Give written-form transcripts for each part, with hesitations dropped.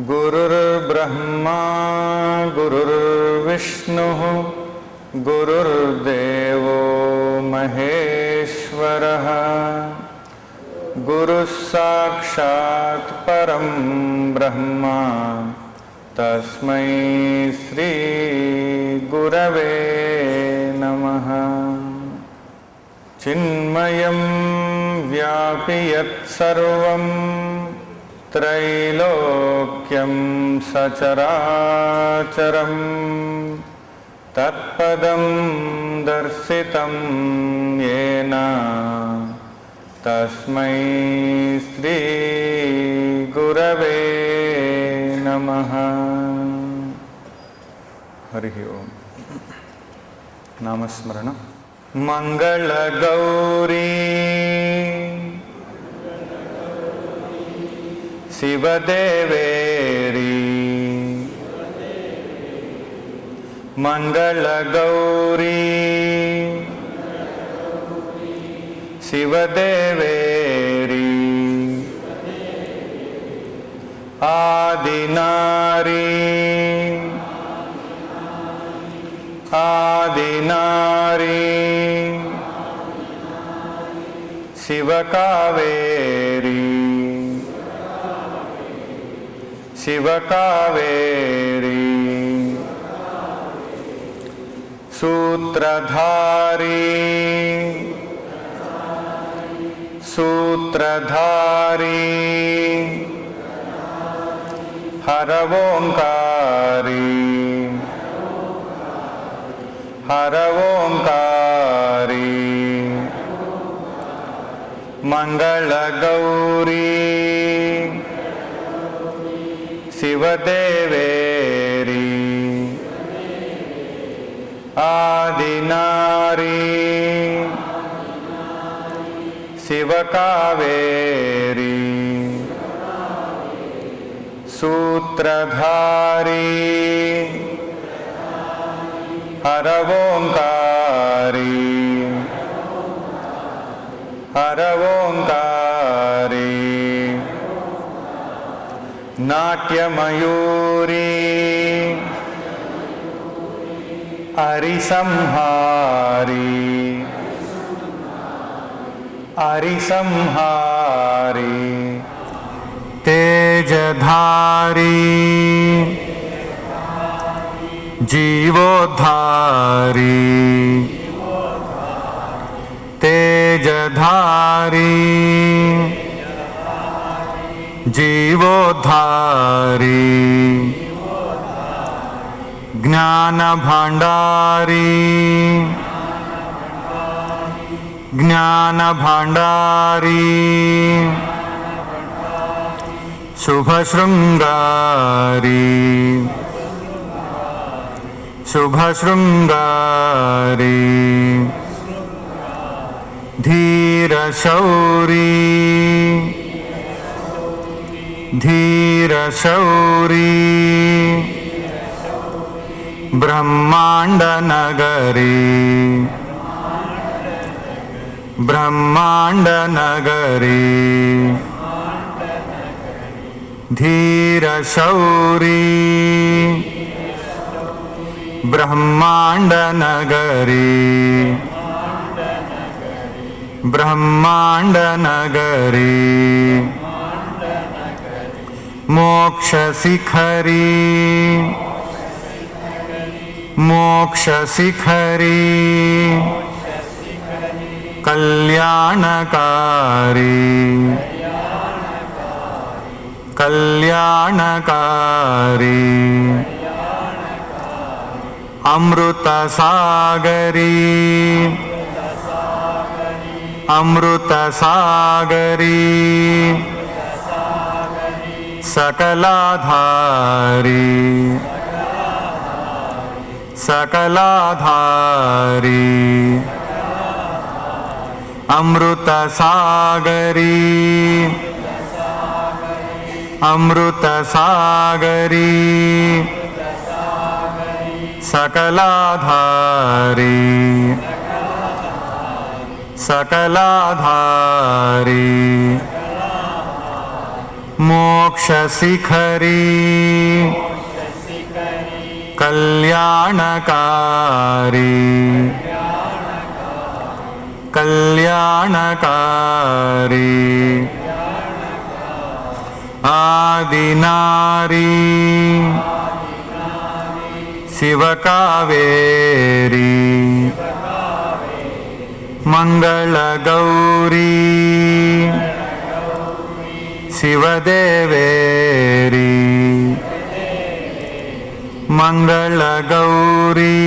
गुरुर्ब्रह्मा गुरुर्विष्णुः गुरुर्देवो महेश्वरः गुरुः साक्षात् परं ब्रह्म तस्मै श्री गुरवे नमः। चिन्मयं व्यापि यत्सर्वं त्रैलोक्यं सचराचरं तत्पदं दर्शितं येन तस्मै श्री गुरवे नमः। हरि ओम। नामस्मरण। मंगलगौरी शिवदेवेरी मंगलगौरी शिवदेवेरी आदिनारी आदिनारी शिवकावेरी शिवकावेरी सूत्रधारी सूत्रधारी हरवोंकारी हरवोंकारी मंगलगौरी शिवदेवेरी आदिनारी शिवकावेरी सूत्रधारी हरवोंकारी हरवोंकारी नाट्यमयूरी अरिसंहारी अरिसंहारी तेजधारी जीवोद्धारी तेजधारी जीवोद्धारी ज्ञान भांडारी ज्ञान भांडारी शुभशृङ्गारी शुभशृङ्गारी धीरशौरी धीरशौरी ब्रह्माण्डनगरी ब्रह्माण्डनगरी धीरशौरी ब्रह्माण्डनगरी ब्रह्माण्डनगरी मोक्षशिखरी मोक्षशिखरी कल्याणकारी कल्याणकारी अमृतसागरी अमृतसागरी सकलाधारी सकलाधारी अमृतसागरी अमृतसागरी सकलाधारी सकलाधारी मोक्षशिखरी कल्याणकारी कल्याणकारी आदिनारी शिवकावेरी मंगलगौरी शिवदेवेरी मंगलगौरी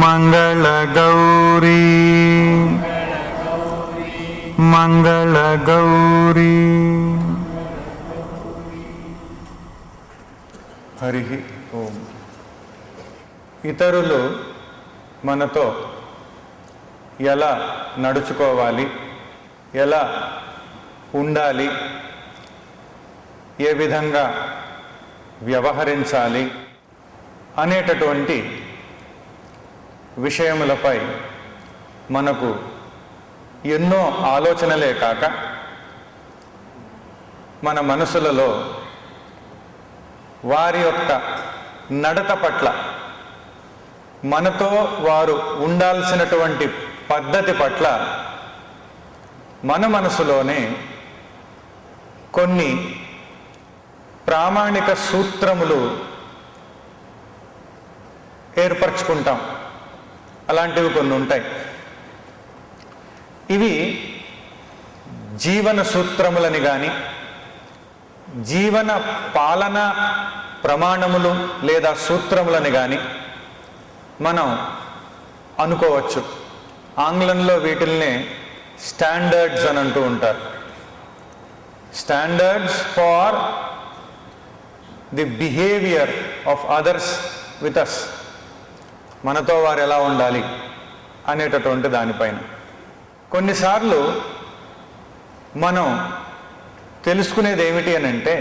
मंगलगौरी मंगलगौरी। హరి ఓం. ఇతరులు మనతో ఎలా నడుచుకోవాలి, ఎలా ఉండాలి, ఏ విధంగా వ్యవహరించాలి అనేటటువంటి విషయములపై మనకు ఎన్నో ఆలోచనలే కాక మన మనసులలో వారి యొక్క నడత పట్ల, మనతో వారు ఉండాల్సినటువంటి పద్ధతి పట్ల మన మనసులోనే కొన్ని ప్రామాణిక సూత్రములు ఏర్పరచుకుంటాం. అలాంటివి కొన్ని ఉంటాయి. ఇవి జీవన సూత్రములని కానీ, జీవన పాలన ప్రమాణములు లేదా సూత్రములని కానీ మనం అనుకోవచ్చు. ఆంగ్లంలో వీటిల్నే స్టాండర్డ్స్ అని అంటూ ఉంటారు. Standards for the behaviour of others with us, మనతో వారు ఎలా ఉండాలి అనేటటువంటి దానిపైన. కొన్నిసార్లు మనం తెలుసుకునేది ఏమిటి అని అంటే,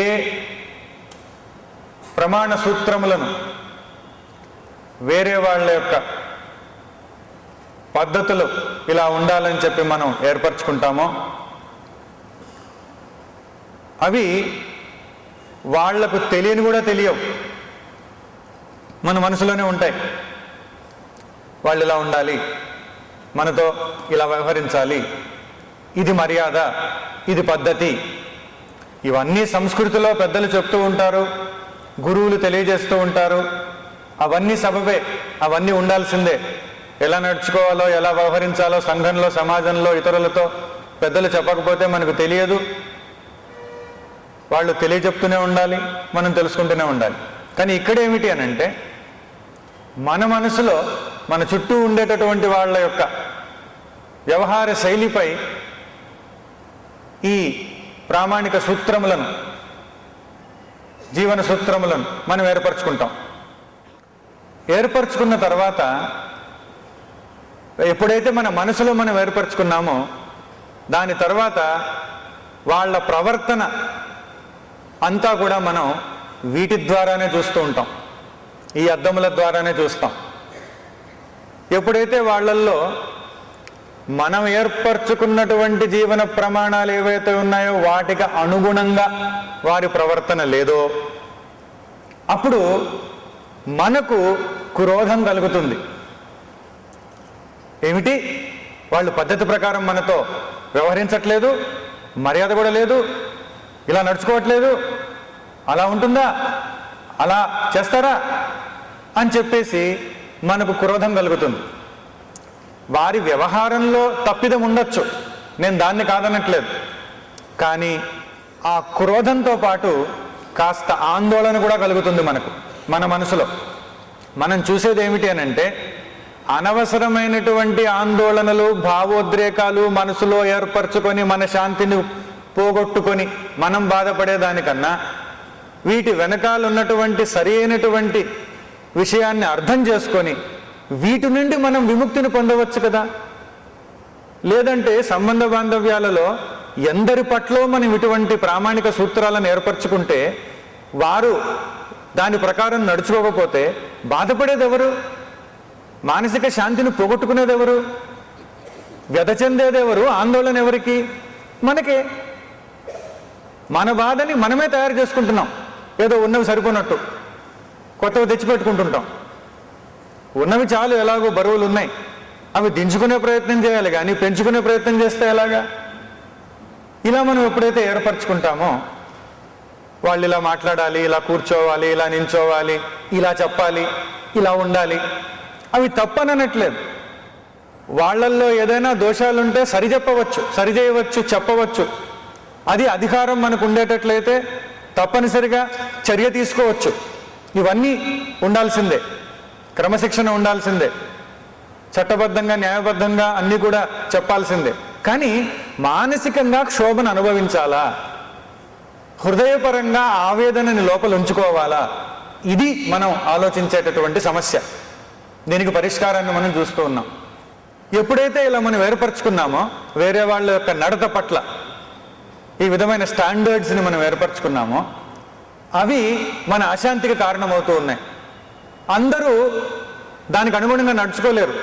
ఏ ప్రమాణ సూత్రములను వేరే వాళ్ళ యొక్క పద్ధతులు ఇలా ఉండాలని చెప్పి మనం ఏర్పరచుకుంటామో అవి వాళ్లకు తెలియని కూడా తెలియవు, మన మనసులోనే ఉంటాయి. వాళ్ళు ఇలా ఉండాలి, మనతో ఇలా వ్యవహరించాలి, ఇది మర్యాద, ఇది పద్ధతి. ఇవన్నీ సంస్కృతిలో పెద్దలు చెప్తూ ఉంటారు, గురువులు తెలియజేస్తూ ఉంటారు. అవన్నీ సబబే, అవన్నీ ఉండాల్సిందే. ఎలా నడుచుకోవాలో, ఎలా వ్యవహరించాలో సంఘంలో, సమాజంలో, ఇతరులతో పెద్దలు చెప్పకపోతే మనకు తెలియదు. వాళ్ళు తెలియజెప్తూనే ఉండాలి, మనం తెలుసుకుంటూనే ఉండాలి. కానీ ఇక్కడ ఏమిటి అని అంటే, మన మనసులో మన చుట్టూ ఉండేటటువంటి వాళ్ళ యొక్క వ్యవహార శైలిపై ఈ ప్రామాణిక సూత్రములను, జీవన సూత్రములను మనం ఏర్పరచుకుంటాం. ఏర్పరచుకున్న తర్వాత ఎప్పుడైతే మన మనసులో మనం ఏర్పరచుకున్నామో దాని తర్వాత వాళ్ళ ప్రవర్తన అంతా కూడా మనం వీటి ద్వారానే చూస్తూ ఉంటాం, ఈ అద్దముల ద్వారానే చూస్తాం. ఎప్పుడైతే వాళ్ళల్లో మనం ఏర్పరచుకున్నటువంటి జీవన ప్రమాణాలు ఏవైతే ఉన్నాయో వాటికి అనుగుణంగా వారి ప్రవర్తన లేదో అప్పుడు మనకు క్రోధం కలుగుతుంది. ఏమిటి, వాళ్ళు పద్ధతి ప్రకారం మనతో వ్యవహరించట్లేదు, మర్యాద కూడా లేదు, ఇలా నడుచుకోవట్లేదు, అలా ఉంటుందా, అలా చేస్తారా అని చెప్పేసి మనకు క్రోధం కలుగుతుంది. వారి వ్యవహారంలో తప్పిదం ఉండొచ్చు, నేను దాన్ని కాదనట్లేదు. కానీ ఆ క్రోధంతో పాటు కాస్త ఆందోళన కూడా కలుగుతుంది మన మనసులో. మనం చూసేది ఏమిటి అని అంటే అనవసరమైనటువంటి ఆందోళనలు, భావోద్రేకాలు మనసులో ఏర్పరచుకొని మన శాంతిని పోగొట్టుకొని మనం బాధపడేదానికన్నా వీటి వెనకాల ఉన్నటువంటి సరి అయినటువంటి విషయాన్ని అర్థం చేసుకొని వీటి నుండి మనం విముక్తిని పొందవచ్చు కదా. లేదంటే సంబంధ బాంధవ్యాలలో ఎందరి పట్ల మనం ఇటువంటి ప్రామాణిక సూత్రాలను ఏర్పరచుకుంటే వారు దాని ప్రకారం నడుచుకోకపోతే బాధపడేది ఎవరు, మానసిక శాంతిని పోగొట్టుకునేది ఎవరు, వ్యధ చెందేది ఎవరు, ఆందోళన ఎవరికి? మనకే. మన బాధని మనమే తయారు చేసుకుంటున్నాం. ఏదో ఉన్నవి సరిపోనట్టు కొత్తవి తెచ్చిపెట్టుకుంటుంటాం. ఉన్నవి చాలు, ఎలాగో బరువులు ఉన్నాయి, అవి దించుకునే ప్రయత్నం చేయాలి, కానీ పెంచుకునే ప్రయత్నం చేస్తే ఎలాగా? ఇలా మనం ఎప్పుడైతే ఏర్పరచుకుంటామో వాళ్ళు ఇలా మాట్లాడాలి, ఇలా కూర్చోవాలి, ఇలా నించోవాలి, ఇలా చెప్పాలి, ఇలా ఉండాలి, అవి తప్పననట్లేదు. వాళ్ళల్లో ఏదైనా దోషాలుంటే సరిచెప్పవచ్చు, సరిచేయవచ్చు, చెప్పవచ్చు. అది అధికారం మనకు ఉండేటట్లయితే తప్పనిసరిగా చర్య తీసుకోవచ్చు. ఇవన్నీ ఉండాల్సిందే, క్రమశిక్షణ ఉండాల్సిందే, చట్టబద్ధంగా న్యాయబద్ధంగా అన్నీ కూడా చెప్పాల్సిందే. కానీ మానసికంగా క్షోభను అనుభవించాలా, హృదయపరంగా ఆవేదనని లోపల ఉంచుకోవాలా, ఇది మనం ఆలోచించేటటువంటి సమస్య. దీనికి పరిష్కారాన్ని మనం చూస్తూ ఉన్నాం. ఎప్పుడైతే ఇలా మనం ఏర్పరచుకున్నామో వేరే వాళ్ళ యొక్క నడత పట్ల ఈ విధమైన స్టాండర్డ్స్ని మనం ఏర్పరచుకున్నామో అవి మన అశాంతికి కారణమవుతూ ఉన్నాయి. అందరూ దానికి అనుగుణంగా నడుచుకోలేరు,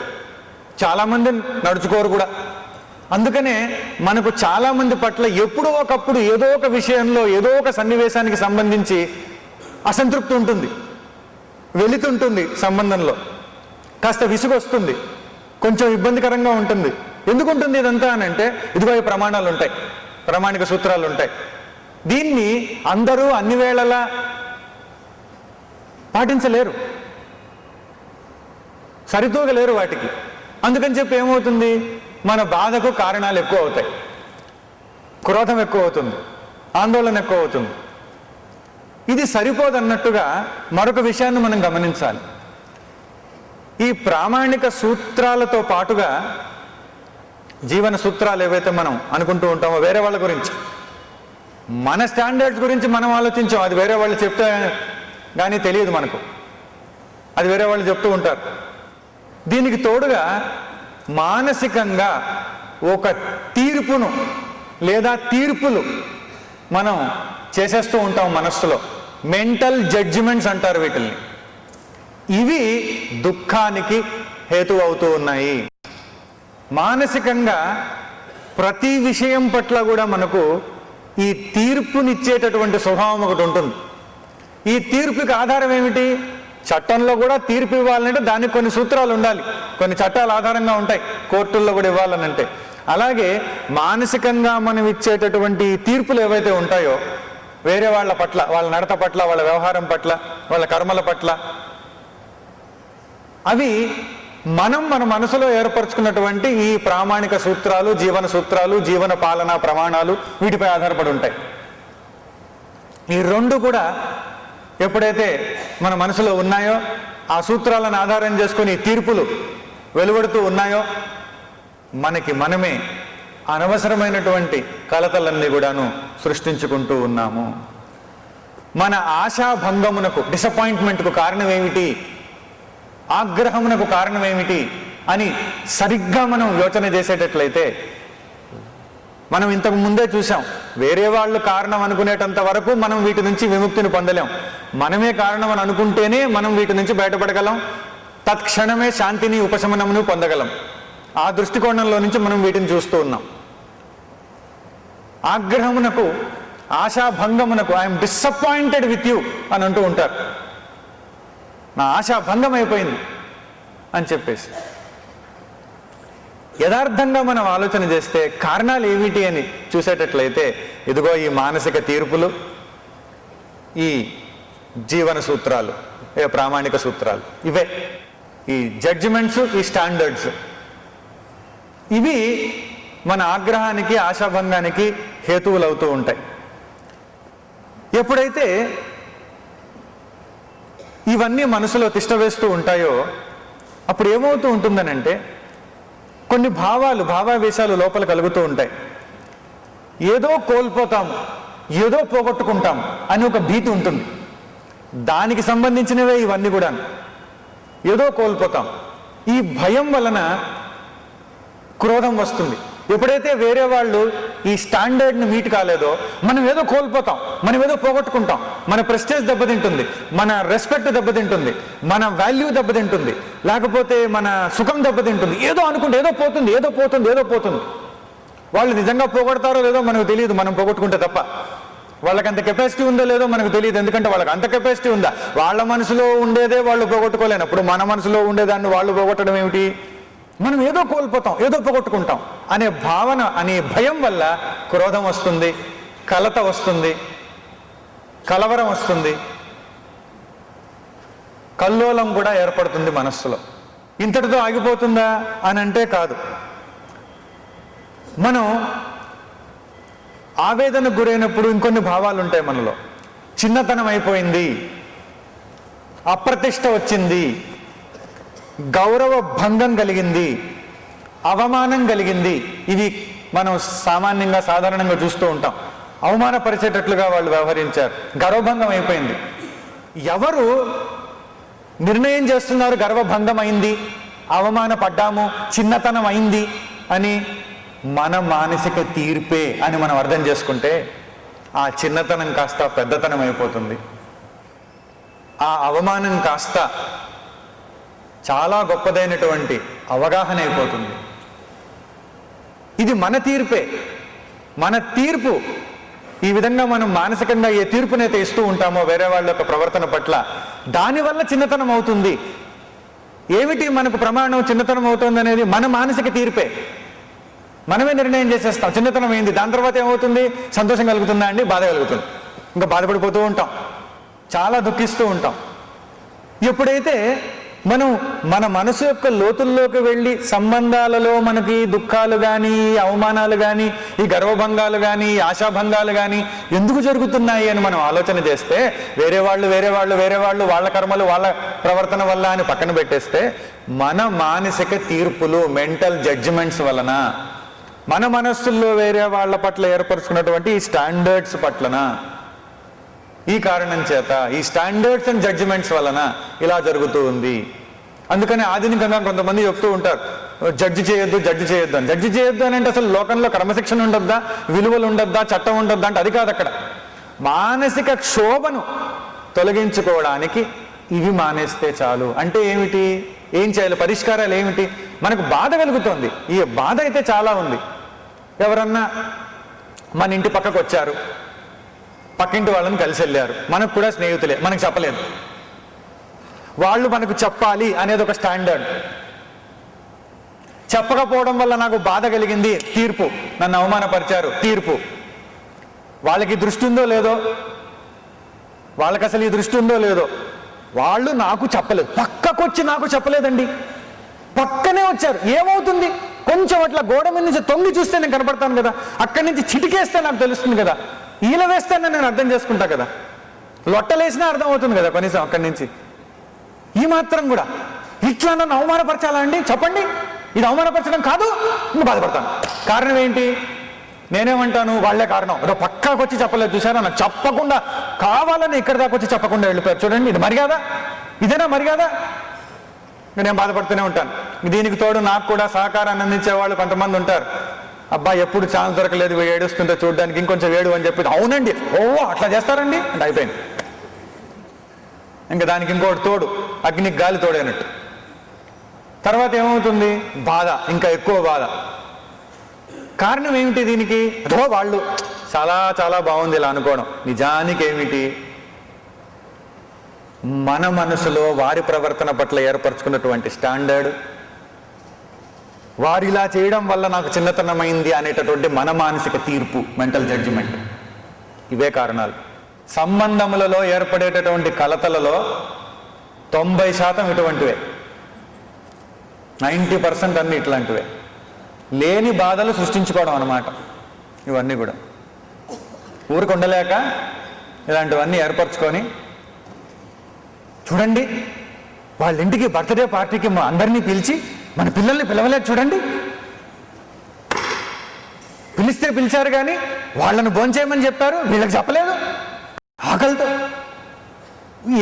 చాలామంది నడుచుకోరు కూడా. అందుకనే మనకు చాలామంది పట్ల ఎప్పుడో ఒకప్పుడు ఏదో ఒక విషయంలో, ఏదో ఒక సన్నివేశానికి సంబంధించి అసంతృప్తి ఉంటుంది, వెళుతుంటుంది, సంబంధంలో కాస్త విసుగు వస్తుంది, కొంచెం ఇబ్బందికరంగా ఉంటుంది. ఎందుకు ఉంటుంది ఇదంతా అని అంటే ఇదిగో ఈ ప్రమాణాలు ఉంటాయి, ప్రామాణిక సూత్రాలు ఉంటాయి. దీన్ని అందరూ అన్ని వేళలా పాటించలేరు, సరితూగలేరు వాటికి. అందుకని చెప్పి ఏమవుతుంది, మన బాధకు కారణాలు ఎక్కువ అవుతాయి, క్రోధం ఎక్కువ అవుతుంది, ఆందోళన ఎక్కువ అవుతుంది. ఇది సరిపోదన్నట్టుగా మరొక విషయాన్ని మనం గమనించాలి. ఈ ప్రామాణిక సూత్రాలతో పాటుగా జీవన సూత్రాలు ఏవైతే మనం అనుకుంటూ ఉంటామో వేరే వాళ్ళ గురించి, మన స్టాండర్డ్స్ గురించి మనం ఆలోచించాం, అది వేరే వాళ్ళు చెప్తే కానీ తెలియదు మనకు, అది వేరే వాళ్ళు చెప్తూ ఉంటారు. దీనికి తోడుగా మానసికంగా ఒక తీర్పును లేదా తీర్పులు మనం చేసేస్తూ ఉంటాం మనస్సులో. మెంటల్ జడ్జిమెంట్స్ అంటారు వీటిల్ని. ఇవి దుఃఖానికి హేతు అవుతూ ఉన్నాయి. మానసికంగా ప్రతి విషయం పట్ల కూడా మనకు ఈ తీర్పునిచ్చేటటువంటి స్వభావం ఒకటి ఉంటుంది. ఈ తీర్పుకి ఆధారం ఏమిటి? చట్టంలో కూడా తీర్పు ఇవ్వాలంటే దానికి కొన్ని సూత్రాలు ఉండాలి, కొన్ని చట్టాలు ఆధారంగా ఉంటాయి, కోర్టుల్లో కూడా ఇవ్వాలనంటే. అలాగే మానసికంగా మనం ఇచ్చేటటువంటి తీర్పులు ఏవైతే ఉంటాయో వేరే వాళ్ళ పట్ల, వాళ్ళ నడత పట్ల, వాళ్ళ వ్యవహారం పట్ల, వాళ్ళ కర్మల పట్ల, అవి మనం మన మనసులో ఏర్పరచుకున్నటువంటి ఈ ప్రామాణిక సూత్రాలు, జీవన సూత్రాలు, జీవన పాలనా ప్రమాణాలు, వీటిపై ఆధారపడి ఉంటాయి. ఈ రెండు కూడా ఎప్పుడైతే మన మనసులో ఉన్నాయో, ఆ సూత్రాలను ఆధారం చేసుకొని తీర్పులు వెలువడుతూ ఉన్నాయో, మనకి మనమే అనవసరమైనటువంటి కలతలన్నీ కూడాను సృష్టించుకుంటూ ఉన్నాము. మన ఆశాభంగమునకు, డిసప్పాయింట్మెంట్కు కారణం ఏమిటి, ఆగ్రహమునకు కారణం ఏమిటి అని సరిగ్గా మనం యోచన చేసేటట్లయితే, మనం ఇంతకు ముందే చూసాం, వేరే వాళ్ళు కారణం అనుకునేటంత వరకు మనం వీటి నుంచి విముక్తిని పొందలేం. మనమే కారణం అని అనుకుంటేనే మనం వీటి నుంచి బయటపడగలం, తత్క్షణమే శాంతిని ఉపశమనమును పొందగలం. ఆ దృష్టికోణంలో నుంచి మనం వీటిని చూస్తూ ఉన్నాం. ఆగ్రహమునకు, ఆశాభంగమునకు, ఐఎమ్ డిసప్పాయింటెడ్ విత్ యూ అని అంటూ ఉంటారు. నా ఆశాభంగం అయిపోయింది అని చెప్పేసి. యథార్థంగా మనం ఆలోచన చేస్తే కారణాలు ఏమిటి అని చూసేటట్లయితే, ఇదిగో ఈ మానసిక తీర్పులు, ఈ జీవన సూత్రాలు, ప్రామాణిక సూత్రాలు, ఇవే ఈ జడ్జిమెంట్స్, ఈ స్టాండర్డ్స్, ఇవి మన ఆగ్రహానికి, ఆశాభంగానికి హేతువులు అవుతూ ఉంటాయి. ఎప్పుడైతే ఇవన్నీ మనసులో తిష్టవేస్తూ ఉంటాయో అప్పుడు ఏమవుతూ ఉంటుందనంటే, కొన్ని భావావేశాలు లోపల కలుగుతూ ఉంటాయి. ఏదో కోల్పోతాము, ఏదో పోగొట్టుకుంటాము అని ఒక భీతి ఉంటుంది. దానికి సంబంధించినవే ఇవన్నీ కూడా. ఏదో కోల్పోతాం, ఈ భయం వలన క్రోధం వస్తుంది. ఎప్పుడైతే వేరే వాళ్ళు ఈ స్టాండర్డ్ని మీట్ కాలేదో మనం ఏదో కోల్పోతాం, మనం ఏదో పోగొట్టుకుంటాం, మన ప్రెస్టేజ్ దెబ్బతింటుంది, మన రెస్పెక్ట్ దెబ్బతింటుంది, మన వాల్యూ దెబ్బతింటుంది, లేకపోతే మన సుఖం దెబ్బతింటుంది. ఏదో అనుకుంటే ఏదో పోతుంది, ఏదో పోతుంది, ఏదో పోతుంది. వాళ్ళు నిజంగా పోగొడతారో లేదో మనకు తెలియదు, మనం పోగొట్టుకుంటే తప్ప. వాళ్ళకి అంత కెపాసిటీ ఉందో లేదో మనకు తెలియదు, ఎందుకంటే వాళ్ళకి అంత కెపాసిటీ ఉందా. వాళ్ళ మనసులో ఉండేదే వాళ్ళు పోగొట్టుకోలేనప్పుడు మన మనసులో ఉండేదాన్ని వాళ్ళు పోగొట్టడం ఏమిటి? మనం ఏదో కోల్పోతాం, ఏదో పోగొట్టుకుంటాం అనే భావన, అనే భయం వల్ల క్రోధం వస్తుంది, కలత వస్తుంది, కలవరం వస్తుంది, కల్లోలం కూడా ఏర్పడుతుంది మనస్సులో. ఇంతటితో ఆగిపోతుందా అని అంటే కాదు. మనం ఆవేదనకు గురైనప్పుడు ఇంకొన్ని భావాలు ఉంటాయి మనలో. చిన్నతనం అయిపోయింది, అప్రతిష్ట వచ్చింది, గౌరవ భంగం కలిగింది, అవమానం కలిగింది. ఇవి మనం సామాన్యంగా, సాధారణంగా చూస్తూ ఉంటాం. అవమానపరిచేటట్లుగా వాళ్ళు వ్యవహరించారు, గర్వభంగం అయిపోయింది. ఎవరు నిర్ణయం చేస్తున్నారు గర్వభంగం అయింది, అవమానపడ్డాము, చిన్నతనం అయింది అని? మన మానసిక తీర్పే అని మనం అర్థం చేసుకుంటే ఆ చిన్నతనం కాస్త పెద్దతనం అయిపోతుంది, ఆ అవమానం కాస్త చాలా గొప్పదైనటువంటి అవగాహన అయిపోతుంది. ఇది మన తీర్పే, మన తీర్పు. ఈ విధంగా మనం మానసికంగా ఏ తీర్పునైతే ఇస్తూ ఉంటామో వేరే వాళ్ళ యొక్క ప్రవర్తన పట్ల, దానివల్ల చిన్నతనం అవుతుంది. ఏమిటి మనకు ప్రమాణం చిన్నతనం అవుతుంది అనేది? మన మానసిక తీర్పే. మనమే నిర్ణయం చేసేస్తాం, చిన్నతనం అయింది. దాని తర్వాత ఏమవుతుంది? సంతోషం కలుగుతుందా అండి? బాధ కలుగుతుంది. ఇంకా బాధపడిపోతూ ఉంటాం, చాలా దుఃఖిస్తూ ఉంటాం. ఎప్పుడైతే మనం మన మనసు యొక్క లోతుల్లోకి వెళ్ళి సంబంధాలలో మనకి దుఃఖాలు కానీ, అవమానాలు కానీ, ఈ గర్వభంగాలు కానీ, ఈ ఆశాభంగాలు కానీ ఎందుకు జరుగుతున్నాయి అని మనం ఆలోచన చేస్తే, వేరే వాళ్ళు వాళ్ళ కర్మలు వాళ్ళ ప్రవర్తన వల్ల అని పక్కన పెట్టేస్తే, మన మానసిక తీర్పులు, మెంటల్ జడ్జిమెంట్స్ వలన, మన మనస్సుల్లో వేరే వాళ్ళ పట్ల ఏర్పరుచుకున్నటువంటి ఈ స్టాండర్డ్స్ పట్లన, ఈ కారణం చేత, ఈ స్టాండర్డ్స్ అండ్ జడ్జిమెంట్స్ వలన ఇలా జరుగుతూ ఉంది. అందుకని ఆధునికంగా కొంతమంది చెప్తూ ఉంటారు, జడ్జి చేయొద్దు అని. జడ్జి చేయొద్దు అని అంటే అసలు లోకంలో క్రమశిక్షణ ఉండొద్దా, విలువలు ఉండొద్దా, చట్టం ఉండొద్దా అంటే అది కాదు. అక్కడ మానసిక క్షోభను తొలగించుకోవడానికి ఇవి మానేస్తే చాలు. అంటే ఏమిటి? ఏం చేయాలి? పరిష్కారాలు ఏమిటి? మనకు బాధ కలుగుతోంది, ఈ బాధ అయితే చాలా ఉంది. ఎవరన్నా మన ఇంటి పక్కకు వచ్చారు, పక్కింటి వాళ్ళని కలిసి వెళ్ళారు, మనకు కూడా స్నేహితులే, మనకు చెప్పలేదు, వాళ్ళు మనకు చెప్పాలి అనేది ఒక స్టాండర్డ్. చెప్పకపోవడం వల్ల నాకు బాధ కలిగింది, తీర్పు. నన్ను అవమానపరిచారు, తీర్పు. వాళ్ళకి దృష్టి ఉందో లేదో, వాళ్ళకి అసలు ఈ దృష్టి ఉందో లేదో, వాళ్ళు నాకు చెప్పలేదు, పక్కకొచ్చి నాకు చెప్పలేదండి, పక్కనే వచ్చారు. ఏమవుతుంది? కొంచెం అట్లా గోడ మీద నుంచి తొంగి చూస్తే నేను కనపడతాను కదా, అక్కడి నుంచి చిటికేస్తే నాకు తెలుస్తుంది కదా, ఈల వేస్తేనే నేను అర్థం చేసుకుంటా కదా, లొట్టలేసినా అర్థం అవుతుంది కదా కనీసం అక్కడి నుంచి. ఈ మాత్రం కూడా ఇట్లా నన్ను అవమానపరచాలా అండి? చెప్పండి, ఇది అవమానపరచడం కాదు, నేను బాధపడతాను. కారణం ఏంటి? నేనేమంటాను, వాళ్ళే కారణం. ఏదో పక్కాకు వచ్చి చెప్పలేదు చూసారా, నాకు చెప్పకుండా కావాలని ఇక్కడి దాకా వచ్చి చెప్పకుండా వెళ్ళిపోయారు చూడండి. ఇది మర్యాద? ఇదేనా మర్యాద? నేను బాధపడుతూనే ఉంటాను. దీనికి తోడు నాకు కూడా సహకారాన్ని అందించే వాళ్ళు కొంతమంది ఉంటారు. అబ్బా ఎప్పుడు ఛాన్స్ దొరకలేదు, వీడు ఏడుస్తుంటే చూడడానికి, ఇంకొంచెం వేడు అని చెప్పి, అవునండి ఓ అట్లా చేస్తారండి అంటే అయిపోయింది. ఇంకా దానికి ఇంకోటి తోడు, అగ్నికి గాలి తోడైనట్టు. తర్వాత ఏమవుతుంది? బాధ, ఇంకా ఎక్కువ బాధ. కారణం ఏమిటి దీనికి? అదో వాళ్ళు చాలా చాలా బాగుంది ఇలా అనుకోవడం. నిజానికి ఏమిటి? మన మనసులో వారి ప్రవర్తన పట్ల ఏర్పరచుకున్నటువంటి స్టాండర్డ్, వారు ఇలా చేయడం వల్ల నాకు చిన్నతనమైంది అనేటటువంటి మన మానసిక తీర్పు, మెంటల్ జడ్జిమెంట్, ఇవే కారణాలు. సంబంధములలో ఏర్పడేటటువంటి కలతలలో 90% ఇటువంటివే, 90% అన్ని ఇట్లాంటివే. లేని బాధలు సృష్టించుకోవడం అన్నమాట ఇవన్నీ కూడా. ఊరికి ఉండలేక ఇలాంటివన్నీ ఏర్పరచుకొని, చూడండి వాళ్ళ ఇంటికి బర్త్డే పార్టీకి అందరినీ పిలిచి మన పిల్లల్ని పిలవలేదు చూడండి, పిలిస్తే పిలిచారు కానీ వాళ్ళను భోంచేయమని చెప్పారు, వీళ్ళకి చెప్పలేదు. ఆకలితో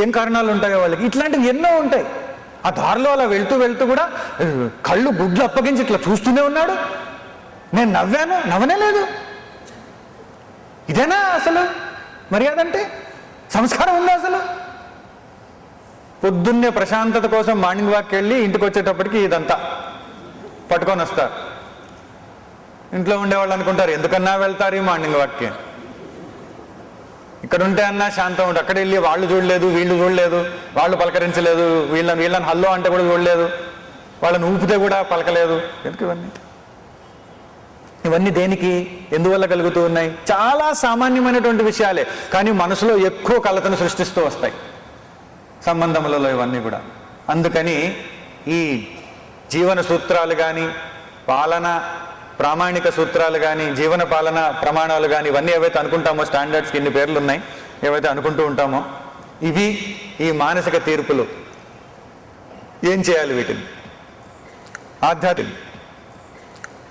ఏం కారణాలు ఉంటాయో వాళ్ళకి. ఇట్లాంటివి ఎన్నో ఉంటాయి. ఆ దారిలో అలా వెళ్తూ వెళ్తూ కూడా కళ్ళు గుడ్లు అప్పగించి ఇట్లా చూస్తూనే ఉన్నాడు. నేను నవ్వాను, నవ్వనే లేదు. ఇదేనా అసలు మర్యాద అంటే? సంస్కారం ఉందా అసలు? పొద్దున్నే ప్రశాంతత కోసం మార్నింగ్ వాక్కి వెళ్ళి ఇంటికి వచ్చేటప్పటికి ఇదంతా పట్టుకొని వస్తారు. ఇంట్లో ఉండేవాళ్ళు అనుకుంటారు ఎందుకన్నా వెళ్తారు ఈ మార్నింగ్ వాక్కి, ఇక్కడ ఉంటే అన్నా శాంతం ఉంటుంది. అక్కడ వెళ్ళి వాళ్ళు చూడలేదు, వీళ్ళు చూడలేదు, వాళ్ళు పలకరించలేదు, వీళ్ళని హల్లో అంటే కూడా చూడలేదు, వాళ్ళని ఊపితే కూడా పలకలేదు. ఎందుకు ఇవన్నీ దేనికి, ఎందువల్ల కలుగుతూ ఉన్నాయి? చాలా సామాన్యమైనటువంటి విషయాలే, కానీ మనసులో ఎక్కువ కలతను సృష్టిస్తూ వస్తాయి సంబంధములలో ఇవన్నీ కూడా. అందుకని ఈ జీవన సూత్రాలు కానీ, పాలన ప్రామాణిక సూత్రాలు కానీ, జీవన పాలన ప్రమాణాలు కానీ, ఇవన్నీ ఏవైతే అనుకుంటామో, స్టాండర్డ్స్కి ఇన్ని పేర్లు ఉన్నాయి, ఏవైతే అనుకుంటూ ఉంటామో, ఇవి ఈ మానసిక తీర్పులు. ఏం చేయాలి వీటిని?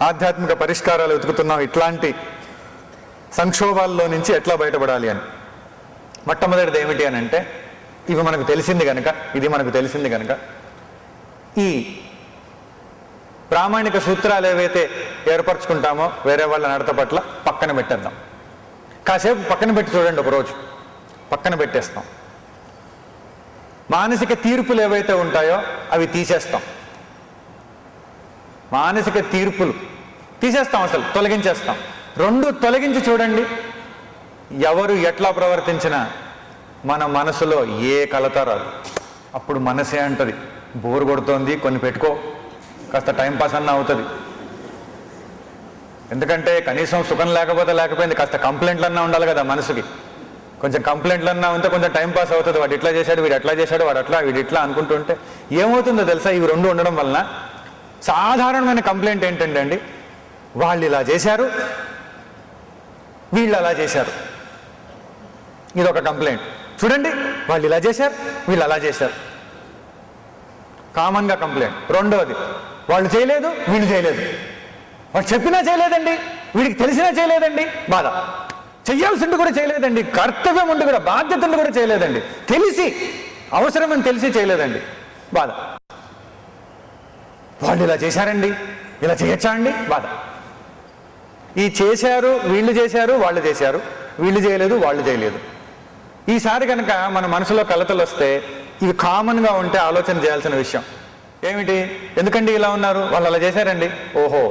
ఆధ్యాత్మిక పరిష్కారాలు వెతుకుతున్నాం. ఇట్లాంటి సంక్షోభాల్లో నుంచి ఎట్లా బయటపడాలి అని. మొట్టమొదటిది ఏమిటి అని అంటే, ఇది మనకు తెలిసింది కనుక ఈ ప్రామాణిక సూత్రాలు ఏవైతే ఏర్పరచుకుంటామో వేరే వాళ్ళ నడత పట్ల పక్కన పెట్టేద్దాం. కాసేపు పక్కన పెట్టి చూడండి, ఒకరోజు పక్కన పెట్టేస్తాం. మానసిక తీర్పులు ఏవైతే ఉంటాయో అవి తీసేస్తాం. మానసిక తీర్పులు తీసేస్తాం, అసలు తొలగించేస్తాం. రెండు తొలగించి చూడండి, ఎవరు ఎట్లా ప్రవర్తించినా మన మనసులో ఏ కలత రాదు. అప్పుడు మనసే అంటది బోరు కొడుతోంది, కొన్ని పెట్టుకో, కాస్త టైంపాస్ అన్న అవుతుంది. ఎందుకంటే కనీసం సుఖం లేకపోయింది, కాస్త కంప్లైంట్లు అన్నా ఉండాలి కదా మనసుకి. కొంచెం కంప్లైంట్లు అన్నా ఉంటే కొంచెం టైంపాస్ అవుతుంది. వాడు ఇట్లా చేశాడు, వీడు అట్లా చేశాడు, వాడు అట్లా, వీడు ఇట్లా అనుకుంటుంటే ఏమవుతుందో తెలుసా? ఇవి రెండు ఉండడం వలన సాధారణమైన కంప్లైంట్ ఏంటంటే అండి, వాళ్ళు ఇలా చేశారు, వీళ్ళు అలా చేశారు. ఇదొక కంప్లైంట్. చూడండి వాళ్ళు ఇలా చేశారు, వీళ్ళు అలా చేశారు, కామన్గా కంప్లైంట్. రెండవది, వాళ్ళు చేయలేదు, వీళ్ళు చేయలేదు. వాడు చెప్పినా చేయలేదండి, వీడికి తెలిసినా చేయలేదండి, బాధ. చెయ్యాల్సింది కూడా చేయలేదండి, కర్తవ్యం ఉండి కూడా, బాధ్యతలు కూడా చేయలేదండి, తెలిసి అవసరమని తెలిసి చేయలేదండి, బాధ. వాళ్ళు ఇలా చేశారండి, ఇలా చేయొచ్చా అండి, బాధ. ఈ చేశారు, వీళ్ళు చేశారు, వాళ్ళు చేశారు, వీళ్ళు చేయలేదు, వాళ్ళు చేయలేదు. ఈసారి కనుక మన మనసులో కలతలు వస్తే ఇవి కామన్గా ఉంటే ఆలోచన చేయాల్సిన విషయం ఏమిటి? ఎందుకండి ఇలా ఉన్నారు? వాళ్ళు అలా చేశారండి. ఓహో,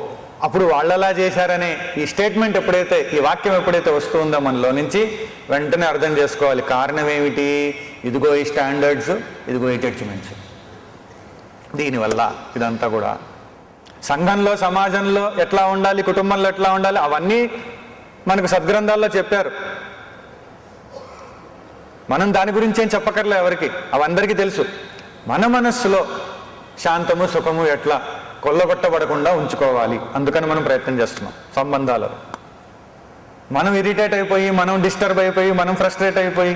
అప్పుడు వాళ్ళు అలా చేశారనే ఈ స్టేట్మెంట్ ఎప్పుడైతే, ఈ వాక్యం ఎప్పుడైతే వస్తుందో మనలో నుంచి, వెంటనే అర్థం చేసుకోవాలి కారణం ఏమిటి. ఇదిగో ఈ స్టాండర్డ్స్, ఇదిగో ఈ జడ్జిమెంట్స్. దీనివల్ల ఇదంతా కూడా సంఘంలో, సమాజంలో ఎట్లా ఉండాలి, కుటుంబంలో ఎట్లా ఉండాలి, అవన్నీ మనకు సద్గ్రంథాల్లో చెప్పారు. మనం దాని గురించి ఏం చెప్పక్కర్లే ఎవరికి, అవందరికీ తెలుసు. మన మనస్సులో శాంతము, సుఖము ఎట్లా కొల్లగొట్టబడకుండా ఉంచుకోవాలి, అందుకని మనం ప్రయత్నం చేస్తున్నాం. సంబంధాలు మనం ఇరిటేట్ అయిపోయి, మనం డిస్టర్బ్ అయిపోయి, మనం ఫ్రస్ట్రేట్ అయిపోయి,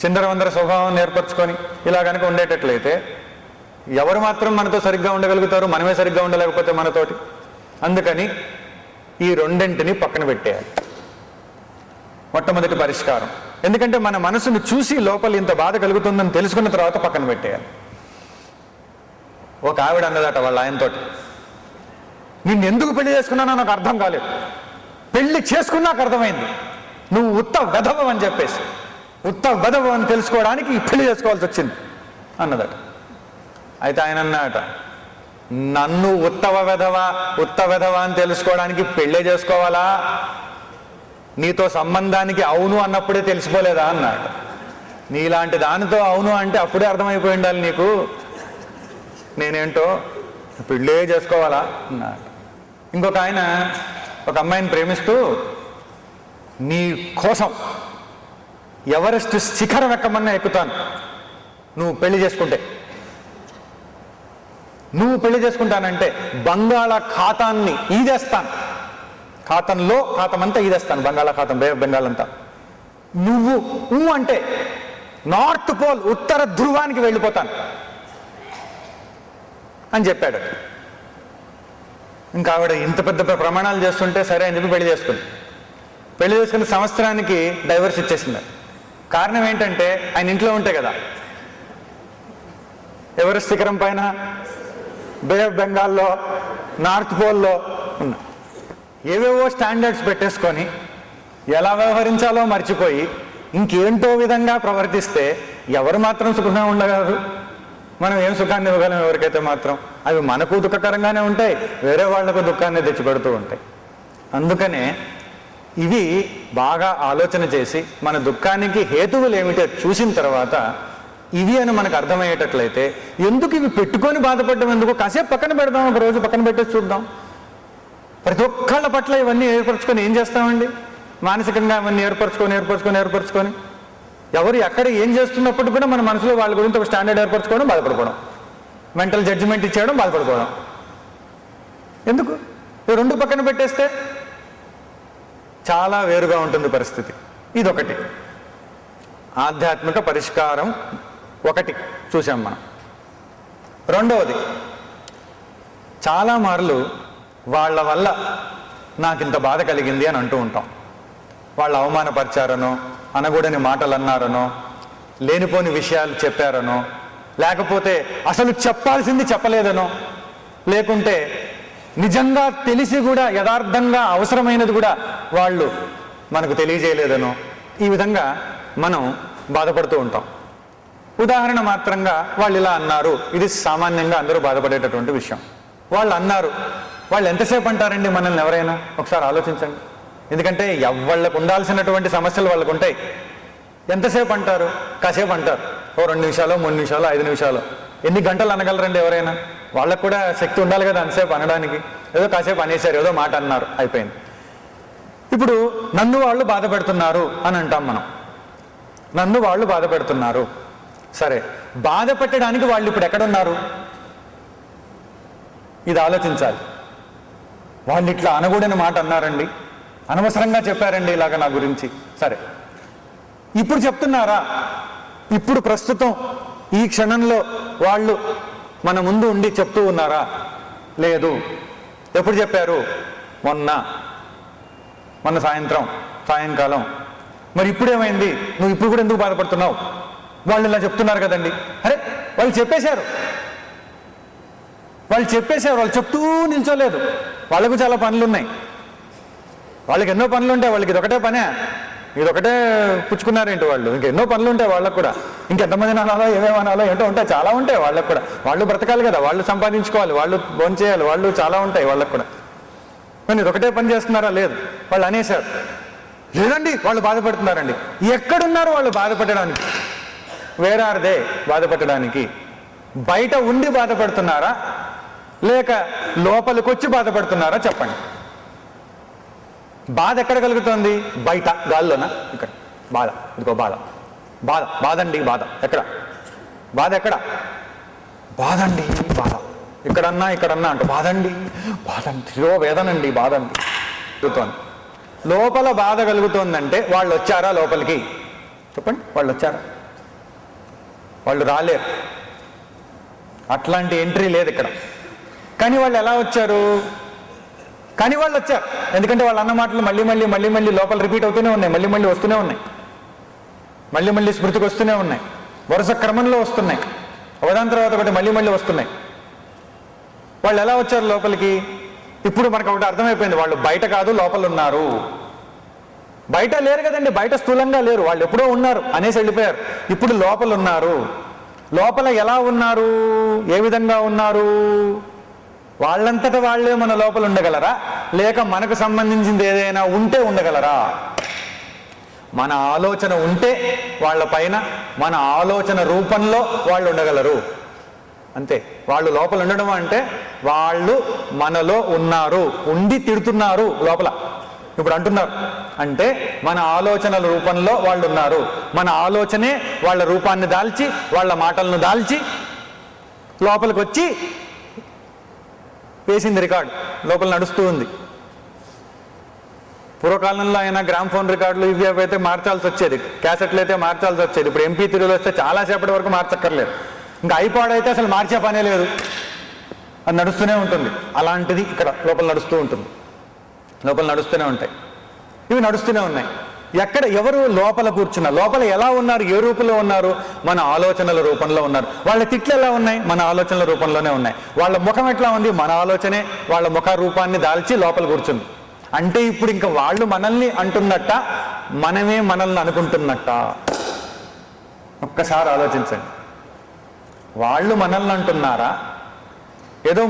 చిందరవందర స్వభావం ఏర్పరచుకొని ఇలా కనుక ఉండేటట్లయితే ఎవరు మాత్రం మనతో సరిగ్గా ఉండగలుగుతారు? మనమే సరిగ్గా ఉండలేకపోతే మనతోటి. అందుకని ఈ రెండింటిని పక్కన పెట్టేయాలి. మొట్టమొదటి పరిష్కారం. ఎందుకంటే మన మనసును చూసి లోపల ఇంత బాధ కలుగుతుందని తెలుసుకున్న తర్వాత పక్కన పెట్టేయాలి. ఒక ఆవిడ అన్నదట వాళ్ళ ఆయనతోటి, నిన్ను ఎందుకు పెళ్లి చేసుకున్నానో నాకు అర్థం కాలేదు, పెళ్లి చేసుకున్నాక అర్థమైంది నువ్వు ఉత్త వెధవం అని చెప్పేసి. ఉత్త వెధవం అని తెలుసుకోవడానికి ఈ పెళ్లి చేసుకోవాల్సి వచ్చింది అన్నదట. అయితే ఆయన అన్నట, నన్ను ఉత్త వెధవ అని తెలుసుకోవడానికి పెళ్ళే చేసుకోవాలా? నీతో సంబంధానికి అవును అన్నప్పుడే తెలిసిపోలేదా అన్నాడు. నీలాంటి దానితో అవును అంటే అప్పుడే అర్థమైపోయి ఉండాలి నీకు నేనేంటో, పెళ్ళే చేసుకోవాలా అన్నాడు. ఇంకొక ఆయన ఒక అమ్మాయిని ప్రేమిస్తూ, నీ కోసం ఎవరెస్ట్ శిఖరం ఎక్కమన్నా ఎక్కుతాను నువ్వు పెళ్లి చేసుకుంటే. నువ్వు పెళ్లి చేసుకుంటానంటే బంగాళాఖాతాన్ని ఈదేస్తాను, ఖాతమంతా ఈదేస్తాను, బంగాళాఖాతం, బే ఆఫ్ బెంగాల్ అంతా. నువ్వు అంటే నార్త్ పోల్, ఉత్తర ధ్రువానికి వెళ్ళిపోతాను అని చెప్పాడు. ఇంకా ఆవిడ ఇంత పెద్ద ప్రమాణాలు చేస్తుంటే సరే అని చెప్పి పెళ్లి చేసుకున్న సంవత్సరానికి డైవర్స్ ఇచ్చేసింది. కారణం ఏంటంటే ఆయన ఇంట్లో ఉంటే కదా, ఎవరెస్ట్ శిఖరం పైన, బే ఆఫ్ బెంగాల్లో, నార్త్ పోల్లో ఉన్నా ఏవేవో స్టాండర్డ్స్ పెట్టేసుకొని ఎలా వ్యవహరించాలో మర్చిపోయి ఇంకేంటో విధంగా ప్రవర్తిస్తే ఎవరు మాత్రం సుఖంగా ఉండగలరు? మనం ఏం సుఖాన్ని ఇవ్వగలం ఎవరికైతే మాత్రం? అవి మనకు దుఃఖకరంగానే ఉంటాయి, వేరే వాళ్లకు దుఃఖాన్ని తెచ్చిపెడుతూ ఉంటాయి. అందుకనే ఇవి బాగా ఆలోచన చేసి మన దుఃఖానికి హేతువులు ఏమిటో చూసిన తర్వాత ఇవి అని మనకు అర్థమయ్యేటట్లయితే, ఎందుకు ఇవి పెట్టుకొని బాధపడడం ఎందుకు? కాసేపు పక్కన పెడదాం, ఒక రోజు పక్కన పెట్టేసి చూద్దాం. ప్రతి ఒక్కళ్ళ పట్ల ఇవన్నీ ఏర్పరచుకొని ఏం చేస్తామండి? మానసికంగా ఇవన్నీ ఏర్పరచుకొని ఎవరు ఎక్కడ ఏం చేస్తున్నప్పుడు కూడా మన మనసులో వాళ్ళ గురించి ఒక స్టాండర్డ్ ఏర్పరచుకోవడం, బాధపడిపోవడం, మెంటల్ జడ్జిమెంట్ ఇచ్చేయడం, బాధపడిపోవడం. ఎందుకు? ఈ రెండు పక్కన పెట్టేస్తే చాలా వేరుగా ఉంటుంది పరిస్థితి. ఇదొకటి ఆధ్యాత్మిక పరిష్కారం ఒకటి చూసాం మనం. రెండవది, చాలా మార్లు వాళ్ళ వల్ల నాకింత బాధ కలిగింది అని అంటూ ఉంటాం. వాళ్ళు అవమానపరిచారనో, అనకూడని మాటలు అన్నారనో, లేనిపోని విషయాలు చెప్పారనో, లేకపోతే అసలు చెప్పాల్సింది చెప్పలేదనో, లేకుంటే నిజంగా తెలిసి కూడా యథార్థంగా అవసరమైనది కూడా వాళ్ళు మనకు తెలియజేయలేదనో, ఈ విధంగా మనం బాధపడుతూ ఉంటాం. ఉదాహరణ మాత్రంగా వాళ్ళు ఇలా అన్నారు, ఇది సామాన్యంగా అందరూ బాధపడేటటువంటి విషయం. వాళ్ళు అన్నారు, వాళ్ళు ఎంతసేపు అంటారండి మనల్ని? ఎవరైనా ఒకసారి ఆలోచించండి. ఎందుకంటే వాళ్ళకు ఉండాల్సినటువంటి సమస్యలు వాళ్ళకు ఉంటాయి. ఎంతసేపు అంటారు? కాసేపు అంటారు, ఓ 2 నిమిషాలు, 3 నిమిషాలు, 5 నిమిషాలు. ఎన్ని గంటలు అనగలరండి ఎవరైనా? వాళ్ళకు కూడా శక్తి ఉండాలి కదా అంతసేపు అనడానికి. ఏదో కాసేపు అనేసారు, ఏదో మాట అన్నారు, అయిపోయింది. ఇప్పుడు నన్ను వాళ్ళు బాధ పెడుతున్నారు అని అంటాం మనం. నన్ను వాళ్ళు బాధ పెడుతున్నారు, సరే, బాధ పెట్టడానికి వాళ్ళు ఇప్పుడు ఎక్కడున్నారు? ఇది ఆలోచించాలి. వాళ్ళు ఇట్లా అనకూడని మాట అన్నారండి, అనవసరంగా చెప్పారండి ఇలాగ నా గురించి, సరే, ఇప్పుడు చెప్తున్నారా? ఇప్పుడు ప్రస్తుతం ఈ క్షణంలో వాళ్ళు మన ముందు ఉండి చెప్తూ ఉన్నారా? లేదు. ఎప్పుడు చెప్పారు? మొన్న సాయంకాలం. మరి ఇప్పుడేమైంది? నువ్వు ఇప్పుడు కూడా ఎందుకు బాధపడుతున్నావు? వాళ్ళు ఇలా చెప్తున్నారు కదండి. అరే, వాళ్ళు చెప్పేశారు, వాళ్ళు చెప్తూ నిల్చోలేదు. వాళ్ళకు చాలా పనులు ఉన్నాయి, వాళ్ళకి ఎన్నో పనులు ఉంటాయి. వాళ్ళకి ఇదొకటే పనే, ఇదొకటే పుచ్చుకున్నారేంటి వాళ్ళు? ఇంకెన్నో పనులు ఉంటాయి వాళ్ళకు కూడా. ఇంకెంతమందిని అనాలో, ఏమేమి అనాలో ఏంటో ఉంటాయి, చాలా ఉంటాయి వాళ్ళకు కూడా. వాళ్ళు బ్రతకాలి కదా, వాళ్ళు సంపాదించుకోవాలి, వాళ్ళు భోంచేయాలి, వాళ్ళు చాలా ఉంటాయి వాళ్ళకు కూడా. కానీ ఇదొకటే పని చేస్తున్నారా? లేదు. వాళ్ళు అనేశారు, లేదండి వాళ్ళు బాధపడుతున్నారండి. ఎక్కడున్నారు వాళ్ళు బాధపడడానికి? Where are they? బాధపడడానికి బయట ఉండి బాధపడుతున్నారా, లేక లోపలికి వచ్చి బాధపడుతున్నారా? చెప్పండి. బాధ ఎక్కడ కలుగుతుంది? బయట, గాల్లోనా? ఇక్కడ బాధ, ఇదిగో బాధ అండి. బాధ ఎక్కడ? ఎక్కడ? బాధ అండి, బాధ ఇక్కడన్నా అంటూ బాధండి, వేదనండి, బాధ అండి కలుగుతోంది. లోపల బాధ కలుగుతోందంటే వాళ్ళు వచ్చారా లోపలికి? చెప్పండి, వాళ్ళు వచ్చారా? వాళ్ళు రాలేరు. అట్లాంటి ఎంట్రీ లేదు ఇక్కడ. కానీ వాళ్ళు ఎలా వచ్చారు? కానీ వాళ్ళు వచ్చారు. ఎందుకంటే వాళ్ళు అన్న మాటలు మళ్ళీ మళ్ళీ మళ్ళీ మళ్ళీ లోపల రిపీట్ అవుతూనే ఉన్నాయి, మళ్ళీ మళ్ళీ వస్తూనే ఉన్నాయి, మళ్ళీ మళ్ళీ స్మృతికి వస్తూనే ఉన్నాయి, వరుస క్రమంలో వస్తున్నాయి, ఒకదాని తర్వాత ఒకటి మళ్ళీ మళ్ళీ వస్తున్నాయి. వాళ్ళు ఎలా వచ్చారు లోపలికి? ఇప్పుడు మనకు ఒకటి అర్థమైపోయింది, వాళ్ళు బయట కాదు లోపల ఉన్నారు. బయట లేరు కదండి, బయట స్థూలంగా లేరు, వాళ్ళు ఎప్పుడో ఉన్నారు అనేసి వెళ్ళిపోయారు. ఇప్పుడు లోపల ఉన్నారు. లోపల ఎలా ఉన్నారు? ఏ విధంగా ఉన్నారు? వాళ్ళంతటా వాళ్ళే మన లోపల ఉండగలరా, లేక మనకు సంబంధించింది ఏదైనా ఉంటే ఉండగలరా? మన ఆలోచన ఉంటే వాళ్ళ పైన మన ఆలోచన రూపంలో వాళ్ళు ఉండగలరు, అంతే. వాళ్ళు లోపల ఉండడం అంటే వాళ్ళు మనలో ఉన్నారు, ఉండి తిడుతున్నారు లోపల. ఇప్పుడు అంటున్నారు అంటే మన ఆలోచనల రూపంలో వాళ్ళు ఉన్నారు. మన ఆలోచనే వాళ్ళ రూపాన్ని దాల్చి, వాళ్ళ మాటలను దాల్చి లోపలికి వచ్చి వేసింది రికార్డు, లోపల నడుస్తూ ఉంది. పూర్వకాలంలో అయినా గ్రామ్ఫోన్ రికార్డులు ఇవి అయితే మార్చాల్సి వచ్చేది, క్యాసెట్లు అయితే మార్చాల్సి వచ్చేది. ఇప్పుడు MP3 వస్తే చాలాసేపటి వరకు మార్చక్కర్లేదు. ఇంకా ఐపాడ్ అయితే అసలు మార్చే పనే లేదు, అది నడుస్తూనే ఉంటుంది. అలాంటిది ఇక్కడ లోపల నడుస్తూ ఉంటుంది, లోపల నడుస్తూనే ఉంటాయి, ఇవి నడుస్తూనే ఉన్నాయి. ఎక్కడ ఎవరు లోపల కూర్చున్నా, లోపల ఎలా ఉన్నారు, ఏ రూపంలో ఉన్నారు? మన ఆలోచనల రూపంలో ఉన్నారు. వాళ్ళ తిట్లు ఎలా ఉన్నాయి? మన ఆలోచనల రూపంలోనే ఉన్నాయి. వాళ్ళ ముఖం ఎట్లా ఉంది? మన ఆలోచనే వాళ్ళ ముఖ రూపాన్ని దాల్చి లోపల కూర్చుంది. అంటే ఇప్పుడు ఇంకా వాళ్ళు మనల్ని అంటున్నట్ట, మనమే మనల్ని అనుకుంటున్నట్ట? ఒక్కసారి ఆలోచించండి. వాళ్ళు మనల్ని అంటున్నారా? ఏదో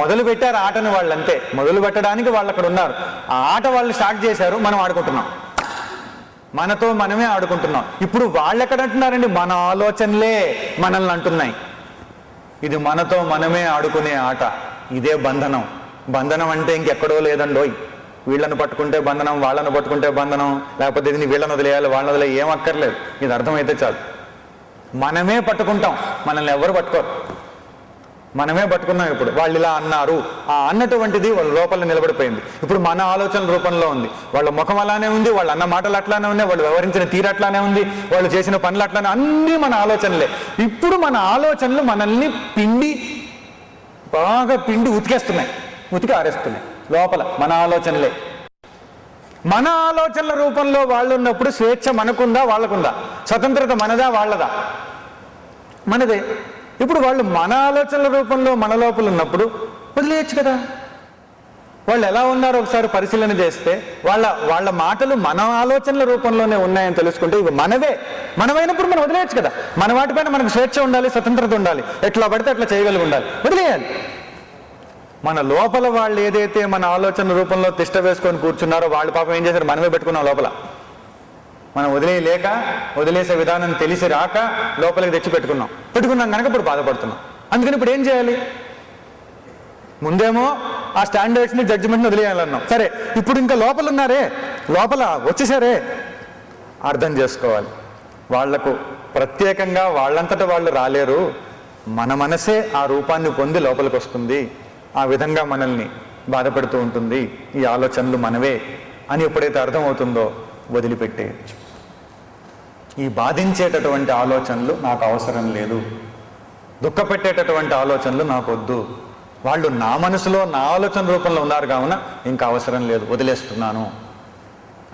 మొదలు పెట్టారు ఆటని వాళ్ళు, అంతే. మొదలు పెట్టడానికి వాళ్ళు అక్కడ ఉన్నారు, ఆ ఆట వాళ్ళు స్టార్ట్ చేశారు, మనం ఆడుకుంటున్నాం, మనతో మనమే ఆడుకుంటున్నాం. ఇప్పుడు వాళ్ళు ఎక్కడ అంటున్నారండి? మన ఆలోచనలే మనల్ని అంటున్నాయి. ఇది మనతో మనమే ఆడుకునే ఆట, ఇదే బంధనం. బంధనం అంటే ఇంకెక్కడో లేదండోయ్. వీళ్ళను పట్టుకుంటే బంధనం, వాళ్ళను పట్టుకుంటే బంధనం, లేకపోతే ఇది వీళ్ళని వదిలేయాలి, వాళ్ళని వదిలే, ఏం అక్కర్లేదు. ఇది అర్థమైతే చాలు. మనమే పట్టుకుంటాం, మనల్ని ఎవరు పట్టుకోరు, మనమే పట్టుకున్నాం. ఇప్పుడు వాళ్ళు ఇలా అన్నారు, ఆ అన్నటువంటిది వాళ్ళ లోపల నిలబడిపోయింది. ఇప్పుడు మన ఆలోచన రూపంలో ఉంది, వాళ్ళ ముఖం అలానే ఉంది, వాళ్ళు అన్న మాటలు అట్లానే ఉన్నాయి, వాళ్ళు వ్యవహరించిన తీరు అట్లానే ఉంది, వాళ్ళు చేసిన పనులు అట్లానే, అన్నీ మన ఆలోచనలే. ఇప్పుడు మన ఆలోచనలు మనల్ని బాగా పిండి ఉతికేస్తున్నాయి, ఉతికి ఆరేస్తున్నాయి. లోపల మన ఆలోచనలే. మన ఆలోచనల రూపంలో వాళ్ళు ఉన్నప్పుడు స్వేచ్ఛ మనకుందా, వాళ్ళకుందా? స్వతంత్రత మనదా, వాళ్ళదా? మనదే. ఇప్పుడు వాళ్ళు మన ఆలోచనల రూపంలో మన లోపల ఉన్నప్పుడు వదిలేయచ్చు కదా. వాళ్ళు ఎలా ఉన్నారో ఒకసారి పరిశీలన చేస్తే వాళ్ళ మాటలు మన ఆలోచనల రూపంలోనే ఉన్నాయని తెలుసుకుంటే ఇవి మనవే. మనమైనప్పుడు మనం వదిలేయచ్చు కదా. మన వాటిపైన మనకు స్వేచ్ఛ ఉండాలి, స్వతంత్రత ఉండాలి, ఎట్లా పడితే అట్లా చేయగలిగి ఉండాలి, వదిలేయాలి. మన లోపల వాళ్ళు ఏదైతే మన ఆలోచన రూపంలో తిష్ట వేసుకొని కూర్చున్నారో వాళ్ళు పాపం ఏం చేశారు? మనమే పెట్టుకున్నాం లోపల. మనం వదిలేయలేక, వదిలేసే విధానం తెలిసి రాక లోపలికి తెచ్చి పెట్టుకున్నాం కనుక ఇప్పుడు బాధపడుతున్నాం. అందుకని ఇప్పుడు ఏం చేయాలి? ముందేమో ఆ స్టాండర్డ్స్ని, జడ్జిమెంట్ని వదిలేయాలన్నాం. సరే, ఇప్పుడు ఇంకా లోపల ఉన్నారే, లోపల వచ్చేసారే, అర్థం చేసుకోవాలి. వాళ్లకు ప్రత్యేకంగా వాళ్ళంతటా వాళ్ళు రాలేరు, మన మనసే ఆ రూపాన్ని పొంది లోపలికి వస్తుంది, ఆ విధంగా మనల్ని బాధపెడుతూ ఉంటుంది, ఈ ఆలోచనలు మనవే అని ఎప్పుడైతే అర్థమవుతుందో వదిలిపెట్టేయచ్చు. ఈ బాధించేటటువంటి ఆలోచనలు నాకు అవసరం లేదు, దుఃఖపెట్టేటటువంటి ఆలోచనలు నాకు వద్దు, వాళ్ళు నా మనసులో నా ఆలోచన రూపంలో ఉన్నారు కావున ఇంకా అవసరం లేదు, వదిలేస్తున్నాను,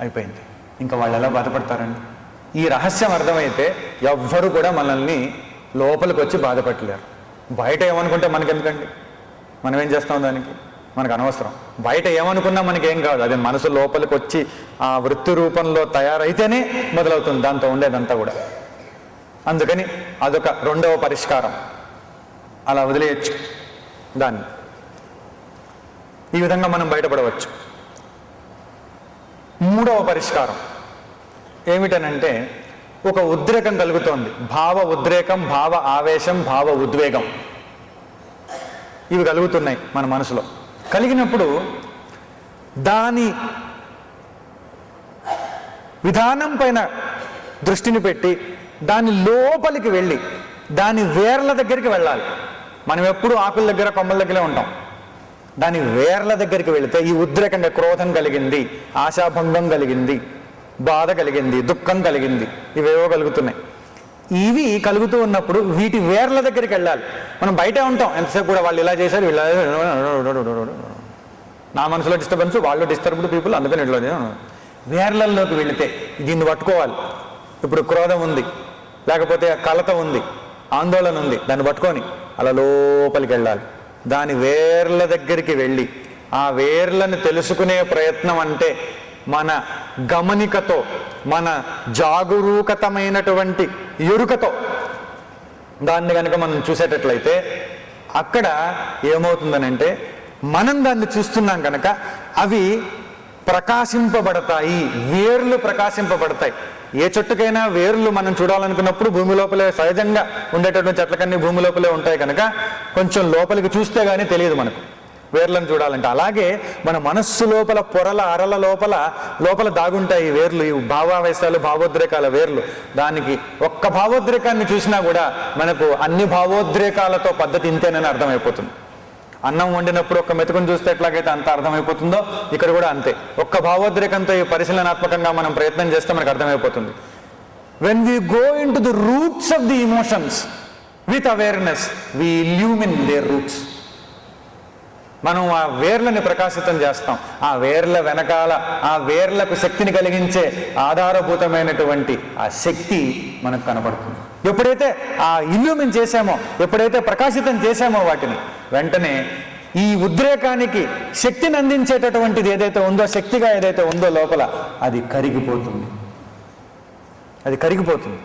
అయిపోయింది. ఇంకా వాళ్ళు ఎలా బాధపడతారండి? ఈ రహస్యం అర్థమైతే ఎవ్వరు కూడా మనల్ని లోపలికి వచ్చి బాధపెట్టలేరు. బయట ఏమనుకుంటే మనకెందుకండి? మనం ఏం చేస్తాం దానికి? మనకు అనవసరం. బయట ఏమనుకున్నా మనకేం కాదు, అది మనసు లోపలికి వచ్చి ఆ వృత్తి రూపంలో తయారైతేనే మొదలవుతుంది దాంతో ఉండేదంతా కూడా. అందుకని అదొక రెండవ పరిష్కారం, అలా వదిలేయచ్చు దాన్ని. ఈ విధంగా మనం బయటపడవచ్చు. మూడవ పరిష్కారం ఏమిటనంటే, ఒక ఉద్రేకం కలుగుతోంది, భావ ఉద్రేకం, భావ ఆవేశం, భావ ఉద్వేగం, ఇవి కలుగుతున్నాయి మన మనసులో. కలిగినప్పుడు దాని విధానం పైన దృష్టిని పెట్టి దాని లోపలికి వెళ్ళి దాని వేర్ల దగ్గరికి వెళ్ళాలి. మనం ఎప్పుడు ఆకుల దగ్గర, కొమ్మల దగ్గరే ఉంటాం. దాని వేర్ల దగ్గరికి వెళితే ఈ ఉద్రేకంగా క్రోధం కలిగింది, ఆశాభంగం కలిగింది, బాధ కలిగింది, దుఃఖం కలిగింది, ఇవేవో కలుగుతున్నాయి. ఇవి కలుగుతూ ఉన్నప్పుడు వీటి వేర్ల దగ్గరికి వెళ్ళాలి. మనం బయటే ఉంటాం ఎంతసేపు కూడా, వాళ్ళు ఇలా చేశారు, వీళ్ళ నా మనసులో డిస్టర్బెన్స్, వాళ్ళు డిస్టర్బ్డ్ పీపుల్, అందుకని ఇట్లా వేర్లలోకి వెళితే దీన్ని పట్టుకోవాలి. ఇప్పుడు క్రోధం ఉంది, లేకపోతే కలత ఉంది, ఆందోళన ఉంది, దాన్ని పట్టుకొని అలా లోపలికి వెళ్ళాలి. దాని వేర్ల దగ్గరికి వెళ్ళి ఆ వేర్లను తెలుసుకునే ప్రయత్నం అంటే మన గమనికతో, మన జాగరూకతమైనటువంటి ఎరుకతో దాన్ని కనుక మనం చూసేటట్లయితే అక్కడ ఏమవుతుందనంటే మనం దాన్ని చూస్తున్నాం కనుక అవి ప్రకాశింపబడతాయి, వేర్లు ప్రకాశింపబడతాయి. ఏ చెట్టుకైనా వేర్లు మనం చూడాలనుకున్నప్పుడు భూమి లోపలే సహజంగా ఉండేటటువంటి చెట్లకన్నీ భూమి లోపలే ఉంటాయి కనుక కొంచెం లోపలికి చూస్తే కానీ తెలియదు మనకు వేర్లను చూడాలంటే. అలాగే మన మనస్సు లోపల పొరల అరల లోపల దాగుంటాయి వేర్లు, ఈ భావావేశాలు, భావోద్రేకాల వేర్లు. దానికి ఒక్క భావోద్రేకాన్ని చూసినా కూడా మనకు అన్ని భావోద్రేకాలతో పద్ధతి ఇంతేనని అర్థమైపోతుంది. అన్నం వండినప్పుడు ఒక్క మెతుకుని చూస్తే ఎట్లాగైతే అంత అర్థమైపోతుందో ఇక్కడ కూడా అంతే. ఒక్క భావోద్రేకంతో ఈ పరిశీలనాత్మకంగా మనం ప్రయత్నం చేస్తే మనకు అర్థమైపోతుంది. When we go in to the roots of the emotions with awareness we illumine there roots. మనం ఆ వేర్లని ప్రకాశితం చేస్తాం. ఆ వేర్ల వెనకాల ఆ వేర్లకు శక్తిని కలిగించే ఆధారభూతమైనటువంటి ఆ శక్తి మనకు కనపడుతుంది. ఎప్పుడైతే ఆ ఇల్యూమిన్ చేసామో, ఎప్పుడైతే ప్రకాశితం చేసామో వాటిని, వెంటనే ఈ ఉద్రేకానికి శక్తిని అందించేటటువంటిది ఏదైతే ఉందో, శక్తిగా ఏదైతే ఉందో లోపల, అది కరిగిపోతుంది. అది కరిగిపోతుంది.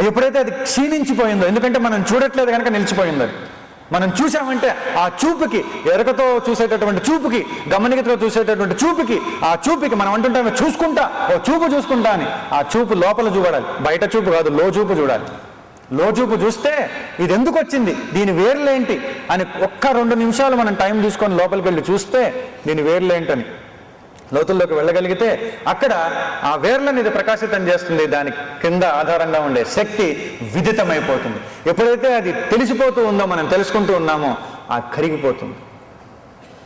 ఎప్పుడైతే అది క్షీణించిపోయిందో, ఎందుకంటే మనం చూడట్లేదు కనుక నిలిచిపోయింది. అది మనం చూసామంటే ఆ చూపుకి, ఎరకతో చూసేటటువంటి చూపుకి, గమనికతో చూసేటటువంటి చూపుకి, ఆ చూపుకి మనం అంటుంటామే చూసుకుంటా, ఓ చూపు చూసుకుంటా అని, ఆ చూపు లోపల చూడాలి, బయట చూపు కాదు, లో చూపు చూడాలి. లో చూపు చూస్తే ఇది ఎందుకు వచ్చింది, దీని వేర్లేంటి అని ఒక్క 2 నిమిషాలు మనం టైం తీసుకొని లోపలికి వెళ్ళి చూస్తే దీని వేర్లేంటని లోతుల్లోకి వెళ్ళగలిగితే అక్కడ ఆ వేర్లను ఇది ప్రకాశితం చేస్తుంది. దాని కింద ఆధారంగా ఉండే శక్తి విదితమైపోతుంది. ఎప్పుడైతే అది తెలిసిపోతూ ఉందో, మనం తెలుసుకుంటూ ఉన్నామో, ఆ కరిగిపోతుంది,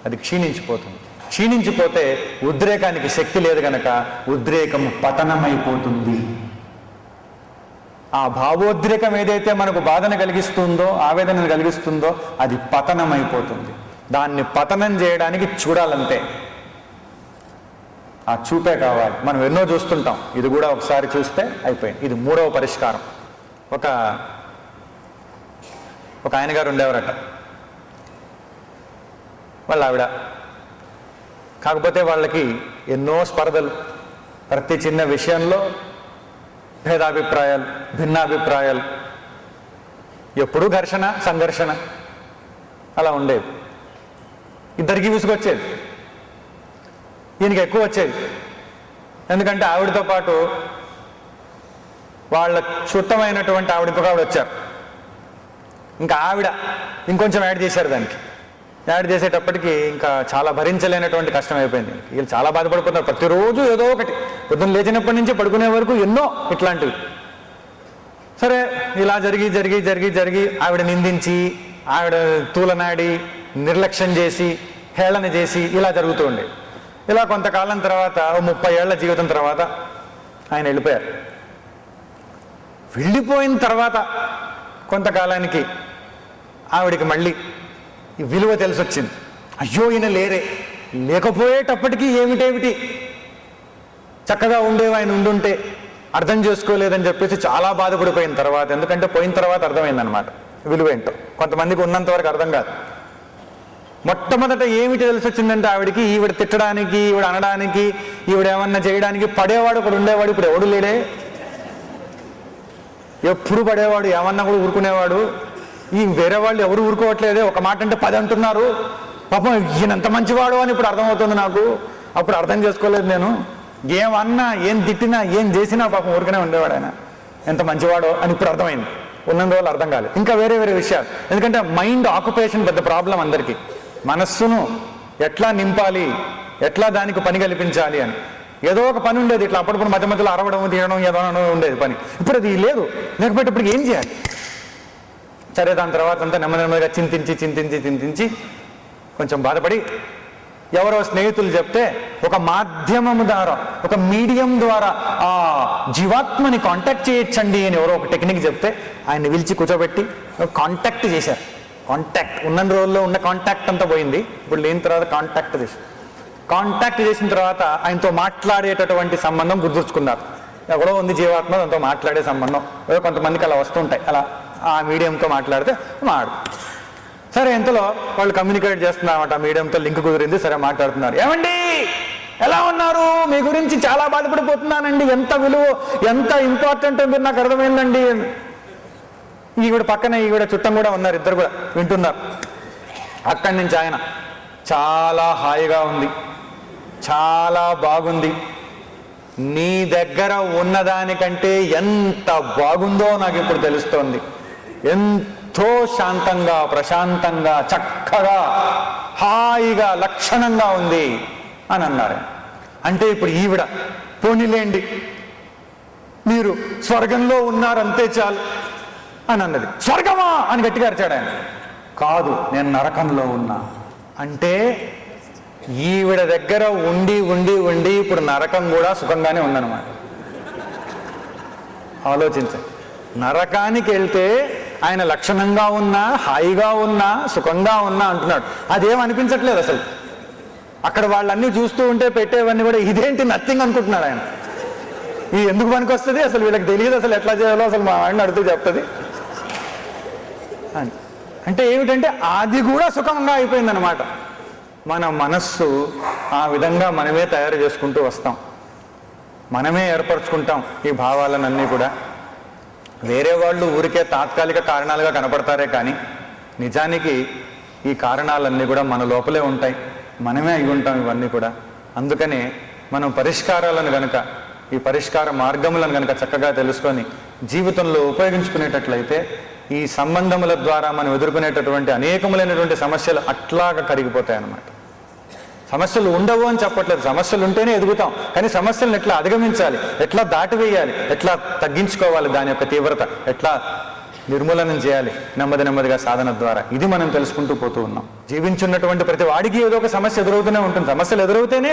అది క్షీణించిపోతుంది. క్షీణించిపోతే ఉద్రేకానికి శక్తి లేదు కనుక ఉద్రేకము పతనమైపోతుంది. ఆ భావోద్రేకం ఏదైతే మనకు బాధను కలిగిస్తుందో, ఆవేదనను కలిగిస్తుందో, అది పతనమైపోతుంది. దాన్ని పతనం చేయడానికి చూడాలంటే ఆ చూపే కావాలి. మనం ఎన్నో చూస్తుంటాం, ఇది కూడా ఒకసారి చూస్తే అయిపోయింది. ఇది 3వ పరిష్కారం. ఒక ఆయన గారు ఉండేవారట, వాళ్ళ ఆవిడ. కాకపోతే వాళ్ళకి ఎన్నో స్పర్ధలు, ప్రతి చిన్న విషయంలో భేదాభిప్రాయాలు, భిన్నాభిప్రాయాలు, ఎప్పుడూ ఘర్షణ, సంఘర్షణ అలా ఉండేది. ఇద్దరికి విసుగొచ్చేది. ఈయనకి ఎక్కువ వచ్చేది. ఎందుకంటే ఆవిడతో పాటు వాళ్ళ చుట్టమైనటువంటి ఇంకొక ఆవిడ వచ్చారు. ఇంకా ఆవిడ ఇంకొంచెం యాడ్ చేశారు. దానికి యాడ్ చేసేటప్పటికి ఇంకా చాలా భరించలేనటువంటి కష్టం అయిపోయింది. వీళ్ళు చాలా బాధపడిపోతున్నారు. ప్రతిరోజు ఏదో ఒకటి, పొద్దున్న లేచినప్పటి నుంచి పడుకునే వరకు ఎన్నో ఇట్లాంటివి. సరే, ఇలా జరిగి ఆవిడ నిందించి, ఆవిడ తూలనాడి, నిర్లక్ష్యం చేసి, హేళన చేసి ఇలా జరుగుతూ ఉండేది. ఇలా కొంతకాలం తర్వాత, 30 ఏళ్ల జీవితం తర్వాత ఆయన వెళ్ళిపోయారు. వెళ్ళిపోయిన తర్వాత కొంతకాలానికి ఆవిడికి మళ్ళీ ఈ విలువ తెలిసొచ్చింది. అయ్యో, ఈయన లేకపోయేటప్పటికీ ఏమిటేమిటి చక్కగా ఉండేవి, ఆయన ఉండుంటే అర్థం చేసుకోలేదని చెప్పేసి చాలా బాధపడిపోయిన తర్వాత, ఎందుకంటే పోయిన తర్వాత అర్థమైందనమాట విలువ ఏంటో. కొంతమందికి ఉన్నంత వరకు అర్థం కాదు. మొట్టమొదట ఏమిటి తెలిసొచ్చిందంటే ఆవిడికి, ఈవిడ తిట్టడానికి, ఈవిడ అనడానికి, ఈవిడ ఏమన్నా చేయడానికి పడేవాడు ఒకడు ఉండేవాడు. ఇప్పుడు ఎవడు లేడే, ఎప్పుడు పడేవాడు, ఏమన్నా కూడా ఊరుకునేవాడు. ఈ వేరే వాళ్ళు ఎవరు ఊరుకోవట్లేదే, ఒక మాట అంటే 10 అంటున్నారు. పాపం ఈయనంత మంచివాడు అని ఇప్పుడు అర్థమవుతుంది నాకు. అప్పుడు అర్థం చేసుకోలేదు నేను. ఏమన్నా, ఏం తిట్టినా, ఏం చేసినా పాపం ఊరికనే ఉండేవాడు ఆయన, ఎంత మంచివాడో అని ఇప్పుడు అర్థమైంది. ఉన్నందు వల్ల అర్థం కాలేదు. ఇంకా వేరే విషయాలు, ఎందుకంటే మైండ్ ఆక్యుపేషన్ పెద్ద ప్రాబ్లం అందరికీ. మనస్సును ఎట్లా నింపాలి, ఎట్లా దానికి పని కల్పించాలి అని ఏదో ఒక పని ఉండేది. ఇట్లా అప్పుడప్పుడు మధ్య మధ్యలో అరవడం, తీయడం, ఏదో ఉండేది పని. ఇప్పుడు అది లేదు. లేకపోతే ఇప్పుడు ఏం చేయాలి? సరే, దాని తర్వాత అంతా నెమ్మదిగా చింతించి కొంచెం బాధపడి ఎవరో స్నేహితులు చెప్తే ఒక మాధ్యమము ద్వారా, ఒక మీడియం ద్వారా ఆ జీవాత్మని కాంటాక్ట్ చేయొచ్చండి అని ఎవరో ఒక టెక్నిక్ చెప్తే ఆయన్ని పిలిచి కూర్చోబెట్టి కాంటాక్ట్ చేశారు. కాంటాక్ట్ ఉన్న రోజుల్లో ఉన్న కాంటాక్ట్ అంతా పోయింది, ఇప్పుడు లేని తర్వాత కాంటాక్ట్ చేశారు. కాంటాక్ట్ చేసిన తర్వాత ఆయనతో మాట్లాడేటటువంటి సంబంధం గుర్తుర్చుకున్నారు. ఎవడో ఉంది జీవాత్మ, దాంతో మాట్లాడే సంబంధం ఏదో కొంతమందికి అలా వస్తుంటాయి, అలా ఆ మీడియంతో మాట్లాడితే మాడు. సరే, ఇంతలో వాళ్ళు కమ్యూనికేట్ చేస్తున్నారన్నమాట, ఆ మీడియంతో లింక్ కుదిరింది. సరే, మాట్లాడుతున్నారు. ఏమండి ఎలా ఉన్నారు, మీ గురించి చాలా బాధపడిపోతున్నానండి, ఎంత విలువ ఎంత ఇంపార్టెంట్ మీరు నాకు అర్థమైందండి. ఈవిడ పక్కన ఈవిడ చుట్టం కూడా ఉన్నారు, ఇద్దరు కూడా వింటున్నారు. అక్కడి నుంచి ఆయన చాలా హాయిగా ఉంది, చాలా బాగుంది, నీ దగ్గర ఉన్నదానికంటే ఎంత బాగుందో నాకు ఇప్పుడు తెలుస్తోంది, ఎంతో శాంతంగా ప్రశాంతంగా చక్కగా హాయిగా లక్షణంగా ఉంది అని అన్నారు. అంటే ఇప్పుడు ఈవిడ పోనీలేండి మీరు స్వర్గంలో ఉన్నారంతే చాలు అని అన్నది. స్వర్గమా అని గట్టిగా అరిచాడు ఆయన. కాదు, నేను నరకంలో ఉన్నా అంటే ఈవిడ దగ్గర ఉండి ఉండి ఉండి ఇప్పుడు నరకం కూడా సుఖంగానే ఉందన్నమాట. ఆలోచించండి, నరకానికి వెళ్తే ఆయన లక్షణంగా ఉన్నా హాయిగా ఉన్నా సుఖంగా ఉన్నా అంటున్నాడు. అదేం అనిపించట్లేదు అసలు. అక్కడ వాళ్ళన్నీ చూస్తూ ఉంటే పెట్టేవన్నీ కూడా ఇదేంటి నథింగ్ అనుకుంటున్నాడు ఆయన. ఇది ఎందుకు పనికి వస్తుంది అసలు, వీళ్ళకి తెలియదు అసలు ఎట్లా చేయాలో, అసలు మా వాడిని అడిగితే చెప్తుంది అని. అంటే ఏమిటంటే అది కూడా సుఖంగా అయిపోయిందనమాట. మన మనస్సు ఆ విధంగా మనమే తయారు చేసుకుంటూ వస్తాం, మనమే ఏర్పరచుకుంటాం ఈ భావాలన్నీ కూడా. వేరే వాళ్ళు ఊరికే తాత్కాలిక కారణాలుగా కనపడతారే కానీ నిజానికి ఈ కారణాలన్నీ కూడా మన లోపలే ఉంటాయి, మనమే అయి ఉంటాం ఇవన్నీ కూడా. అందుకనే మనం పరిష్కారాలను గనక, ఈ పరిష్కార మార్గములను గనక చక్కగా తెలుసుకొని జీవితంలో ఉపయోగించుకునేటట్లయితే ఈ సంబంధముల ద్వారా మనం ఎదుర్కొనేటటువంటి అనేకములైనటువంటి సమస్యలు అట్లాగా కరిగిపోతాయి అన్నమాట. సమస్యలు ఉండవు అని చెప్పట్లేదు, సమస్యలు ఉంటేనే ఎదుగుతాం, కానీ సమస్యలను ఎట్లా అధిగమించాలి, ఎట్లా దాటివేయాలి, ఎట్లా తగ్గించుకోవాలి, దాని యొక్క తీవ్రత ఎట్లా నిర్మూలనం చేయాలి నెమ్మది నెమ్మదిగా సాధన ద్వారా, ఇది మనం తెలుసుకుంటూ పోతూ ఉన్నాం. జీవించున్నటువంటి ప్రతి వాడికి ఏదో ఒక సమస్య ఎదురవుతూనే ఉంటుంది. సమస్యలు ఎదురవుతేనే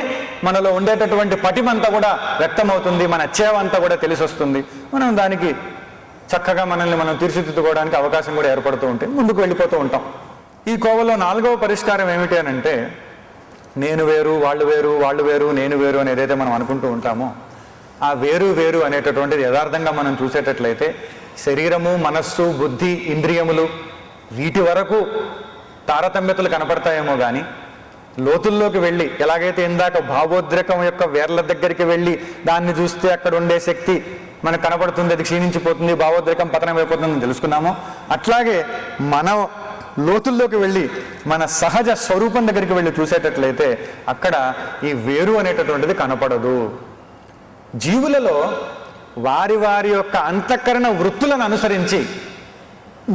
మనలో ఉండేటటువంటి పటిమంతా కూడా వ్యక్తమవుతుంది, మన చేవంతా కూడా తెలిసి వస్తుంది. మనం దానికి చక్కగా మనల్ని మనం తీర్చిదిద్దుకోవడానికి అవకాశం కూడా ఏర్పడుతూ ఉంటే ముందుకు వెళ్ళిపోతూ ఉంటాం. ఈ కోవలో 4వ పరిష్కారం ఏమిటి అని అంటే, నేను వేరు వాళ్ళు వేరు వాళ్ళు వేరు నేను వేరు అని ఏదైతే మనం అనుకుంటూ ఉంటామో ఆ వేరు వేరు అనేటటువంటిది యథార్థంగా మనం చూసేటట్లయితే శరీరము మనస్సు బుద్ధి ఇంద్రియములు వీటి వరకు తారతమ్యతలు కనపడతాయేమో కానీ లోతుల్లోకి వెళ్ళి, ఎలాగైతే ఇందాక భావోద్రేకం యొక్క వేర్ల దగ్గరికి వెళ్ళి దాన్ని చూస్తే అక్కడ ఉండే శక్తి మనకు కనపడుతుంది, అది క్షీణించిపోతుంది, భావోద్రేకం పతనం అయిపోతుందని తెలుసుకున్నామో అట్లాగే మన లోతుల్లోకి వెళ్ళి మన సహజ స్వరూపం దగ్గరికి వెళ్ళి చూసేటట్లయితే అక్కడ ఈ వేరు అనేటటువంటిది కనపడదు. జీవులలో వారి వారి యొక్క అంతఃకరణ వృత్తులను అనుసరించి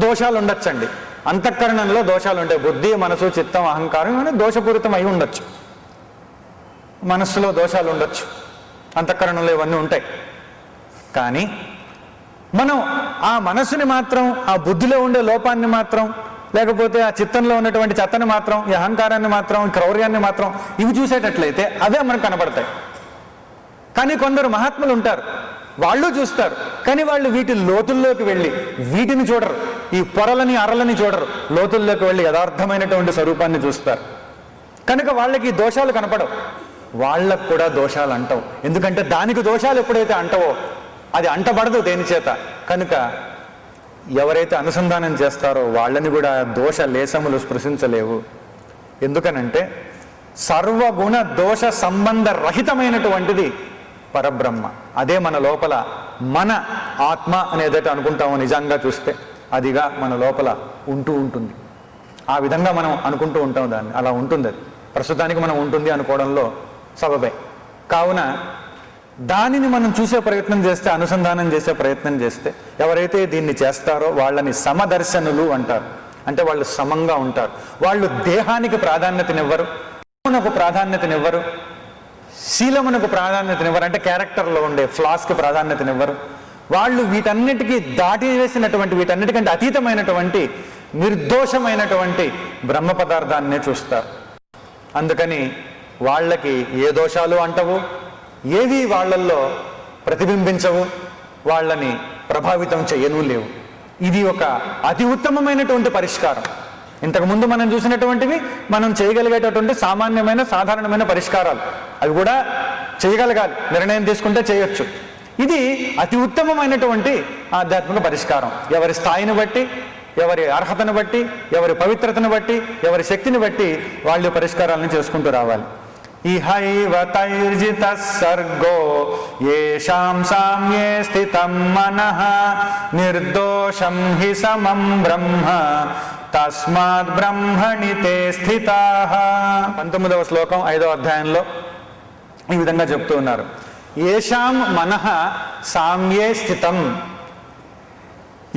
దోషాలు ఉండొచ్చండి. అంతఃకరణంలో దోషాలు ఉంటాయి. బుద్ధి మనసు చిత్తం అహంకారం అనేది దోషపూరితం అయి ఉండొచ్చు, మనస్సులో దోషాలు ఉండొచ్చు, అంతఃకరణలో ఇవన్నీ ఉంటాయి. కానీ మనం ఆ మనస్సుని మాత్రం, ఆ బుద్ధిలో ఉండే లోపాన్ని మాత్రం, లేకపోతే ఆ చిత్తంలో ఉన్నటువంటి చెత్తని మాత్రం, ఈ అహంకారాన్ని మాత్రం, ఈ క్రౌర్యాన్ని మాత్రం ఇవి చూసేటట్లయితే అవే మనకు కనపడతాయి. కానీ కొందరు మహాత్ములు ఉంటారు, వాళ్ళు చూస్తారు, కానీ వాళ్ళు వీటి లోతుల్లోకి వెళ్ళి వీటిని చూడరు, ఈ పొరలని అరలని చూడరు, లోతుల్లోకి వెళ్ళి యథార్థమైనటువంటి స్వరూపాన్ని చూస్తారు. కనుక వాళ్ళకి దోషాలు కనపడవు, వాళ్ళకు కూడా దోషాలు అంటవు. ఎందుకంటే దానికి దోషాలు ఎప్పుడైతే అంటవో అది అంటబడదు దేని చేత. కనుక ఎవరైతే అనుసంధానం చేస్తారో వాళ్ళని కూడా దోష లేశములు స్పృశించలేవు. ఎందుకనంటే సర్వగుణ దోష సంబంధ రహితమైనటువంటిది పరబ్రహ్మ. అదే మన లోపల మన ఆత్మ అనేదైతే అనుకుంటామో నిజంగా చూస్తే అదిగా మన లోపల ఉంటూ ఉంటుంది. ఆ విధంగా మనం అనుకుంటూ ఉంటాం, దాన్ని అలా ఉంటుంది. అది ప్రస్తుతానికి మనం ఉంటుంది అనుకోవడంలో సబబే. కావున దానిని మనం చూసే ప్రయత్నం చేస్తే, అనుసంధానం చేసే ప్రయత్నం చేస్తే, ఎవరైతే దీన్ని చేస్తారో వాళ్ళని సమదర్శనులు అంటారు. అంటే వాళ్ళు సమంగా ఉంటారు. వాళ్ళు దేహానికి ప్రాధాన్యతనివ్వరు, ప్రాధాన్యతనివ్వరు, శీలమునకు ప్రాధాన్యతనివ్వరు, అంటే క్యారెక్టర్లో ఉండే ఫ్లాస్కి ప్రాధాన్యతనివ్వరు. వాళ్ళు వీటన్నిటికీ దాటి వేసినటువంటి, వీటన్నిటికంటే అతీతమైనటువంటి నిర్దోషమైనటువంటి బ్రహ్మ పదార్థాన్నే చూస్తారు. అందుకని వాళ్ళకి ఏ దోషాలు అంటవు, ఏవి వాళ్ళల్లో ప్రతిబింబించవు, వాళ్ళని ప్రభావితం చేయను లేవు. ఇది ఒక అతి ఉత్తమమైనటువంటి పరిష్కారం. ఇంతకుముందు మనం చూసినటువంటివి మనం చేయగలిగేటటువంటి సామాన్యమైన సాధారణమైన పరిష్కారాలు, అవి కూడా చేయగలగాలి, నిర్ణయం తీసుకుంటే చేయొచ్చు. ఇది అతి ఉత్తమమైనటువంటి ఆధ్యాత్మిక పరిష్కారం. ఎవరి స్థాయిని బట్టి, ఎవరి అర్హతను బట్టి, ఎవరి పవిత్రతను బట్టి, ఎవరి శక్తిని బట్టి వాళ్ళు పరిష్కారాలను చేసుకుంటూ రావాలి. ఇహైవ తైర్జిత సర్గో యేషాం సామ్యే స్థితం మనః నిర్దోషం హి సమం బ్రహ్మ తస్మాత్ బ్రహ్మణి తే స్థితాః. 19వ శ్లోకం 5వ అధ్యాయంలో ఈ విధంగా చెప్తూ ఉన్నారు. యేషాం మనః సామ్యే స్థితం,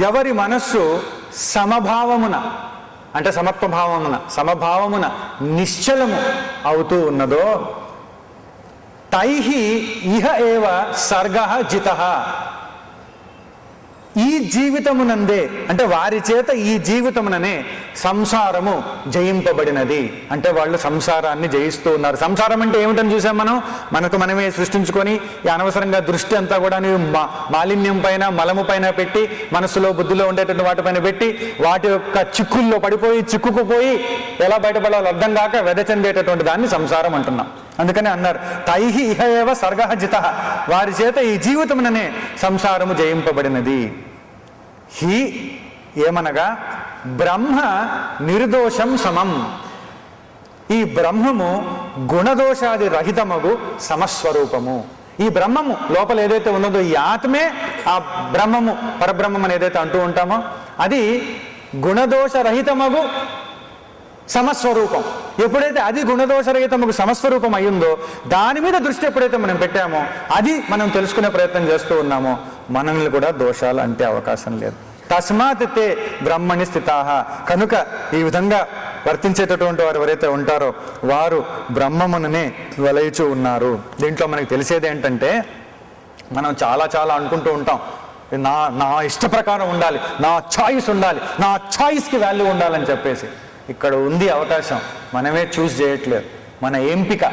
ఎవరి మనస్సు సమభావమున అంటే సమభావమున నిశ్చలము అవుతూ ఉన్నదో, తైహి ఇహ ఏవ సర్గః జితః, ఈ జీవితమునందే అంటే వారి చేత ఈ జీవితముననే సంసారము జయింపబడినది. అంటే వాళ్ళు సంసారాన్ని జయిస్తూ ఉన్నారు. సంసారం అంటే ఏమిటని చూసాం మనం, మనకు మనమే సృష్టించుకొని ఈ అనవసరంగా దృష్టి అంతా కూడా మాలిన్యం పైన, మలము పైన పెట్టి, మనసులో బుద్ధిలో ఉండేటువంటి వాటిపైన పెట్టి, వాటి యొక్క చిక్కుల్లో పడిపోయి చిక్కుకుపోయి ఎలా బయటపడాలో అర్థం కాక వెదచెందేటటువంటి దాన్ని సంసారం అంటున్నాం. అందుకనే అన్నారు తైహి ఇహ ఏవ సర్గః జితః, వారి చేత ఈ జీవితముననే సంసారము జయింపబడినది. హి ఏమనగా బ్రహ్మ నిర్దోషం సమం, ఈ బ్రహ్మము గుణదోషాది రహితమగు సమస్వరూపము. ఈ బ్రహ్మము లోపల ఏదైతే ఉన్నదో ఈ ఆత్మే ఆ బ్రహ్మము, పరబ్రహ్మం అని ఏదైతే అంటూ ఉంటామో అది గుణదోష రహితమగు సమస్వరూపం. ఎప్పుడైతే అది గుణదోషరహితముకు సమస్వరూపం అయ్యిందో, దాని మీద దృష్టి ఎప్పుడైతే మనం పెట్టామో, అది మనం తెలుసుకునే ప్రయత్నం చేస్తూ ఉన్నామో, మనల్ని కూడా దోషాలు అంటే అవకాశం లేదు. తస్మాత్ తే బ్రహ్మణి స్థితాః, కనుక ఈ విధంగా వర్తించేటటువంటి వారు ఎవరైతే ఉంటారో వారు బ్రహ్మముననే వలయిచూ ఉన్నారు. దీంట్లో మనకి తెలిసేది ఏంటంటే, మనం చాలా అనుకుంటూ ఉంటాం, నా ఇష్ట ప్రకారం ఉండాలి, నా చాయిస్ ఉండాలి, నా చాయిస్కి వాల్యూ ఉండాలని చెప్పేసి. ఇక్కడ ఉంది అవకాశం, మనమే చూస్ చేయట్లేదు. మన ఎంపిక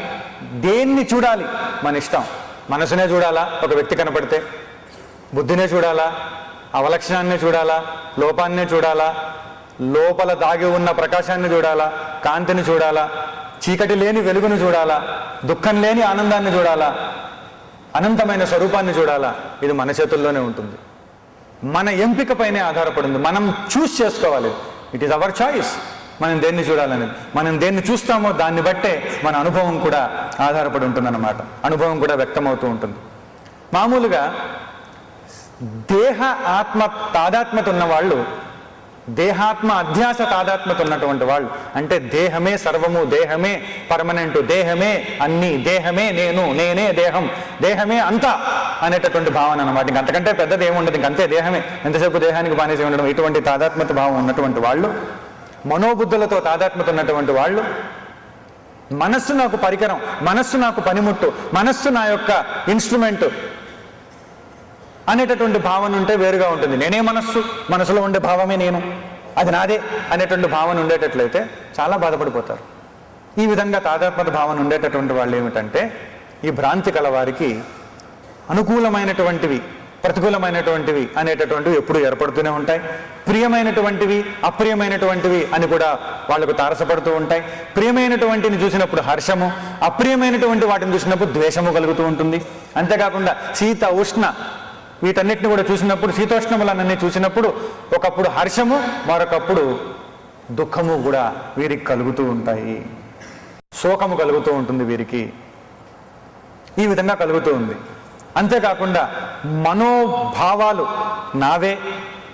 దేన్ని చూడాలి, మన ఇష్టం. మనసునే చూడాలా ఒక వ్యక్తి కనపడితే, బుద్ధినే చూడాలా, అవలక్షణాన్నే చూడాలా, లోపాన్నే చూడాలా, లోపల దాగి ఉన్న ప్రకాశాన్ని చూడాలా, కాంతిని చూడాలా, చీకటి లేని వెలుగును చూడాలా, దుఃఖం లేని ఆనందాన్ని చూడాలా, అనంతమైన స్వరూపాన్ని చూడాలా, ఇది మన చేతుల్లోనే ఉంటుంది. మన ఎంపిక పైనే ఆధారపడింది. మనం చూస్ చేసుకోవాలి. It is our choice. మనం దేన్ని చూడాలనేది, మనం దేన్ని చూస్తామో దాన్ని బట్టే మన అనుభవం కూడా ఆధారపడి ఉంటుందన్నమాట. అనుభవం కూడా వ్యక్తమవుతూ ఉంటుంది. మామూలుగా దేహ ఆత్మ తాదాత్మ్యత ఉన్నవాళ్ళు, దేహాత్మ అధ్యాస తాదాత్మ్యత ఉన్నటువంటి వాళ్ళు, అంటే దేహమే సర్వము, దేహమే పర్మనెంట్, దేహమే అన్ని, దేహమే నేను, నేనే దేహం, దేహమే అంతా అనేటటువంటి భావన అన్నమాట. ఇంకంతకంటే పెద్దది ఏముండదు, ఇంకంతే దేహమే, ఎంతసేపు దేహానికి బానిసై ఉండడం. ఇటువంటి తాదాత్మ్యత భావం ఉన్నటువంటి వాళ్ళు, మనోబుద్ధులతో తాదాత్మ్యత ఉన్నటువంటి వాళ్ళు, మనస్సు నాకు పరికరం, మనస్సు నాకు పనిముట్టు, మనస్సు నా యొక్క ఇన్స్ట్రుమెంట్ అనేటటువంటి భావన ఉంటే వేరుగా ఉంటుంది. నేనే మనస్సు, మనసులో ఉండే భావమే నేను, అది నాదే అనేటువంటి భావన ఉండేటట్లయితే చాలా బాధపడిపోతారు. ఈ విధంగా తాదాత్మ్యత భావన ఉండేటటువంటి వాళ్ళు ఏమిటంటే, ఈ భ్రాంతి కల వారికి అనుకూలమైనటువంటివి, ప్రతికూలమైనటువంటివి అనేటటువంటివి ఎప్పుడు ఏర్పడుతూనే ఉంటాయి. ప్రియమైనటువంటివి, అప్రియమైనటువంటివి అని కూడా వాళ్ళకు తారసపడుతూ ఉంటాయి. ప్రియమైనటువంటిని చూసినప్పుడు హర్షము, అప్రియమైనటువంటి వాటిని చూసినప్పుడు ద్వేషము కలుగుతూ ఉంటుంది. అంతేకాకుండా శీత ఉష్ణ వీటన్నిటిని కూడా చూసినప్పుడు, శీతోష్ణములన్నీ చూసినప్పుడు ఒకప్పుడు హర్షము, మరొకప్పుడు దుఃఖము కూడా వీరికి కలుగుతూ ఉంటాయి. శోకము కలుగుతూ ఉంటుంది వీరికి. ఈ విధంగా కలుగుతూ ఉంది. అంతేకాకుండా మనోభావాలు నావే,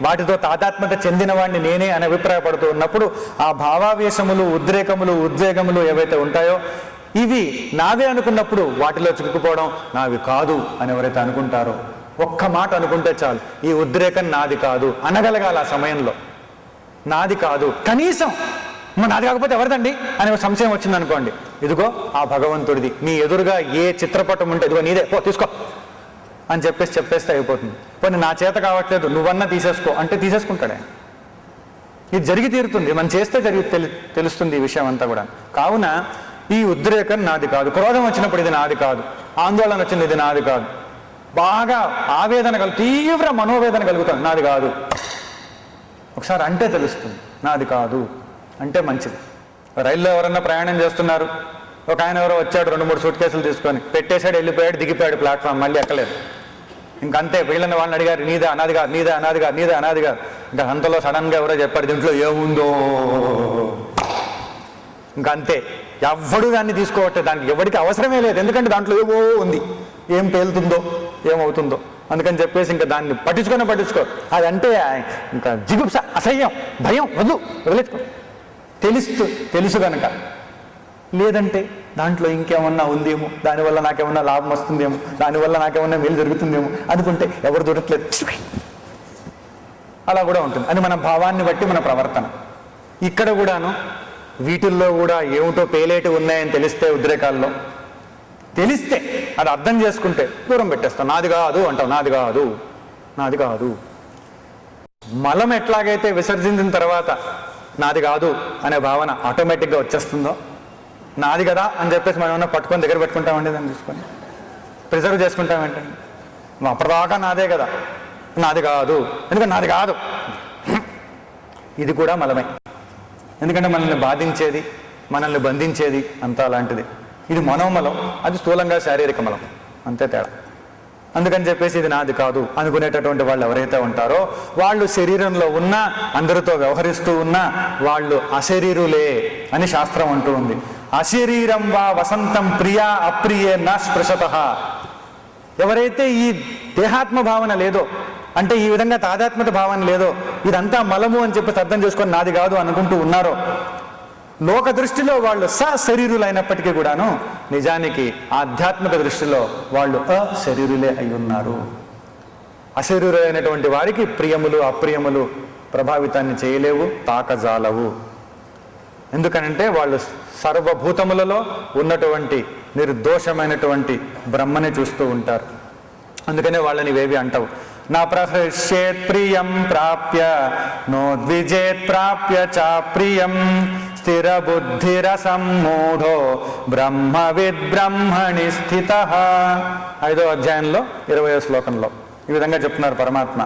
వాటితో తాదాత్మ్యత చెందిన వాడిని నేనే అని అభిప్రాయపడుతూ ఉన్నప్పుడు ఆ భావావేశములు, ఉద్రేకములు, ఉద్వేగములు ఏవైతే ఉంటాయో ఇవి నావే అనుకున్నప్పుడు వాటిలో చిక్కుకుపోవడం, నావి కాదు అని ఎవరైతే అనుకుంటారో, ఒక్క మాట అనుకుంటే చాలు, ఈ ఉద్రేకం నాది కాదు అనగలగాల. ఆ సమయంలో నాది కాదు, కనీసం నాది కాకపోతే ఎవరిదండి అనే సంశయం వచ్చింది అనుకోండి, ఇదిగో ఆ భగవంతుడిది, నీ ఎదురుగా ఏ చిత్రపటం ఉంటే ఇదిగో నీదే, పో తీసుకో అని చెప్పేస్తే అయిపోతుంది. పోనీ నా చేత కావట్లేదు, నువ్వన్నా తీసేసుకో అంటే తీసేసుకుంటాడే. ఇది జరిగి తీరుతుంది, మనం చేస్తే తెలుస్తుంది ఈ విషయం అంతా కూడా. కావున ఈ ఉద్రేకం నాది కాదు, క్రోధం వచ్చినప్పుడు ఇది నాది కాదు, ఆందోళన వచ్చింది ఇది నాది కాదు, బాగా ఆవేదన తీవ్ర మనోవేదన కలుగుతుంది, నాది కాదు. ఒకసారి అంటే తెలుస్తుంది, నాది కాదు అంటే మంచిది. రైల్లో ఎవరన్నా ప్రయాణం చేస్తున్నారు, ఒక ఆయన ఎవరో వచ్చాడు 2-3 సూట్ కేసులు తీసుకొని పెట్టేశాడు, వెళ్ళిపోయాడు, దిగిపోయాడు ప్లాట్ఫామ్, మళ్ళీ ఎక్కలేదు. ఇంకంతే వీళ్ళని వాళ్ళని అడిగారు, నీదే అనాది కాదు, నీదే అనాది కాదు, నీదే అనాది కాదు. ఇంకా అంతలో సడన్గా ఎవరో చెప్పారు, దీంట్లో ఏముందో. ఇంకంతే, ఎవ్వడు దాన్ని తీసుకోవట్లేదు, దానికి ఎవరికి అవసరమే లేదు. ఎందుకంటే దాంట్లో ఏవో ఉంది, ఏం పేలుతుందో ఏమవుతుందో అందుకని చెప్పేసి ఇంకా దాన్ని పట్టించుకో. అదంటే ఇంకా జిగుప్స, అసహ్యం, భయం, వదిలేసుకో. తెలుసు కనుక. లేదంటే దాంట్లో ఇంకేమన్నా ఉందేమో, దానివల్ల నాకేమన్నా లాభం వస్తుందేమో, దానివల్ల నాకేమన్నా మేలు జరుగుతుందేమో అనుకుంటే ఎవరు దొరకట్లేదు, అలా కూడా ఉంటుంది. అని మన భావాన్ని బట్టి మన ప్రవర్తన. ఇక్కడ కూడాను వీటిల్లో కూడా ఏమిటో పేలేటి ఉన్నాయని తెలిస్తే, ఉద్రేకాల్లో తెలిస్తే అది అర్థం చేసుకుంటే దూరం పెట్టేస్తాం. నాది కాదు అంటాం, నాది కాదు, నాది కాదు. మలం ఎట్లాగైతే విసర్జించిన తర్వాత నాది కాదు అనే భావన ఆటోమేటిక్గా వచ్చేస్తుందో, నాది కదా అని చెప్పేసి మనం ఏమన్నా పట్టుకొని దగ్గర పెట్టుకుంటామండి, దాన్ని తీసుకొని ప్రిజర్వ్ చేసుకుంటామేంటండి. అప్పటిదాకా నాదే కదా, నాది కాదు, ఎందుకంటే నాది కాదు. ఇది కూడా మలమే. ఎందుకంటే మనల్ని బాధించేది, మనల్ని బంధించేది అంతా అలాంటిది. ఇది మనోమలం, అది స్థూలంగా శారీరక మలం, అంతే తేడా. అందుకని చెప్పేసి ఇది నాది కాదు అనుకునేటటువంటి వాళ్ళు ఎవరైతే ఉంటారో వాళ్ళు శరీరంలో ఉన్నా, అందరితో వ్యవహరిస్తూ ఉన్నా వాళ్ళు అశరీరులే అని శాస్త్రం అంటూ ఉంది. అశరీరం వా వసంతం ప్రియా అప్రియే నా స్పృశతః. ఎవరైతే ఈ దేహాత్మ భావన లేదో, అంటే ఈ విధంగా తాదాత్మ్యత భావన లేదో, ఇదంతా మలము అని చెప్పి అర్థం చేసుకొని నాది కాదు అనుకుంటూ ఉన్నారో, లోక దృష్టిలో వాళ్ళు సశరీరులైనప్పటికీ కూడాను నిజానికి ఆధ్యాత్మిక దృష్టిలో వాళ్ళు అశరీరులే అయి ఉన్నారు. అశరీరులైనటువంటి వారికి ప్రియములు అప్రియములు ప్రభావితాన్ని చేయలేవు, తాకజాలవు. ఎందుకనంటే వాళ్ళు సర్వభూతములలో ఉన్నటువంటి నిర్దోషమైనటువంటి బ్రహ్మని చూస్తూ ఉంటారు. అందుకనే వాళ్ళని ఇవేవి అంటావు. నా ప్రహృష్యేత్ ప్రియం ప్రాప్య నోద్విజేత్ ప్రాప్య చాప్రియం స్థిర బుద్ధిరసమ్మూఢో బ్రహ్మవిద్ బ్రహ్మణి స్థితః. 5వ అధ్యాయంలో 20వ శ్లోకంలో ఈ విధంగా చెప్తున్నారు పరమాత్మ.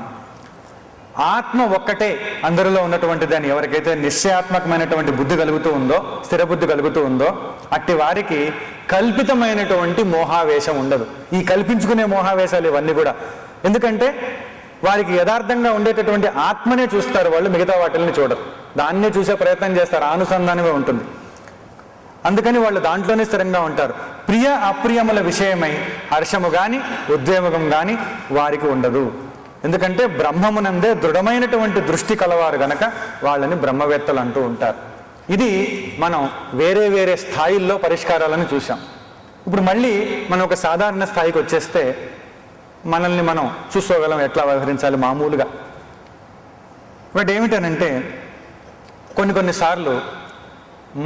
ఆత్మ ఒక్కటే అందరిలో ఉన్నటువంటిది అని ఎవరికైతే నిశ్చయాత్మకమైనటువంటి బుద్ధి కలుగుతూ ఉందో, స్థిర బుద్ధి కలుగుతూ ఉందో, అట్టి వారికి కల్పితమైనటువంటి మోహావేశం ఉండదు. ఈ కల్పించుకునే మోహావేశాలు ఇవన్నీ కూడా. ఎందుకంటే వారికి యథార్థంగా ఉండేటటువంటి ఆత్మనే చూస్తారు వాళ్ళు, మిగతా వాటిని చూడరు. దాన్నే చూసే ప్రయత్నం చేస్తారు, అనుసంధానమే ఉంటుంది. అందుకని వాళ్ళు దాంట్లోనే స్థిరంగా ఉంటారు. ప్రియ అప్రియముల విషయమై హర్షము కానీ ఉద్వేగం కానీ వారికి ఉండదు. ఎందుకంటే బ్రహ్మమునందే దృఢమైనటువంటి దృష్టి కలవారు గనక వాళ్ళని బ్రహ్మవేత్తలు అంటూ ఉంటారు. ఇది మనం వేరే వేరే స్థాయిల్లో పరిష్కారాలను చూసాం. ఇప్పుడు మళ్ళీ మనం ఒక సాధారణ స్థాయికి వచ్చేస్తే మనల్ని మనం చూసుకోగలం, ఎట్లా వ్యవహరించాలి మామూలుగా. బట్ ఏమిటనంటే కొన్నిసార్లు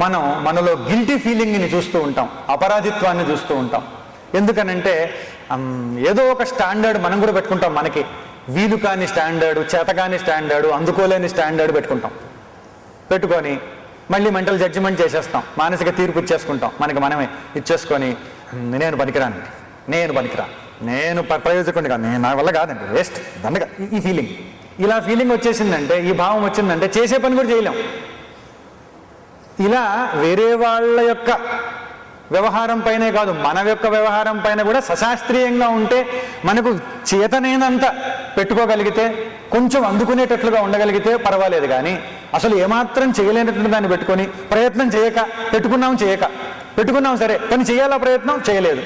మనం మనలో గిల్టీ ఫీలింగ్ని చూస్తూ ఉంటాం, అపరాధిత్వాన్ని చూస్తూ ఉంటాం. ఎందుకనంటే ఏదో ఒక స్టాండర్డ్ మనం కూడా పెట్టుకుంటాం. మనకి వీలు కాని స్టాండర్డు, చేతకాని స్టాండర్డు, అందుకోలేని స్టాండర్డ్ పెట్టుకొని మళ్ళీ మెంటల్ జడ్జిమెంట్ చేసేస్తాం, మానసిక తీర్పు ఇచ్చేసుకుంటాం, మనకి మనమే ఇచ్చేసుకొని నేను పనికిరాను, నేను ప్రయోజకుడిని కాదు, నా వల్ల కాదండి, వేస్ట్, దండగా, ఈ ఫీలింగ్. ఇలా ఫీలింగ్ వచ్చేసిందంటే, ఈ భావం వచ్చిందంటే చేసే పని కూడా చేయలేం. ఇలా వేరే వాళ్ళ యొక్క వ్యవహారం పైనే కాదు, మన యొక్క వ్యవహారం పైన కూడా సశాస్త్రీయంగా ఉంటే, మనకు చేతనైనంత పెట్టుకోగలిగితే, కొంచెం అందుకునేటట్లుగా ఉండగలిగితే పర్వాలేదు. కానీ అసలు ఏమాత్రం చేయలేనట్లు దాన్ని పెట్టుకొని ప్రయత్నం చేయక, పెట్టుకున్నాం సరే, కానీ చేయాలా ప్రయత్నం చేయలేదు,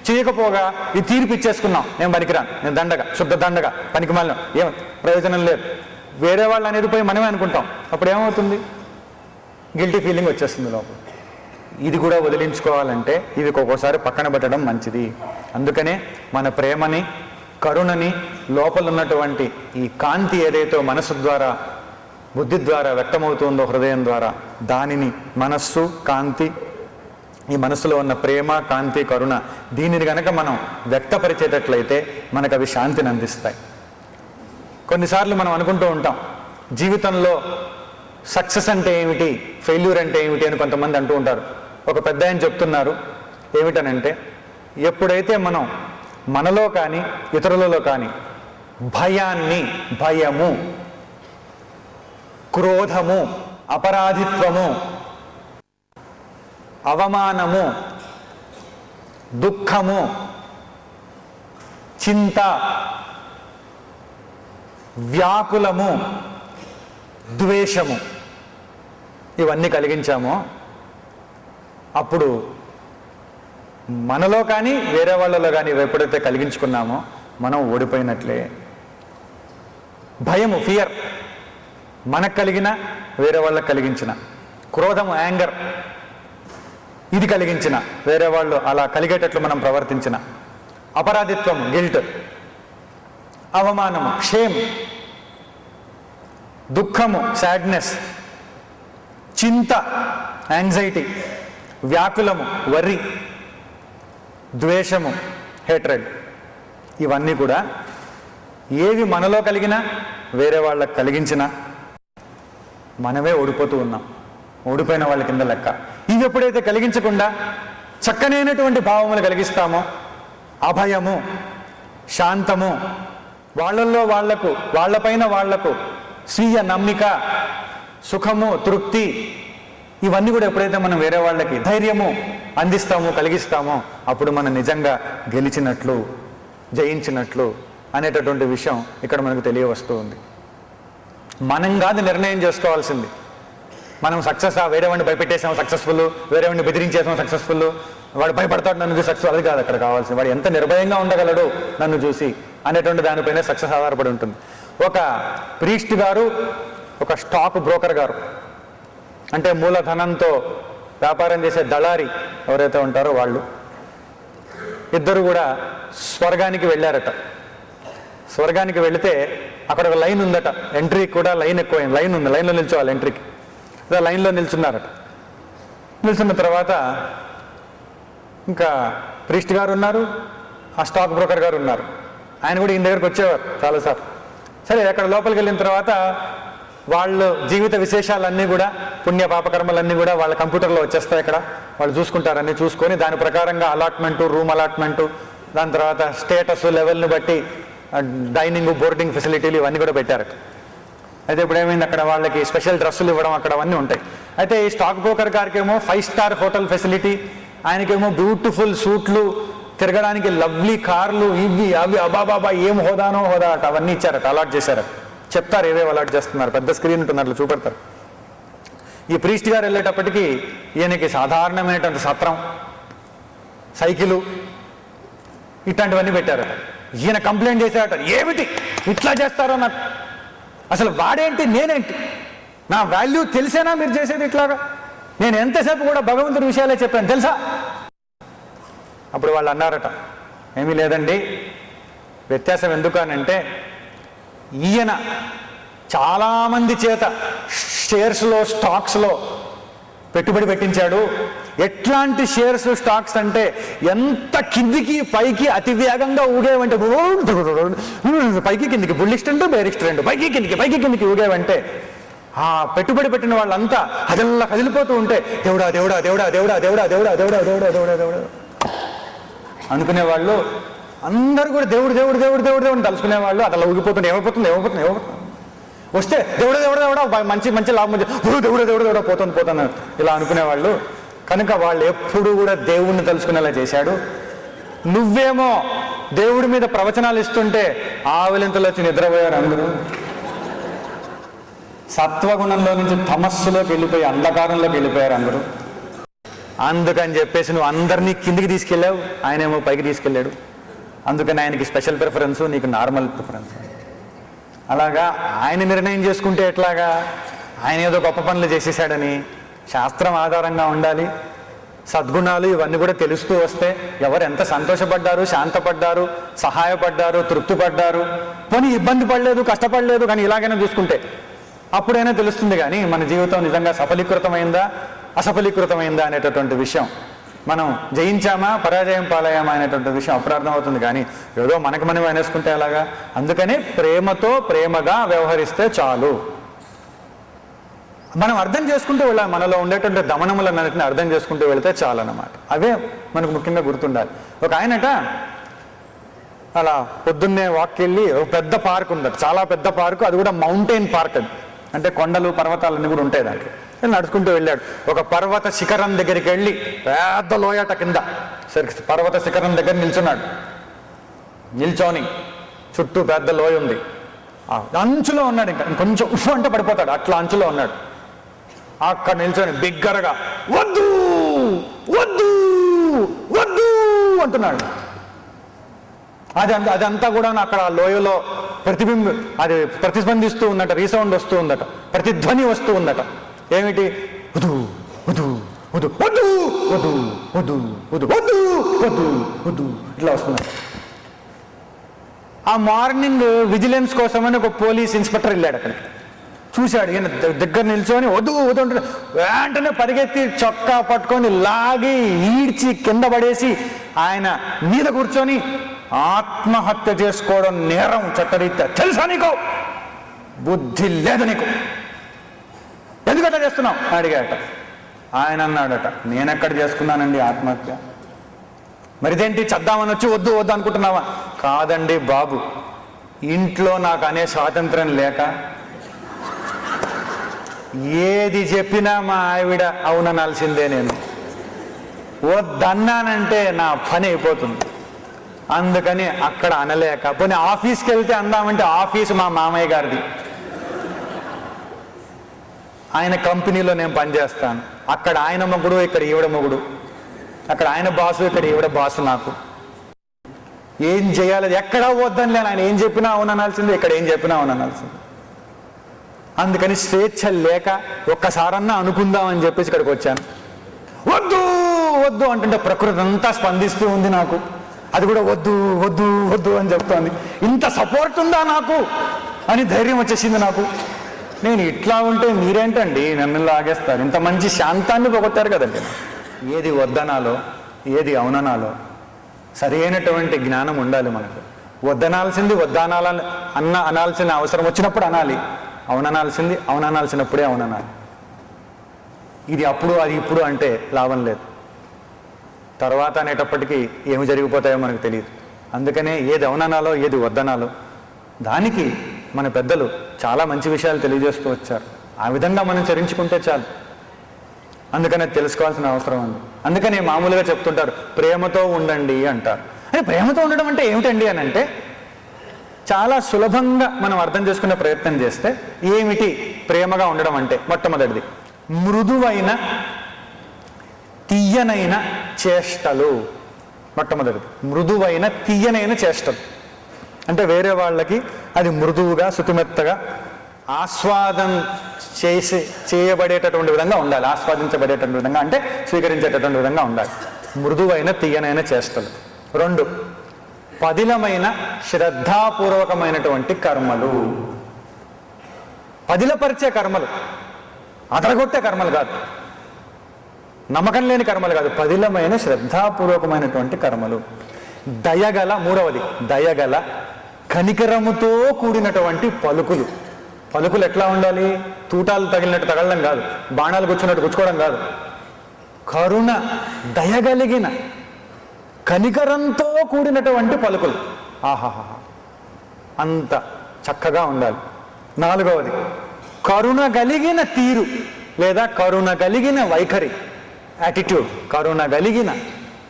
చేయకపోగా ఈ తీర్పు ఇచ్చేసుకున్నాం, నేను పనికిరాను, నేను దండగా, శుద్ధ దండగా, పనికి మళ్ళీ ఏం ప్రయోజనం లేదు, వేరే వాళ్ళు అనేది పోయి మనమే అనుకుంటాం. అప్పుడు ఏమవుతుంది? గిల్టీ ఫీలింగ్ వచ్చేస్తుంది లోపల. ఇది కూడా వదిలించుకోవాలంటే ఇవి ఒక్కోసారి పక్కన పెట్టడం మంచిది. అందుకనే మన ప్రేమని, కరుణని, లోపల ఉన్నటువంటి ఈ కాంతి ఏదైతే మనసు ద్వారా, బుద్ధి ద్వారా వ్యక్తమవుతుందో, హృదయం ద్వారా, దానిని మనస్సు, కాంతి, ఈ మనసులో ఉన్న ప్రేమ, కాంతి, కరుణ, దీనిని కనుక మనం వ్యక్తపరిచేటట్లయితే మనకు అవి శాంతిని అందిస్తాయి. కొన్నిసార్లు మనం అనుకుంటూ ఉంటాం, జీవితంలో సక్సెస్ అంటే ఏమిటి, ఫెయిల్యూర్ అంటే ఏమిటి అని కొంతమంది అంటూ ఉంటారు. ఒక పెద్ద ఆయన చెప్తున్నారు, ఏమిటనంటే ఎప్పుడైతే మనం మనలో కానీ ఇతరులలో కానీ భయాన్ని, భయము, క్రోధము, అపరాధిత్వము, అవమానము, దుఃఖము, చింత, వ్యాకులము, ద్వేషము ఇవన్నీ కలిగించామో అప్పుడు మనలో కానీ వేరే వాళ్ళలో కానీ ఎప్పుడైతే కలిగించుకున్నామో మనం ఓడిపోయినట్లే. భయము, ఫియర్ మనకు కలిగిన వేరే వాళ్ళకి కలిగించిన, క్రోధము, యాంగర్ ఇది కలిగించిన, వేరే వాళ్ళు అలా కలిగేటట్లు మనం ప్రవర్తించిన, అపరాధిత్వం, గిల్ట్, అవమానము, షేమ్, దుఃఖము, సాడ్నెస్, చింత, యాంగ్జైటీ, వ్యాకులము, వర్రి, ద్వేషము, హేట్రెడ్ ఇవన్నీ కూడా ఏవి మనలో కలిగినా వేరే వాళ్ళకి కలిగించినా మనమే ఓడిపోతూ ఉన్నాం, ఓడిపోయిన వాళ్ళ కింద లెక్క. ఇవి ఎప్పుడైతే కలిగించకుండా చక్కనైనటువంటి భావములు కలిగిస్తామో, అభయము, శాంతము, వాళ్ళల్లో వాళ్లకు, వాళ్ళపైన వాళ్లకు స్వీయ నమ్మిక, సుఖము, తృప్తి ఇవన్నీ కూడా ఎప్పుడైతే మనం వేరే వాళ్ళకి ధైర్యము అందిస్తామో, కలిగిస్తామో అప్పుడు మనం నిజంగా గెలిచినట్లు, జయించినట్లు అనేటటువంటి విషయం ఇక్కడ మనకు తెలియవస్తూ ఉంది. మనం కాదు నిర్ణయం చేసుకోవాల్సింది. మనం సక్సెస్, వేరే వాడిని భయపెట్టేసాము సక్సెస్ఫుల్, వేరే వాడిని బెదిరించేసాము సక్సెస్ఫుల్, వాడు భయపడతాడు నన్ను చూసి సక్సెస్, అది కాదు అక్కడ కావాల్సింది. వాడు ఎంత నిర్భయంగా ఉండగలడు నన్ను చూసి అనేటువంటి దానిపైన సక్సెస్ ఆధారపడి ఉంటుంది. ఒక ప్రీస్ట్ గారు, ఒక స్టాక్ బ్రోకర్ గారు, అంటే మూలధనంతో వ్యాపారం చేసే దళారి ఎవరైతే ఉంటారో వాళ్ళు ఇద్దరు కూడా స్వర్గానికి వెళ్ళారట. స్వర్గానికి వెళితే అక్కడ ఒక లైన్ ఉందట, ఎంట్రీకి కూడా లైన్ ఎక్కువైంది, లైన్ ఉంది, లైన్లో నిల్చోవాలి ఎంట్రీకి. అదే లైన్లో నిల్చున్నారట. నిల్చున్న తర్వాత ఇంకా ప్రీస్ట్ గారు ఉన్నారు, ఆ స్టాక్ బ్రోకర్ గారు ఉన్నారు. ఆయన కూడా ఈయన దగ్గరకు వచ్చేవారు చాలాసార్లు. సరే అక్కడ లోపలికి వెళ్ళిన తర్వాత వాళ్ళు జీవిత విశేషాలన్నీ కూడా, పుణ్య పాపకర్మలన్నీ కూడా వాళ్ళ కంప్యూటర్లో వచ్చేస్తాయి. అక్కడ వాళ్ళు చూసుకుంటారని చూసుకొని దాని ప్రకారంగా అలాట్మెంటు, రూమ్ అలాట్మెంటు, దాని తర్వాత స్టేటస్ లెవెల్ని బట్టి డైనింగ్, బోర్డింగ్ ఫెసిలిటీలు ఇవన్నీ కూడా పెట్టారు. అయితే ఇప్పుడు ఏమైంది, అక్కడ వాళ్ళకి స్పెషల్ డ్రెస్సులు ఇవ్వడం అక్కడ అవన్నీ ఉంటాయి. అయితే ఈ స్టాక్ బ్రోకర్ గారికి ఏమో 5 స్టార్ హోటల్ ఫెసిలిటీ, ఆయనకేమో బ్యూటిఫుల్ సూట్లు, తిరగడానికి లవ్లీ కార్లు, ఇవి అవి, అబాబాబా ఏం హోదానో హోదా అట అవన్నీ ఇచ్చారట, అలాట్ చేశారట. చెప్తారు ఏవేవి అలాట్ చేస్తున్నారు, పెద్ద స్క్రీన్ ఉంటుంది అట్లా చూపెడతారు. ఈ ప్రీస్ట్ గారు వెళ్ళేటప్పటికీ ఈయనకి సాధారణమైనటువంటి సత్రం, సైకిలు ఇట్లాంటివన్నీ పెట్టారట. ఈయన కంప్లైంట్ చేశారట, ఏమిటి ఇట్లా చేస్తారో, నాకు అసలు వాడేంటి నేనేంటి, నా వాల్యూ తెలిసేనా మీరు చేసేది ఇట్లాగా, నేను ఎంతసేపు కూడా భగవంతుడి విషయాలే చెప్పాను తెలుసా. అప్పుడు వాళ్ళు అన్నారట, ఏమీ లేదండి, వ్యత్యాసం ఎందుకు అనంటే ఈయన చాలామంది చేత షేర్స్లో, స్టాక్స్లో పెట్టుబడి పెట్టించాడు. ఎట్లాంటి షేర్స్, స్టాక్స్ అంటే ఎంత కిందికి పైకి అతి వేగంగా ఊగేవంటే, పైకి కిందికి బుల్లిస్టెంట్, బేరిస్టెంట్, పైకి కిందికి ఊగేవంటే ఆ పెట్టుబడి పెట్టిన వాళ్ళంతా అదల్లా కదిలిపోతూ ఉంటే దేవుడా దేవుడా దేవుడా దేవుడా దేవుడా దేవుడా దేవుడా దేవుడా దేవుడా దేవుడా అనుకునేవాళ్ళు. అందరూ కూడా దేవుడు దేవుడు దేవుడు దేవుడు దేవుడు తలుసుకునేవాళ్ళు. అట్లా ఊగిపోతుంది, ఏమైపోతుంది వస్తే దేవుడు దేవుడు దేవుడా మంచి మంచి లాభం, దేవుడు దేవుడు దేవుడా పోతుంది ఇలా అనుకునేవాళ్ళు. కనుక వాళ్ళు ఎప్పుడు కూడా దేవుణ్ణి తలుసుకునేలా చేశాడు. నువ్వేమో దేవుడి మీద ప్రవచనాలు ఇస్తుంటే ఆవలింతలు వచ్చి నిద్రపోయారు అందరూ. సత్వగుణంలో నుంచి తమస్సులోకి వెళ్ళిపోయి అంధకారంలోకి వెళ్ళిపోయారు అందరూ. అందుకని చెప్పేసి నువ్వు అందరినీ కిందికి తీసుకెళ్ళావు, ఆయనేమో పైకి తీసుకెళ్ళాడు. అందుకని ఆయనకి స్పెషల్ ప్రిఫరెన్స్, నీకు నార్మల్ ప్రిఫరెన్స్. అలాగా ఆయన నిర్ణయం చేసుకుంటే ఎట్లాగా, ఆయన ఏదో గొప్ప పనులు చేసేసాడని శాస్త్రం ఆధారంగా ఉండాలి. సద్గుణాలు ఇవన్నీ కూడా తెలుస్తూ వస్తే ఎవరు ఎంత సంతోషపడ్డారు, శాంతపడ్డారు, సహాయపడ్డారు, తృప్తిపడ్డారు, పోనీ ఇబ్బంది పడలేదు, కష్టపడలేదు, కానీ ఇలాగైనా చూసుకుంటే అప్పుడైనా తెలుస్తుంది. కానీ మన జీవితం నిజంగా సఫలీకృతమైందా అసఫలీకృతమైందా అనేటటువంటి విషయం, మనం జయించామా పరాజయం పాలయ్యామా అనేటువంటి విషయం అప్పుడు అర్థమవుతుంది. కానీ ఏదో మనకు మనం అనేసుకుంటే అలాగా. అందుకని ప్రేమతో ప్రేమగా వ్యవహరిస్తే చాలు. మనం అర్థం చేసుకుంటూ వెళ్ళాలి, మనలో ఉండేటువంటి దమనములన్నింటినీ అర్థం చేసుకుంటూ వెళితే చాలు అన్నమాట. అవే మనకు ముఖ్యంగా గుర్తుండాలి. ఒక ఆయనట అలా పొద్దున్నే వాక్కి వెళ్ళి ఒక పెద్ద పార్క్ ఉంది, చాలా పెద్ద పార్కు, అది కూడా మౌంటైన్ పార్క్. అది అంటే కొండలు పర్వతాలన్నీ కూడా ఉంటాయి దాంట్లో. నడుచుకుంటూ వెళ్ళాడు. ఒక పర్వత శిఖరం దగ్గరికి వెళ్ళి, పెద్ద లోయట కింద, సరే పర్వత శిఖరం దగ్గర నిల్చున్నాడు. నిల్చొని చుట్టూ పెద్ద లోయ ఉంది, అంచులో ఉన్నాడు. ఇంకా కొంచెం ఉప్పు అంటే పడిపోతాడు, అట్లా అంచులో ఉన్నాడు. అక్కడ నిల్చొని బిగ్గరగా వద్దు వద్దు వద్దు అంటున్నాడు. అదంతా కూడా అక్కడ లోయలో అది ప్రతిస్పందిస్తూ ఉందట, రీసౌండ్ వస్తూ ఉందట, ప్రతిధ్వని వస్తూ ఉందట. ఏమిటి? వదు వదు వదు వద్దు వదు వదు వదు వద్దు వద్దు వద్దు ఇట్లా వస్తున్నట. ఆ మార్నింగ్ విజిలెన్స్ కోసమని ఒక పోలీస్ ఇన్స్పెక్టర్ వెళ్ళాడు అక్కడికి. చూశాడు, ఈయన దగ్గర నిల్చొని వద్దు వద్దు అంటాడు. వెంటనే పరిగెత్తి చొక్కా పట్టుకొని లాగి ఈడ్చి కింద పడేసి ఆయన మీద కూర్చొని, ఆత్మహత్య చేసుకోవడం నేరం చట్టరీత్యా, తెలుసా నీకు? బుద్ధి లేదు నీకు, ఎందుకట్లా చేస్తున్నావు అడిగాట. ఆయన అన్నాడట, నేనెక్కడ చేసుకున్నానండి ఆత్మహత్య? మరిదేంటి చద్దామని వచ్చి వద్దు వద్దు అనుకుంటున్నావా? కాదండి బాబు, ఇంట్లో నాకు అనే స్వాతంత్రం లేక ఏది చెప్పినా మా ఆవిడ అవుననాల్సిందే. నేను వద్దన్నానంటే నా పని అయిపోతుంది. అందుకని అక్కడ అనలేక, పోనీ ఆఫీస్కి వెళ్తే అందామంటే ఆఫీసు మా మామయ్య గారిది, ఆయన కంపెనీలో నేను పనిచేస్తాను. అక్కడ ఆయన మొగుడు, ఇక్కడ ఈవిడ మొగుడు. అక్కడ ఆయన బాసు, ఇక్కడ ఈవిడ బాసు. నాకు ఏం చేయాలి? ఎక్కడా వద్దని లేను. ఆయన ఏం చెప్పినా అవుననాల్సిందే, ఇక్కడ ఏం చెప్పినా అవుననాల్సిందే. అందుకని స్వేచ్ఛ లేక ఒక్కసారన్నా అనుకుందామని చెప్పేసి ఇక్కడికి వచ్చాను. వద్దు వద్దు అంటుంటే ప్రకృతి అంతా స్పందిస్తూ ఉంది నాకు. అది కూడా వద్దు వద్దు వద్దు అని చెప్తోంది. ఇంత సపోర్ట్ ఉందా నాకు అని ధైర్యం వచ్చేసింది నాకు. నేను ఇట్లా ఉంటే మీరేంటండి నన్ను లాగేస్తారు? ఇంత మంచి శాంతాన్ని పోగొట్టారు కదండి. ఏది వద్దనాలో ఏది అవుననాలో సరైనటువంటి జ్ఞానం ఉండాలి మనకు. వద్దనాల్సింది అనాల్సిన అవసరం వచ్చినప్పుడు అనాలి, అవుననాల్సింది అవుననాల్సినప్పుడే అవుననాలి. ఇది అప్పుడు అది ఇప్పుడు అంటే లాభం లేదు. తర్వాత అనేటప్పటికీ ఏమి జరిగిపోతాయో మనకు తెలియదు. అందుకనే ఏది అవుననాలో ఏది వద్దనాలో దానికి మన పెద్దలు చాలా మంచి విషయాలు తెలియజేస్తూ వచ్చారు. ఆ విధంగా మనం చరించుకుంటే చాలు. అందుకనే తెలుసుకోవాల్సిన అవసరం ఉంది. అందుకనే మామూలుగా చెప్తుంటారు, ప్రేమతో ఉండండి అంటారు. అంటే ప్రేమతో ఉండడం అంటే ఏమిటండి అని అంటే, చాలా సులభంగా మనం అర్థం చేసుకునే ప్రయత్నం చేస్తే ఏమిటి ప్రేమగా ఉండడం అంటే, మొట్టమొదటిది మృదువైన తీయనైన చేష్టలు. మొట్టమొదటిది మృదువైన తీయనైన చేష్టలు. అంటే వేరే వాళ్ళకి అది మృదువుగా శుతిమెత్తగా ఆస్వాదం చేయబడేటటువంటి విధంగా ఉండాలి. ఆస్వాదించబడేటటువంటి విధంగా అంటే స్వీకరించేటటువంటి విధంగా ఉండాలి. మృదువైన తీయనైన చేష్టలు. 2 పదిలమైన శ్రద్ధాపూర్వకమైనటువంటి కర్మలు. పదిలపరిచే కర్మలు, అదరగొట్టే కర్మలు కాదు, నమ్మకం లేని కర్మలు కాదు, పదిలమైన శ్రద్ధాపూర్వకమైనటువంటి కర్మలు. దయగల, 3వది దయగల కనికరముతో కూడినటువంటి పలుకులు. పలుకులు ఎట్లా ఉండాలి? తూటాలు తగిలినట్టు తగలడం కాదు, బాణాలు గుచ్చున్నట్టు గుచ్చుకోవడం కాదు. కరుణ, దయగలిగిన కనికరంతో కూడినటువంటి పలుకులు. ఆహాహా, అంత చక్కగా ఉండాలి. 4వది కరుణ కలిగిన తీరు లేదా కరుణ కలిగిన వైఖరి, యాటిట్యూడ్. కరుణ కలిగిన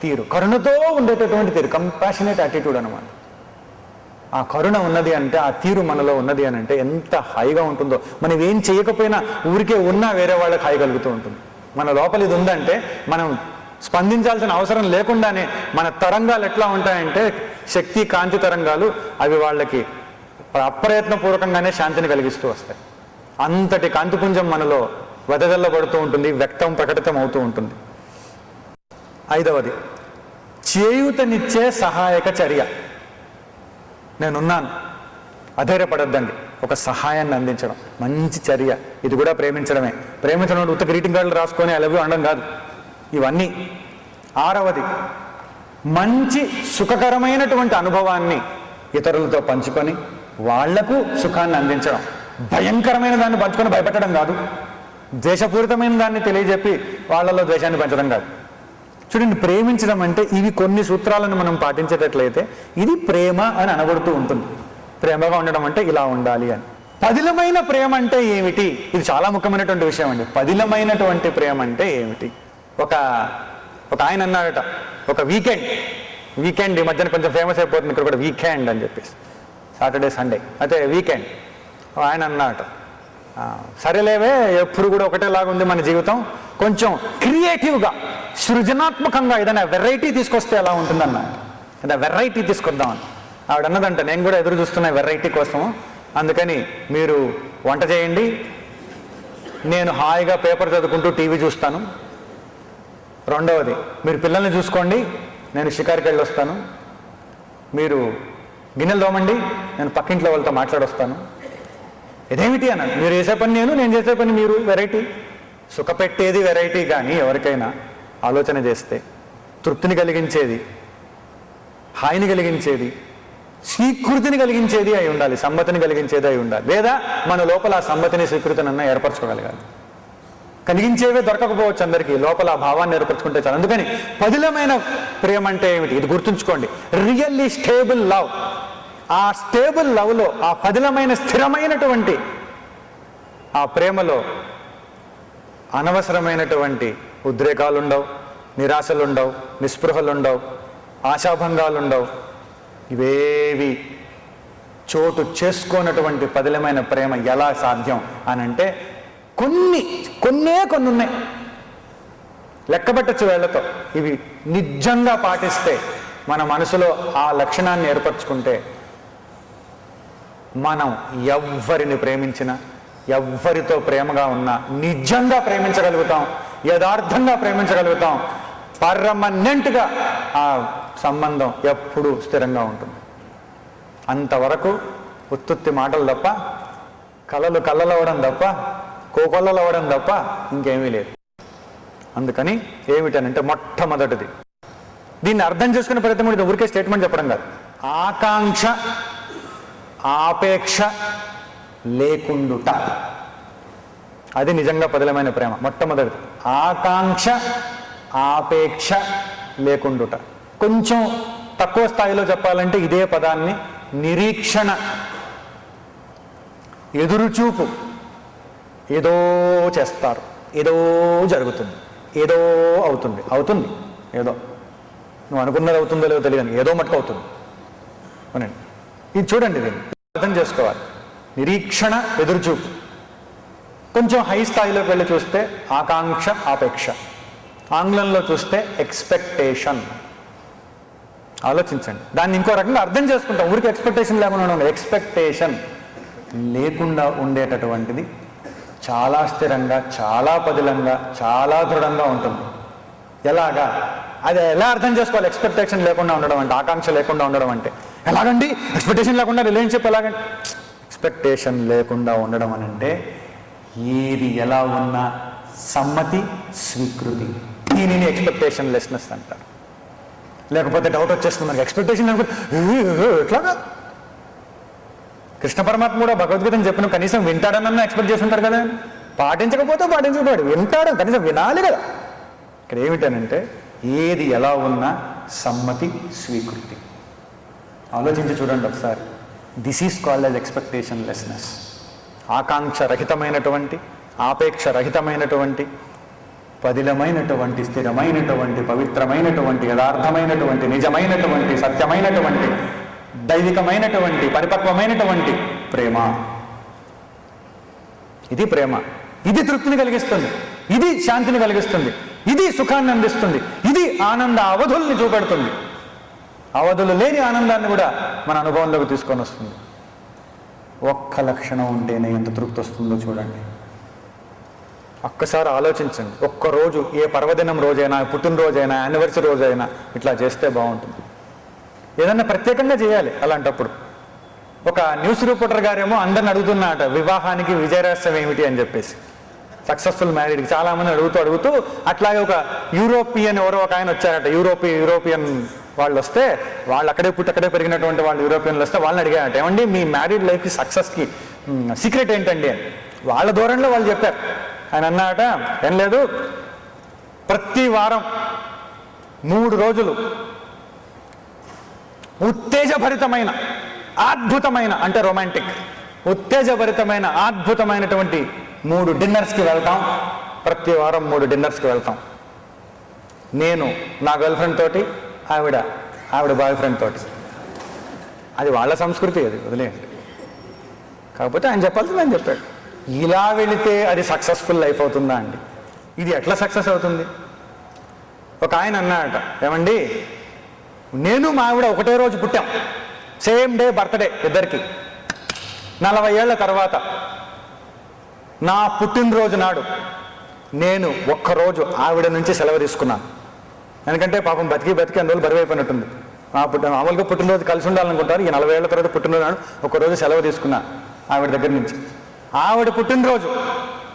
తీరు, కరుణతో ఉండేటటువంటి తీరు, కంపాషనేట్ యాటిట్యూడ్ అన్నమాట. ఆ కరుణ ఉన్నది అంటే, ఆ తీరు మనలో ఉన్నది అని అంటే ఎంత హాయిగా ఉంటుందో. మనం ఏం చేయకపోయినా ఊరికే ఉన్నా వేరే వాళ్ళకి హాయి కలుగుతూ ఉంటుంది. మన లోపల ఇది ఉందంటే మనం స్పందించాల్సిన అవసరం లేకుండానే మన తరంగాలు ఎట్లా ఉంటాయంటే, శక్తి కాంతి తరంగాలు, అవి వాళ్ళకి అప్రయత్నపూర్వకంగానే శాంతిని కలిగిస్తూ వస్తాయి. అంతటి కాంతిపుంజం మనలో వెదజల్లబడుతూ ఉంటుంది, వ్యక్తం ప్రకటితం అవుతూ ఉంటుంది. 5వది చేయూతనిచ్చే సహాయక చర్య. నేనున్నాను, అధైర్యపడొద్దండి, ఒక సహాయాన్ని అందించడం మంచి చర్య. ఇది కూడా ప్రేమించడమే. ప్రేమించడం ఉత్త గ్రీటింగ్ కార్డులు రాసుకొని ఐ లవ్ యూ అనడం కాదు, ఇవన్నీ. 6వది మంచి సుఖకరమైనటువంటి అనుభవాన్ని ఇతరులతో పంచుకొని వాళ్లకు సుఖాన్ని అందించడం. భయంకరమైన దాన్ని పంచుకొని భయపెట్టడం కాదు, ద్వేషపూరితమైన దాన్ని తెలియజెప్పి వాళ్ళలో ద్వేషాన్ని పెంచడం కాదు. చూడండి, ప్రేమించడం అంటే ఇవి కొన్ని సూత్రాలను మనం పాటించేటట్లయితే ఇది ప్రేమ అని అనబడుతూ ఉంటుంది. ప్రేమగా ఉండడం అంటే ఇలా ఉండాలి అని. పదిలమైన ప్రేమ అంటే ఏమిటి? ఇది చాలా ముఖ్యమైనటువంటి విషయం అండి. పదిలమైనటువంటి ప్రేమ అంటే ఏమిటి? ఒక ఆయన అన్నాడట, ఒక వీకెండ్ ఈ మధ్యన కొంచెం ఫేమస్ అయిపోతుంది ఇక్కడ కూడా, వీకెండ్ అని చెప్పేసి, సాటర్డే సండే అయితే వీకెండ్. ఆయన అన్నాడట, సరేలేవే ఎప్పుడు కూడా ఒకటేలాగా ఉంది మన జీవితం, కొంచెం క్రియేటివ్గా సృజనాత్మకంగా ఏదైనా వెరైటీ తీసుకొస్తే ఎలా ఉంటుందన్నాడు. ఏదైనా వెరైటీ తీసుకొద్దామని ఆవిడ అన్నదంట, నేను కూడా ఎదురు చూస్తున్నా వెరైటీ కోసం, అందుకని మీరు వంట చేయండి, నేను హాయిగా పేపర్ చదువుకుంటూ టీవీ చూస్తాను. రెండవది, మీరు పిల్లల్ని చూసుకోండి, నేను షికారుకి వెళ్ళి వస్తాను. మీరు గిన్నెలు తోమండి, నేను పక్కింట్లో వాళ్ళతో మాట్లాడొస్తాను. ఇదేమిటి అన్నాడు. మీరు చేసే పని నేను చేసే పని మీరు, వెరైటీ. సుఖపెట్టేది వెరైటీ కానీ ఎవరికైనా ఆలోచన చేస్తే తృప్తిని కలిగించేది, హాయిని కలిగించేది, స్వీకృతిని కలిగించేది అయి ఉండాలి, సమ్మతిని కలిగించేది అయి ఉండాలి. లేదా మన లోపల ఆ సమ్మతిని స్వీకృతినన్నా ఏర్పరచుకోగలగాలి. కలిగించేవే దొరకకపోవచ్చు అందరికీ, లోపల ఆ భావాన్ని ఏర్పరచుకుంటే చాలు. అందుకని పదిలమైన ప్రేమ అంటే ఏమిటి? ఇది గుర్తుంచుకోండి, రియల్లీ స్టేబుల్ లవ్. ఆ స్టేబుల్ లవ్లో, ఆ పదిలమైన స్థిరమైనటువంటి ఆ ప్రేమలో అనవసరమైనటువంటి ఉద్రేకాలు ఉండవు, నిరాశలు ఉండవు, నిస్పృహలు ఉండవు, ఆశాభంగాలు ఉండవు. ఇవేవి చోటు చేసుకోనటువంటి పదిలమైన ప్రేమ ఎలా సాధ్యం అని అంటే కొన్ని ఉన్నాయి, లెక్కబెట్టచ్చు వేళ్లతో. ఇవి నిజంగా పాటిస్తే, మన మనసులో ఆ లక్షణాన్ని ఏర్పరచుకుంటే, మనం ఎవ్వరిని ప్రేమించినా, ఎవ్వరితో ప్రేమగా ఉన్నా నిజంగా ప్రేమించగలుగుతాం, యథార్థంగా ప్రేమించగలుగుతాం. పర్మనెంట్గా ఆ సంబంధం ఎప్పుడూ స్థిరంగా ఉంటుంది. అంతవరకు ఉత్తుత్తి మాటలు తప్ప, కళ్ళలవడం తప్ప, కోకొల్లలవడం తప్ప ఇంకేమీ లేదు. అందుకని ఏమిటనంటే, మొట్టమొదటిది దీన్ని అర్థం చేసుకునే ప్రయత్నం కూడా, ఊరికే స్టేట్మెంట్ చెప్పడం కాదు. ఆకాంక్ష ఆపేక్ష లేకుండుట, అది నిజంగా పదిలమైన ప్రేమ. మొట్టమొదటిది ఆకాంక్ష ఆపేక్ష లేకుండుట. కొంచెం తక్కువ స్థాయిలో చెప్పాలంటే ఇదే పదాన్ని నిరీక్షణ, ఎదురుచూపు. ఏదో చేస్తారు, ఏదో జరుగుతుంది, ఏదో అవుతుంది, ఏదో నువ్వు అనుకున్నది అవుతుందో లేదో తెలియదు, ఏదో మటుకు అవుతుంది అవునండి. ఇది చూడండి, దీన్ని అర్థం చేసుకోవాలి. నిరీక్షణ, ఎదురుచూపు. కొంచెం హై స్థాయిలోకి వెళ్ళి చూస్తే ఆకాంక్ష ఆపేక్ష. ఆంగ్లంలో చూస్తే ఎక్స్పెక్టేషన్. ఆలోచించండి, దాన్ని ఇంకో రకంగా అర్థం చేసుకుంటాం. ఊరికి ఎక్స్పెక్టేషన్ లేకుండా ఉండదు. ఎక్స్పెక్టేషన్ లేకుండా ఉండేటటువంటిది చాలా స్థిరంగా, చాలా పదిలంగా, చాలా దృఢంగా ఉంటుంది. ఎలాగా? అది ఎలా అర్థం చేసుకోవాలి? ఎక్స్పెక్టేషన్ లేకుండా ఉండడం అంటే, ఆకాంక్ష లేకుండా ఉండడం అంటే ఎలాగండి? ఎక్స్పెక్టేషన్ లేకుండా రిలేషన్షిప్ ఎలాగండి? ఎక్స్పెక్టేషన్ లేకుండా ఉండడం అని అంటే ఏది ఎలా ఉన్నా సమ్మతి, స్వీకృతి. దీనిని ఎక్స్పెక్టేషన్ లెస్నెస్ అంటారు. లేకపోతే డౌట్ వచ్చేస్తుంది మనకి, ఎక్స్పెక్టేషన్ లేకపోతే ఎట్లాగా? కృష్ణ పరమాత్మ కూడా భగవద్గీతను చెప్పిన కనీసం వింటాడనన్నా ఎక్స్పెక్ట్ చేసి ఉంటారు కదా. పాటించకపోతే వింటాడు, కనీసం వినాలి కదా. ఇక్కడ ఏమిటనంటే, ఏది ఎలా ఉన్నా సమ్మతి, స్వీకృతి. ఆలోచించి చూడండి ఒకసారి. This is called as expectationlessness. ఆకాంక్ష రహితమైనటువంటి, ఆపేక్ష రహితమైనటువంటి, పదిలమైనటువంటి, స్థిరమైనటువంటి, పవిత్రమైనటువంటి, యథార్థమైనటువంటి, నిజమైనటువంటి, సత్యమైనటువంటి, దైవికమైనటువంటి, పరిపక్వమైనటువంటి ప్రేమ. ఇది ప్రేమ. ఇది తృప్తిని కలిగిస్తుంది, ఇది శాంతిని కలిగిస్తుంది, ఇది సుఖాన్ని అందిస్తుంది, ఇది ఆనంద అవధుల్ని చూపెడుతుంది. అవధులు లేని ఆనందాన్ని కూడా మన అనుభవంలోకి తీసుకొని వస్తుంది. ఒక్క లక్షణం ఉంటేనే ఎంత తృప్తి వస్తుందో చూడండి. ఒక్కసారి ఆలోచించండి. ఒక్కరోజు, ఏ పర్వదినం రోజైనా, పుట్టినరోజైనా, యానివర్సరీ రోజైనా ఇట్లా చేస్తే బాగుంటుంది. ఏదన్నా ప్రత్యేకంగా చేయాలి. అలాంటప్పుడు ఒక న్యూస్ రిపోర్టర్ గారేమో అందరిని అడుగుతున్నట, వివాహానికి విజయరహస్యం ఏమిటి అని చెప్పేసి. సక్సెస్ఫుల్ మ్యారీడ్కి చాలామంది అడుగుతూ అట్లాగే ఒక యూరోపియన్ ఎవరో ఒక ఆయన వచ్చారట. యూరోపియన్ వాళ్ళు వస్తే, వాళ్ళు అక్కడే పుట్టి అక్కడే పెరిగినటువంటి వాళ్ళు యూరోపియన్లు వస్తే వాళ్ళని అడిగారట, ఏమండి మీ మ్యారీడ్ లైఫ్కి సక్సెస్కి సీక్రెట్ ఏంటండి అని. వాళ్ళ ధోరణిలో వాళ్ళు చెప్పారు. ఆయన అన్నారట, ఏం లేదు, ప్రతి వారం 3 రోజులు ఉత్తేజభరితమైన అద్భుతమైన, అంటే రొమాంటిక్, ఉత్తేజభరితమైన అద్భుతమైనటువంటి 3 డిన్నర్స్కి వెళ్తాం. ప్రతి వారం 3 డిన్నర్స్కి వెళ్తాం. నేను నా గర్ల్ ఫ్రెండ్ తోటి, ఆవిడ బాయ్ ఫ్రెండ్ తోటి. అది వాళ్ళ సంస్కృతి, అది వదిలేయండి. కాకపోతే ఆయన చెప్పాల్సింది ఆయన చెప్పాడు. ఇలా వెళితే అది సక్సెస్ఫుల్ లైఫ్ అవుతుందా అండి? ఇది ఎట్లా సక్సెస్ అవుతుంది? ఒక ఆయన అన్నాడట, ఏమండి నేను మా ఆవిడ ఒకటే రోజు పుట్టాం, సేమ్ డే బర్త్డే ఇద్దరికి. 40 ఏళ్ల తర్వాత నా పుట్టినరోజు నాడు నేను ఒక్కరోజు ఆవిడ నుంచి సెలవు తీసుకున్నాను. ఎందుకంటే పాపం బతికి అందులో బరువైపోయినట్టుంది. మామూలుగా పుట్టినరోజు కలిసి ఉండాలనుకుంటారు. ఈ 40 ఏళ్ల తర్వాత పుట్టినరోజు నాడు ఒక్కరోజు సెలవు తీసుకున్నా ఆవిడ దగ్గర నుంచి. ఆవిడ పుట్టినరోజు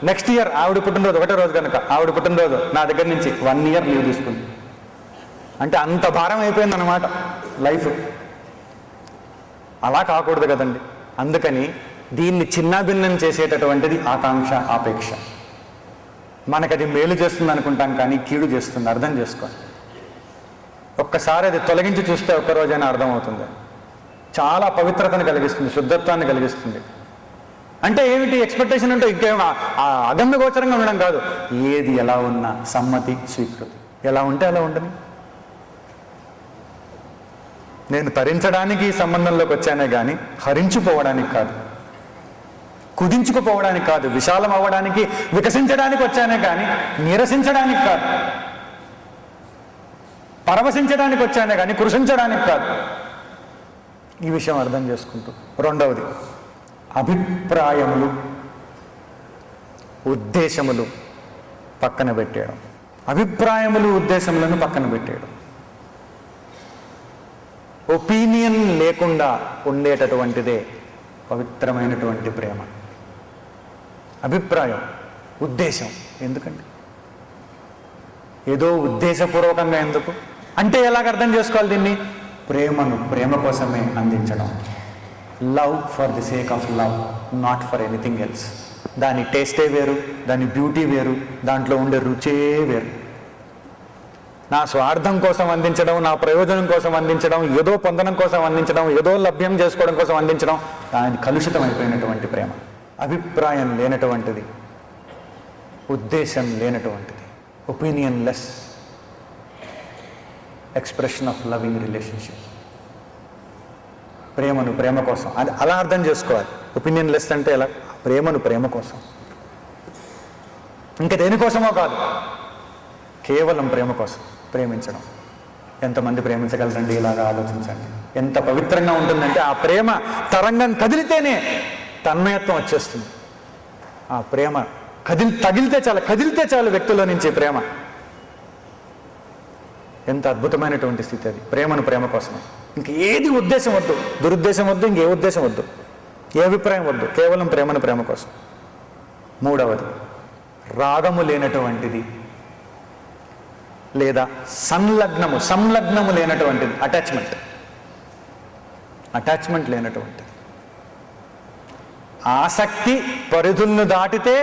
నెక్స్ట్ ఇయర్, ఆవిడ పుట్టినరోజు ఒకటే రోజు కనుక ఆవిడ పుట్టినరోజు నా దగ్గర నుంచి 1 ఇయర్ లీవ్ తీసుకుంది. అంటే అంత భారం అయిపోయింది అన్నమాట లైఫ్. అలా కాకూడదు కదండి. అందుకని దీన్ని చిన్నాభిన్నం చేసేటటువంటిది ఆకాంక్ష, ఆపేక్ష. మనకది మేలు చేస్తుంది అనుకుంటాం, కానీ కీడు చేస్తుంది. అర్థం చేసుకోండి. ఒక్కసారి అది తొలగించి చూస్తే ఒక్కరోజైనా అర్థమవుతుంది. చాలా పవిత్రతను కలిగిస్తుంది, శుద్ధత్వాన్ని కలిగిస్తుంది. అంటే ఏమిటి ఎక్స్పెక్టేషన్? అంటే ఇంకేం అగమ్య గోచరంగా ఉండడం కాదు. ఏది ఎలా ఉన్నా సమ్మతి, స్వీకృతి. ఎలా ఉంటే అలా ఉండని. నేను తరించడానికి ఈ సంబంధంలోకి వచ్చానే కానీ హరించిపోవడానికి కాదు, కుదించుకుపోవడానికి కాదు, విశాలం అవ్వడానికి, వికసించడానికి వచ్చానే కానీ నిరసించడానికి కాదు, పరవశించడానికి వచ్చానే కానీ కృషించడానికి కాదు. ఈ విషయం అర్థం చేసుకుంటూ, రెండవది అభిప్రాయములు, ఉద్దేశములు పక్కన పెట్టేయడం. అభిప్రాయములు, ఉద్దేశములను పక్కన పెట్టేయడం. ఒపీనియన్ లేకుండా ఉండేటటువంటిదే పవిత్రమైనటువంటి ప్రేమ. అభిప్రాయం, ఉద్దేశం ఎందుకండి? ఏదో ఉద్దేశపూర్వకంగా ఎందుకు అంటే ఎలాగ అర్థం చేసుకోవాలి దీన్ని? ప్రేమను ప్రేమ కోసమే అందించడం. Love for the sake of love, not for anything else. దాని టేస్టే వేరు, దాని బ్యూటీ వేరు, దాంట్లో ఉండే రుచే వేరు. నా స్వార్థం కోసం అందించడం, నా ప్రయోజనం కోసం అందించడం, ఏదో పొందడం కోసం అందించడం, ఏదో లభ్యం చేసుకోవడం కోసం అందించడం, దాని కలుషితమైపోయినటువంటి ప్రేమ. అభిప్రాయం లేనటువంటిది, ఉద్దేశం లేనటువంటిది, opinion less expression of loving relationship. ప్రేమను ప్రేమ కోసం, అది అలా అర్థం చేసుకోవాలి. ఒపీనియన్ లెస్ అంటే ఎలా? ప్రేమను ప్రేమ కోసం, ఇంకా దేనికోసమో కాదు, కేవలం ప్రేమ కోసం ప్రేమించడం. ఎంతమంది ప్రేమించగలరండి? ఇలాగా ఆలోచించండి. ఎంత పవిత్రంగా ఉంటుందంటే ఆ ప్రేమ తరంగం కదిలితేనే తన్మయత్వం వచ్చేస్తుంది. ఆ ప్రేమ కదిలితే చాలు వ్యక్తుల్లో నుంచి ప్రేమ. ఎంత అద్భుతమైనటువంటి స్థితి అది. ప్రేమను ప్రేమ కోసమే, ఇంకేది ఉద్దేశం వద్దు, దురుద్దేశం వద్దు, ఇంకే ఉద్దేశం వద్దు, ఏ అభిప్రాయం వద్దు, కేవలం ప్రేమను ప్రేమ కోసం. మూడవది రాగము లేనటువంటిది, లేదా సంలగ్నము లేనటువంటిది, అటాచ్మెంట్ లేనటువంటిది. ఆసక్తి పరిధులను దాటితే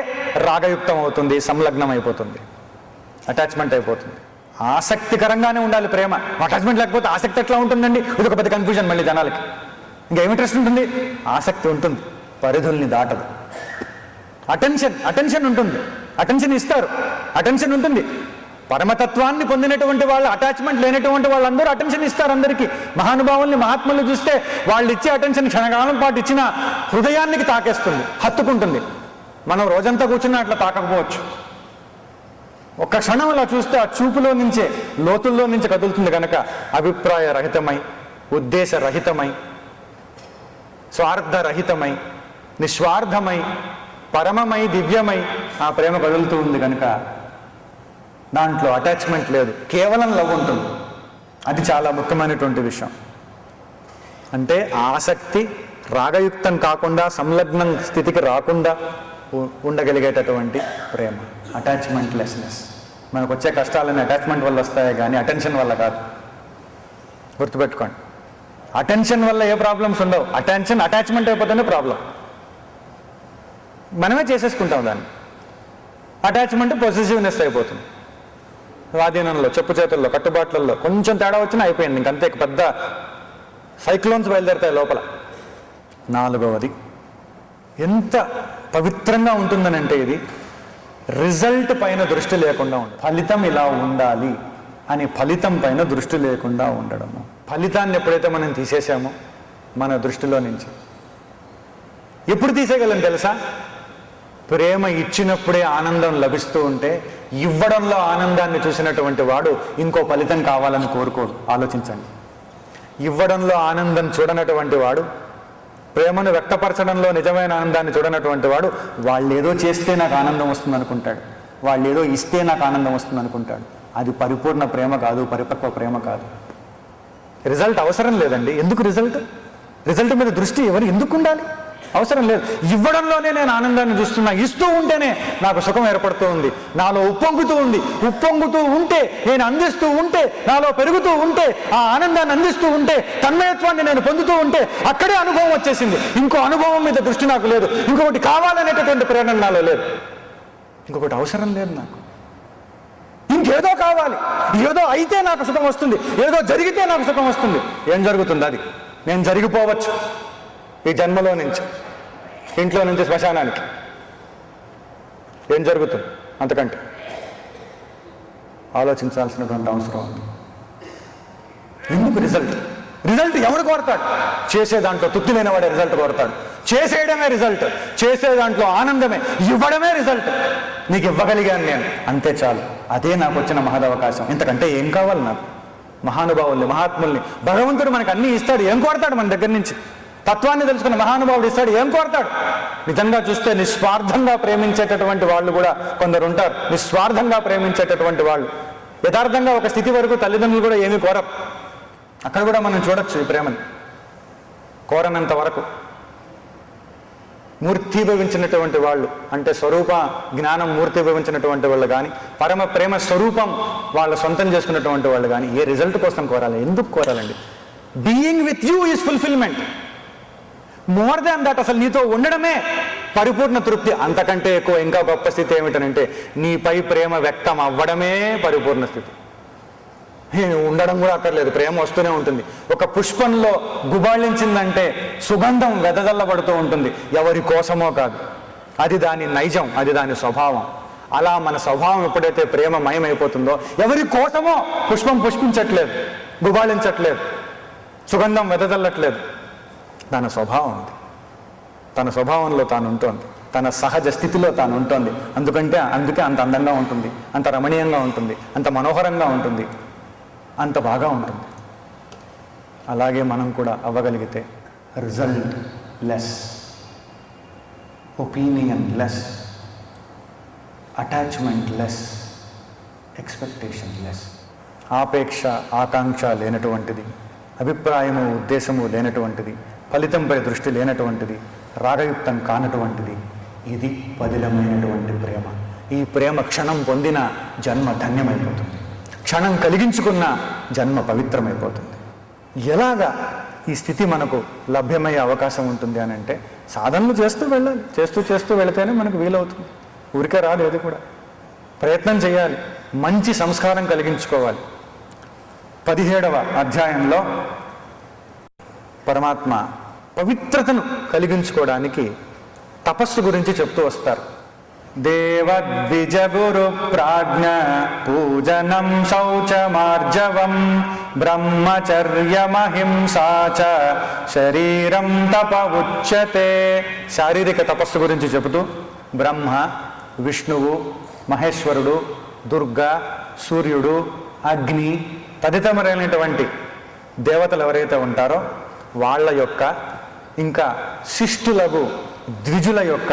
రాగయుక్తం అవుతుంది, సంలగ్నం అయిపోతుంది, అటాచ్మెంట్ అయిపోతుంది. ఆసక్తికరంగానే ఉండాలి ప్రేమ. అటాచ్మెంట్ లేకపోతే ఆసక్తి ఎట్లా ఉంటుందండి? ఇది ఒక పెద్ద కన్ఫ్యూజన్ మళ్ళీ జనాలకి. ఇంకేం ఇంట్రెస్ట్ ఉంటుంది? ఆసక్తి ఉంటుంది, పరిధుల్ని దాటదు. అటెన్షన్ ఉంటుంది, అటెన్షన్ ఇస్తారు, అటెన్షన్ ఉంటుంది. పరమతత్వాన్ని పొందినటువంటి వాళ్ళు, అటాచ్మెంట్ లేనటువంటి వాళ్ళందరూ అటెన్షన్ ఇస్తారు అందరికీ. మహానుభావుల్ని, మహాత్ములు చూస్తే వాళ్ళు ఇచ్చే అటెన్షన్ క్షణకాలం పాటు ఇచ్చిన హృదయానికి తాకేస్తుంది, హత్తుకుంటుంది. మనం రోజంతా కూర్చున్నా అట్లా తాకకపోవచ్చు. ఒక్క క్షణం అలా చూస్తే ఆ చూపులో నుంచే, లోతుల్లో నుంచి కదులుతుంది. కనుక అభిప్రాయ రహితమై, ఉద్దేశ రహితమై, స్వార్థరహితమై, నిస్వార్థమై, పరమమై, దివ్యమై ఆ ప్రేమ కదులుతూ ఉంది. కనుక దాంట్లో అటాచ్మెంట్ లేదు, కేవలం లవ్ ఉంటుంది. అది చాలా ముఖ్యమైనటువంటి విషయం. అంటే ఆసక్తి రాగయుక్తం కాకుండా, సంలగ్నం స్థితికి రాకుండా ఉండగలిగేటటువంటి ప్రేమ, అటాచ్మెంట్ లెస్నెస్. మనకు వచ్చే కష్టాలన్నీ అటాచ్మెంట్ వల్ల వస్తాయి కానీ అటెన్షన్ వల్ల కాదు. గుర్తుపెట్టుకోండి. అటెన్షన్ వల్ల ఏ ప్రాబ్లమ్స్ ఉండవు. అటాచ్మెంట్ అయిపోతేనే ప్రాబ్లం. మనమే చేసేసుకుంటాం దాన్ని. అటాచ్మెంట్ పొసెసివ్నెస్ అయిపోతుంది. స్వాధీనంలో, చెప్పు చేతుల్లో, కట్టుబాట్లలో కొంచెం తేడా వచ్చినా అయిపోయింది. ఇంకంతే, పెద్ద సైక్లోన్స్ బయలుదేరుతాయి లోపల. నాలుగవది, ఎంత పవిత్రంగా ఉంటుందనంటే ఇది రిజల్ట్ పైన దృష్టి లేకుండా ఉండడం. ఫలితం ఇలా ఉండాలి అని ఫలితం పైన దృష్టి లేకుండా ఉండడము. ఫలితాన్ని ఎప్పుడైతే మనం తీసేసామో మన దృష్టిలో నుంచి, ఎప్పుడు తీసేయగలం తెలుసా? ప్రేమ ఇచ్చినప్పుడే ఆనందం లభిస్తూ ఉంటే, ఇవ్వడంలో ఆనందాన్ని చూసినటువంటి వాడు ఇంకో ఫలితం కావాలని కోరుకోడు. ఆలోచించండి. ఇవ్వడంలో ఆనందం చూడనటువంటి వాడు, ప్రేమను వ్యక్తపరచడంలో నిజమైన ఆనందాన్ని చూడనటువంటి వాడు, వాళ్ళు ఏదో చేస్తే నాకు ఆనందం వస్తుంది అనుకుంటాడు, వాళ్ళు ఏదో ఇస్తే నాకు ఆనందం వస్తుంది అనుకుంటాడు. అది పరిపూర్ణ ప్రేమ కాదు, పరిపక్వ ప్రేమ కాదు. రిజల్ట్ అవసరం లేదండి. ఎందుకు రిజల్ట్ మీద దృష్టి ఎవరు ఎందుకు ఉండాలి? అవసరం లేదు. ఇవ్వడంలోనే నేను ఆనందాన్ని చూస్తున్నా, ఇస్తూ ఉంటేనే నాకు సుఖం ఏర్పడుతూ ఉంది, నాలో ఉప్పొంగుతూ ఉంది. ఉప్పొంగుతూ ఉంటే, నేను అందిస్తూ ఉంటే, నాలో పెరుగుతూ ఉంటే, ఆ ఆనందాన్ని అందిస్తూ ఉంటే, తన్మయత్వాన్ని నేను పొందుతూ ఉంటే అక్కడే అనుభవం వచ్చేసింది. ఇంకో అనుభవం మీద దృష్టి నాకు లేదు, ఇంకొకటి కావాలనేటటువంటి ప్రేరణ నాలో లేదు, ఇంకొకటి అవసరం లేదు నాకు. ఇంకేదో కావాలి, ఏదో అయితే నాకు సుఖం వస్తుంది, ఏదో జరిగితే నాకు సుఖం వస్తుంది. ఏం జరుగుతుంది? అది నేను జరిగిపోవచ్చు ఈ జన్మలో నుంచి, ఇంట్లో నుంచి శ్మశానానికి. ఏం జరుగుతుంది అంతకంటే? ఆలోచించాల్సినటువంటి అవసరం ఉంది. ఎందుకు రిజల్ట్ ఎవడు కోరతాడు? చేసే దాంట్లో తృప్తి లేనివాడే రిజల్ట్ కోరతాడు. చేసేయడమే రిజల్ట్, చేసే దాంట్లో ఆనందమే, ఇవ్వడమే రిజల్ట్. నీకు ఇవ్వగలిగాను నేను, అంతే చాలు. అదే నాకు వచ్చిన మహదవకాశం. ఇంతకంటే ఏం కావాలి నాకు? మహానుభావుల్ని, మహాత్ముల్ని, భగవంతుడు మనకు అన్నీ ఇస్తాడు. ఏం కోరతాడు మన దగ్గర నుంచి? తత్వాన్ని తెలుసుకున్న మహానుభావుడు ఇస్తాడు. ఏం కోరతాడు? నిజంగా చూస్తే నిస్వార్థంగా ప్రేమించేటటువంటి వాళ్ళు కూడా కొందరు ఉంటారు. నిస్వార్థంగా ప్రేమించేటటువంటి వాళ్ళు, యథార్థంగా ఒక స్థితి వరకు తల్లిదండ్రులు కూడా ఏమీ కోరరు. అక్కడ కూడా మనం చూడొచ్చు ఈ ప్రేమని. కోరనంత వరకు మూర్తిభవించినటువంటి వాళ్ళు, అంటే స్వరూప జ్ఞానం మూర్తిభవించినటువంటి వాళ్ళు కానీ, పరమ ప్రేమ స్వరూపం వాళ్ళ సొంతం చేసుకున్నటువంటి వాళ్ళు కానీ ఏ రిజల్ట్ కోసం కోరాలి? ఎందుకు కోరాలండి? Being with you is fulfilment. More than that, అసలు నీతో ఉండడమే పరిపూర్ణ తృప్తి. అంతకంటే ఎక్కువ ఇంకా గొప్ప స్థితి ఏమిటనంటే నీపై ప్రేమ వ్యక్తం అవ్వడమే పరిపూర్ణ స్థితి. ఉండడం కూడా అక్కర్లేదు, ప్రేమ వస్తూనే ఉంటుంది. ఒక పుష్పంలో గుబాళించిందంటే సుగంధం వెదజల్లబడుతూ ఉంటుంది, ఎవరి కోసమో కాదు. అది దాని నైజం, అది దాని స్వభావం. అలా మన స్వభావం ఎప్పుడైతే ప్రేమమయమైపోతుందో, ఎవరి కోసమో పుష్పం పుష్పించట్లేదు, గుబాళించట్లేదు, సుగంధం వెదజల్లట్లేదు. తన స్వభావం ఉంది, తన స్వభావంలో తాను ఉంటుంది, తన సహజ స్థితిలో తాను ఉంటుంది. అందుకే అంత అందంగా ఉంటుంది, అంత రమణీయంగా ఉంటుంది, అంత మనోహరంగా ఉంటుంది, అంత బాగా ఉంటుంది. అలాగే మనం కూడా అవ్వగలిగితే result less, opinion less, attachment less, expectation less, ఆపేక్ష ఆకాంక్ష లేనటువంటిది, అభిప్రాయము ఉద్దేశము లేనటువంటిది, ఫలితంపై దృష్టి లేనటువంటిది, రాగయుక్తం కానటువంటిది. ఇది పదిలమైనటువంటి ప్రేమ. ఈ ప్రేమ క్షణం పొందిన జన్మ ధన్యమైపోతుంది, క్షణం కలిగించుకున్న జన్మ పవిత్రమైపోతుంది. ఎలాగా ఈ స్థితి మనకు లభ్యమయ్యే అవకాశం ఉంటుంది అని అంటే, సాధనలు చేస్తూ వెళ్ళాలి. చేస్తూ వెళితేనే మనకు వీలవుతుంది. ఊరికే రాదు, అది కూడా ప్రయత్నం చేయాలి, మంచి సంస్కారం కలిగించుకోవాలి. 17వ అధ్యాయంలో పరమాత్మ పవిత్రతను కలిగించుకోవడానికి తపస్సు గురించి చెప్తూ వస్తారు. దేవద్విజ గురు ప్రాజ్ఞ పూజనం శౌచమార్జవం బ్రహ్మచర్యమహింసా చ శరీరం తప ఉచ్యతే. శారీరక తపస్సు గురించి చెబుతూ బ్రహ్మ, విష్ణువు, మహేశ్వరుడు, దుర్గా, సూర్యుడు, అగ్ని తదితరమైనటువంటి దేవతలు ఎవరైతే ఉంటారో వాళ్ళ యొక్క, ఇంకా శిష్టులకు ద్విజుల యొక్క,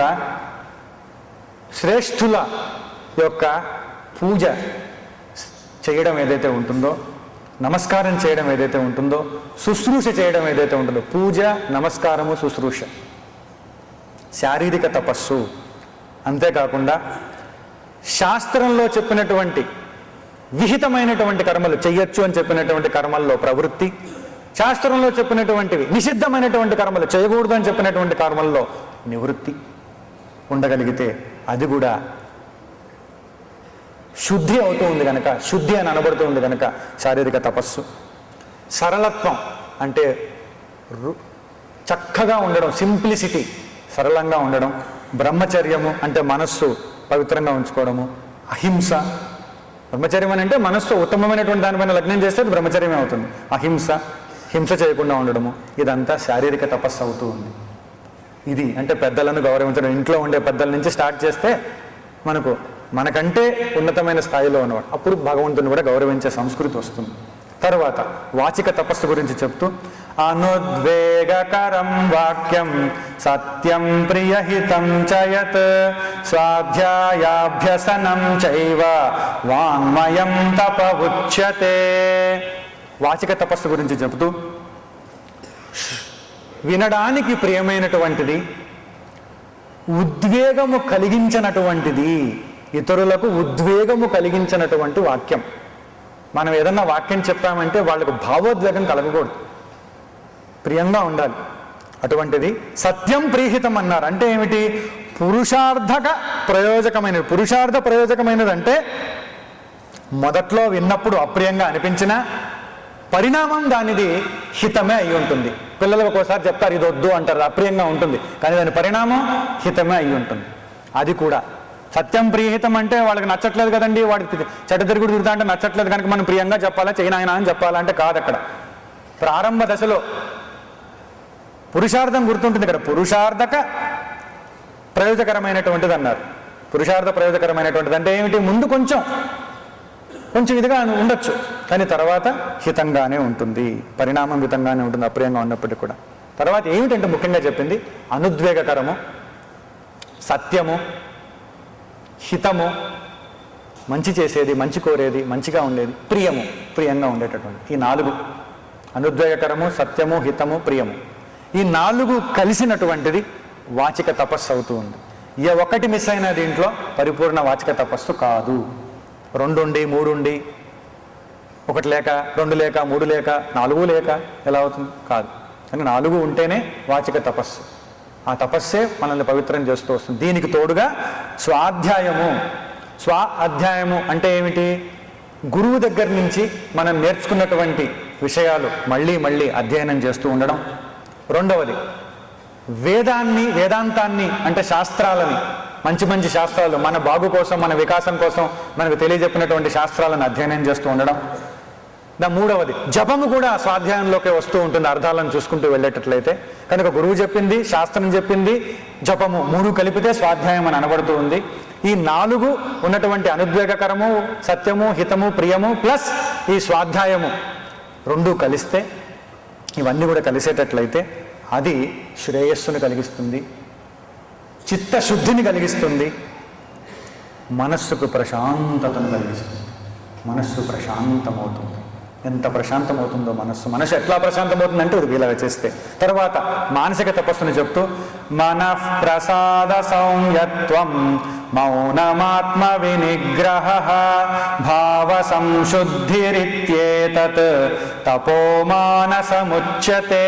శ్రేష్ఠుల యొక్క పూజ చేయడం ఏదైతే ఉంటుందో, నమస్కారం చేయడం ఏదైతే ఉంటుందో, శుశ్రూష చేయడం ఏదైతే ఉంటుందో, పూజ, నమస్కారము, శుశ్రూష శారీరక తపస్సు. అంతేకాకుండా శాస్త్రంలో చెప్పినటువంటి విహితమైనటువంటి కర్మలు చెయ్యొచ్చు అని చెప్పినటువంటి కర్మల్లో ప్రవృత్తి, శాస్త్రంలో చెప్పినటువంటివి నిషిద్ధమైనటువంటి కర్మలు చేయకూడదు అని చెప్పినటువంటి కర్మల్లో నివృత్తి ఉండగలిగితే అది కూడా శుద్ధి అవుతూ ఉంది కనుక, శుద్ధి అని అనబడుతూ ఉంది కనుక శారీరక తపస్సు. సరళత్వం అంటే చక్కగా ఉండడం, సింప్లిసిటీ, సరళంగా ఉండడం. బ్రహ్మచర్యము అంటే మనస్సు పవిత్రంగా ఉంచుకోవడము. అహింస, బ్రహ్మచర్యం అని అంటే మనస్సు ఉత్తమమైనటువంటి దానిపైన లగ్నం చేస్తే అది బ్రహ్మచర్యమే అవుతుంది. అహింస, హింస చేయకుండా ఉండడము, ఇదంతా శారీరక తపస్సు అవుతూ ఉంది. ఇది అంటే పెద్దలను గౌరవించడం. ఇంట్లో ఉండే పెద్దల నుంచి స్టార్ట్ చేస్తే మనకంటే ఉన్నతమైన స్థాయిలో ఉన్నవాడు, అప్పుడు భగవంతుని కూడా గౌరవించే సంస్కృతి వస్తుంది. తర్వాత వాచిక తపస్సు గురించి చెప్తూ, అనుద్వేగకరం వాక్యం సత్యం ప్రియహితం చయత్ స్వాధ్యాయాభ్యసనం చైవ వాంగ్మయం తప ఉచ్యతే. వాచిక తపస్సు గురించి చెబుతూ, వినడానికి ప్రియమైనటువంటిది, ఉద్వేగము కలిగించినటువంటిది, ఇతరులకు ఉద్వేగము కలిగించినటువంటి వాక్యం. మనం ఏదన్నా వాక్యం చెప్పామంటే వాళ్ళకు భావోద్వేగం కలగకూడదు, ప్రియంగా ఉండాలి. అటువంటిది సత్యం ప్రీహితం అన్నారు. అంటే ఏమిటి? పురుషార్థక ప్రయోజకమైనది. పురుషార్థ ప్రయోజకమైనది అంటే మొదట్లో విన్నప్పుడు అప్రియంగా అనిపించినా పరిణామం దానిది హితమే అయి ఉంటుంది. పిల్లలకు ఒక్కోసారి చెప్తారు ఇది వద్దు అంటారు, అప్రియంగా ఉంటుంది, కానీ దాని పరిణామం హితమే అయి ఉంటుంది. అది కూడా సత్యం ప్రియహితం అంటే వాళ్ళకి నచ్చట్లేదు కదండి, వాడికి చెడ్డ తిరుగుడు తిరుగుతా అంటే నచ్చట్లేదు కనుక మనం ప్రియంగా చెప్పాలా, చైనాయన అని చెప్పాలంటే కాదు. అక్కడ ప్రారంభ దశలో పురుషార్థం గుర్తుంటుంది. ఇక్కడ పురుషార్థక ప్రయోజకరమైనటువంటిది అన్నారు. పురుషార్థ ప్రయోజకరమైనటువంటిది అంటే ఏమిటి? ముందు కొంచెం ఇదిగా ఉండొచ్చు, కానీ తర్వాత హితంగానే ఉంటుంది, పరిణామం హితంగానే ఉంటుంది, అప్రియంగా ఉన్నప్పటికీ కూడా. తర్వాత ఏమిటంటే ముఖ్యంగా చెప్పింది అనుద్వేగకరము, సత్యము, హితము, మంచి చేసేది, మంచి కోరేది, మంచిగా ఉండేది, ప్రియము, ప్రియంగా ఉండేటటువంటి ఈ 4 అనుద్వేగకరము, సత్యము, హితము, ప్రియము, ఈ 4 కలిసినటువంటిది వాచిక తపస్సు అవుతూ ఉంది. ఏ ఒక్కటి మిస్ అయినా దీంట్లో పరిపూర్ణ వాచిక తపస్సు కాదు. 2 ఉండి 3 ఉండి 1 లేక 2 లేక 3 లేక 4 లేక ఎలా అవుతుంది? కాదు. కానీ 4 ఉంటేనే వాచిక తపస్సు. ఆ తపస్సే మనల్ని పవిత్రం చేస్తూ వస్తుంది. దీనికి తోడుగా స్వాధ్యాయము. అధ్యాయము అంటే ఏమిటి? గురువు దగ్గర నుంచి మనం నేర్చుకున్నటువంటి విషయాలు మళ్ళీ మళ్ళీ అధ్యయనం చేస్తూ ఉండడం. రెండవది వేదాంతాన్ని అంటే శాస్త్రాలని, మంచి శాస్త్రాలు, మన బాగు కోసం, మన వికాసం కోసం మనకు తెలియజెప్పినటువంటి శాస్త్రాలను అధ్యయనం చేస్తూ ఉండడం. మూడవది జపము కూడా స్వాధ్యాయంలోకి వస్తూ ఉంటుంది, అర్థాలను చూసుకుంటూ వెళ్ళేటట్లయితే. కనుక గురువు చెప్పింది, శాస్త్రం చెప్పింది, జపము 3 కలిపితే స్వాధ్యాయం అని అనబడుతూ ఉంది. ఈ 4 ఉన్నటువంటి అనుద్వేగకరము, సత్యము, హితము, ప్రియము ప్లస్ ఈ స్వాధ్యాయము 2 కలిస్తే, ఇవన్నీ కూడా కలిసేటట్లయితే అది శ్రేయస్సును కలిగిస్తుంది, చిత్తశుద్ధిని కలిగిస్తుంది, మనస్సుకు ప్రశాంతతను కలిగిస్తుంది. మనస్సు ప్రశాంతమవుతుంది. ఎంత ప్రశాంతమవుతుందో మనస్సు ఎట్లా ప్రశాంతమవుతుందంటే ఇది వీలగా చేస్తే. తర్వాత మానసిక తపస్సుని చెప్తూ, మనః ప్రసాద సంయత్వం మౌనమాత్మ వినిగ్రహ భావ సంశుద్ధిరిత్యేతత్ తపోమానసముచ్యతే.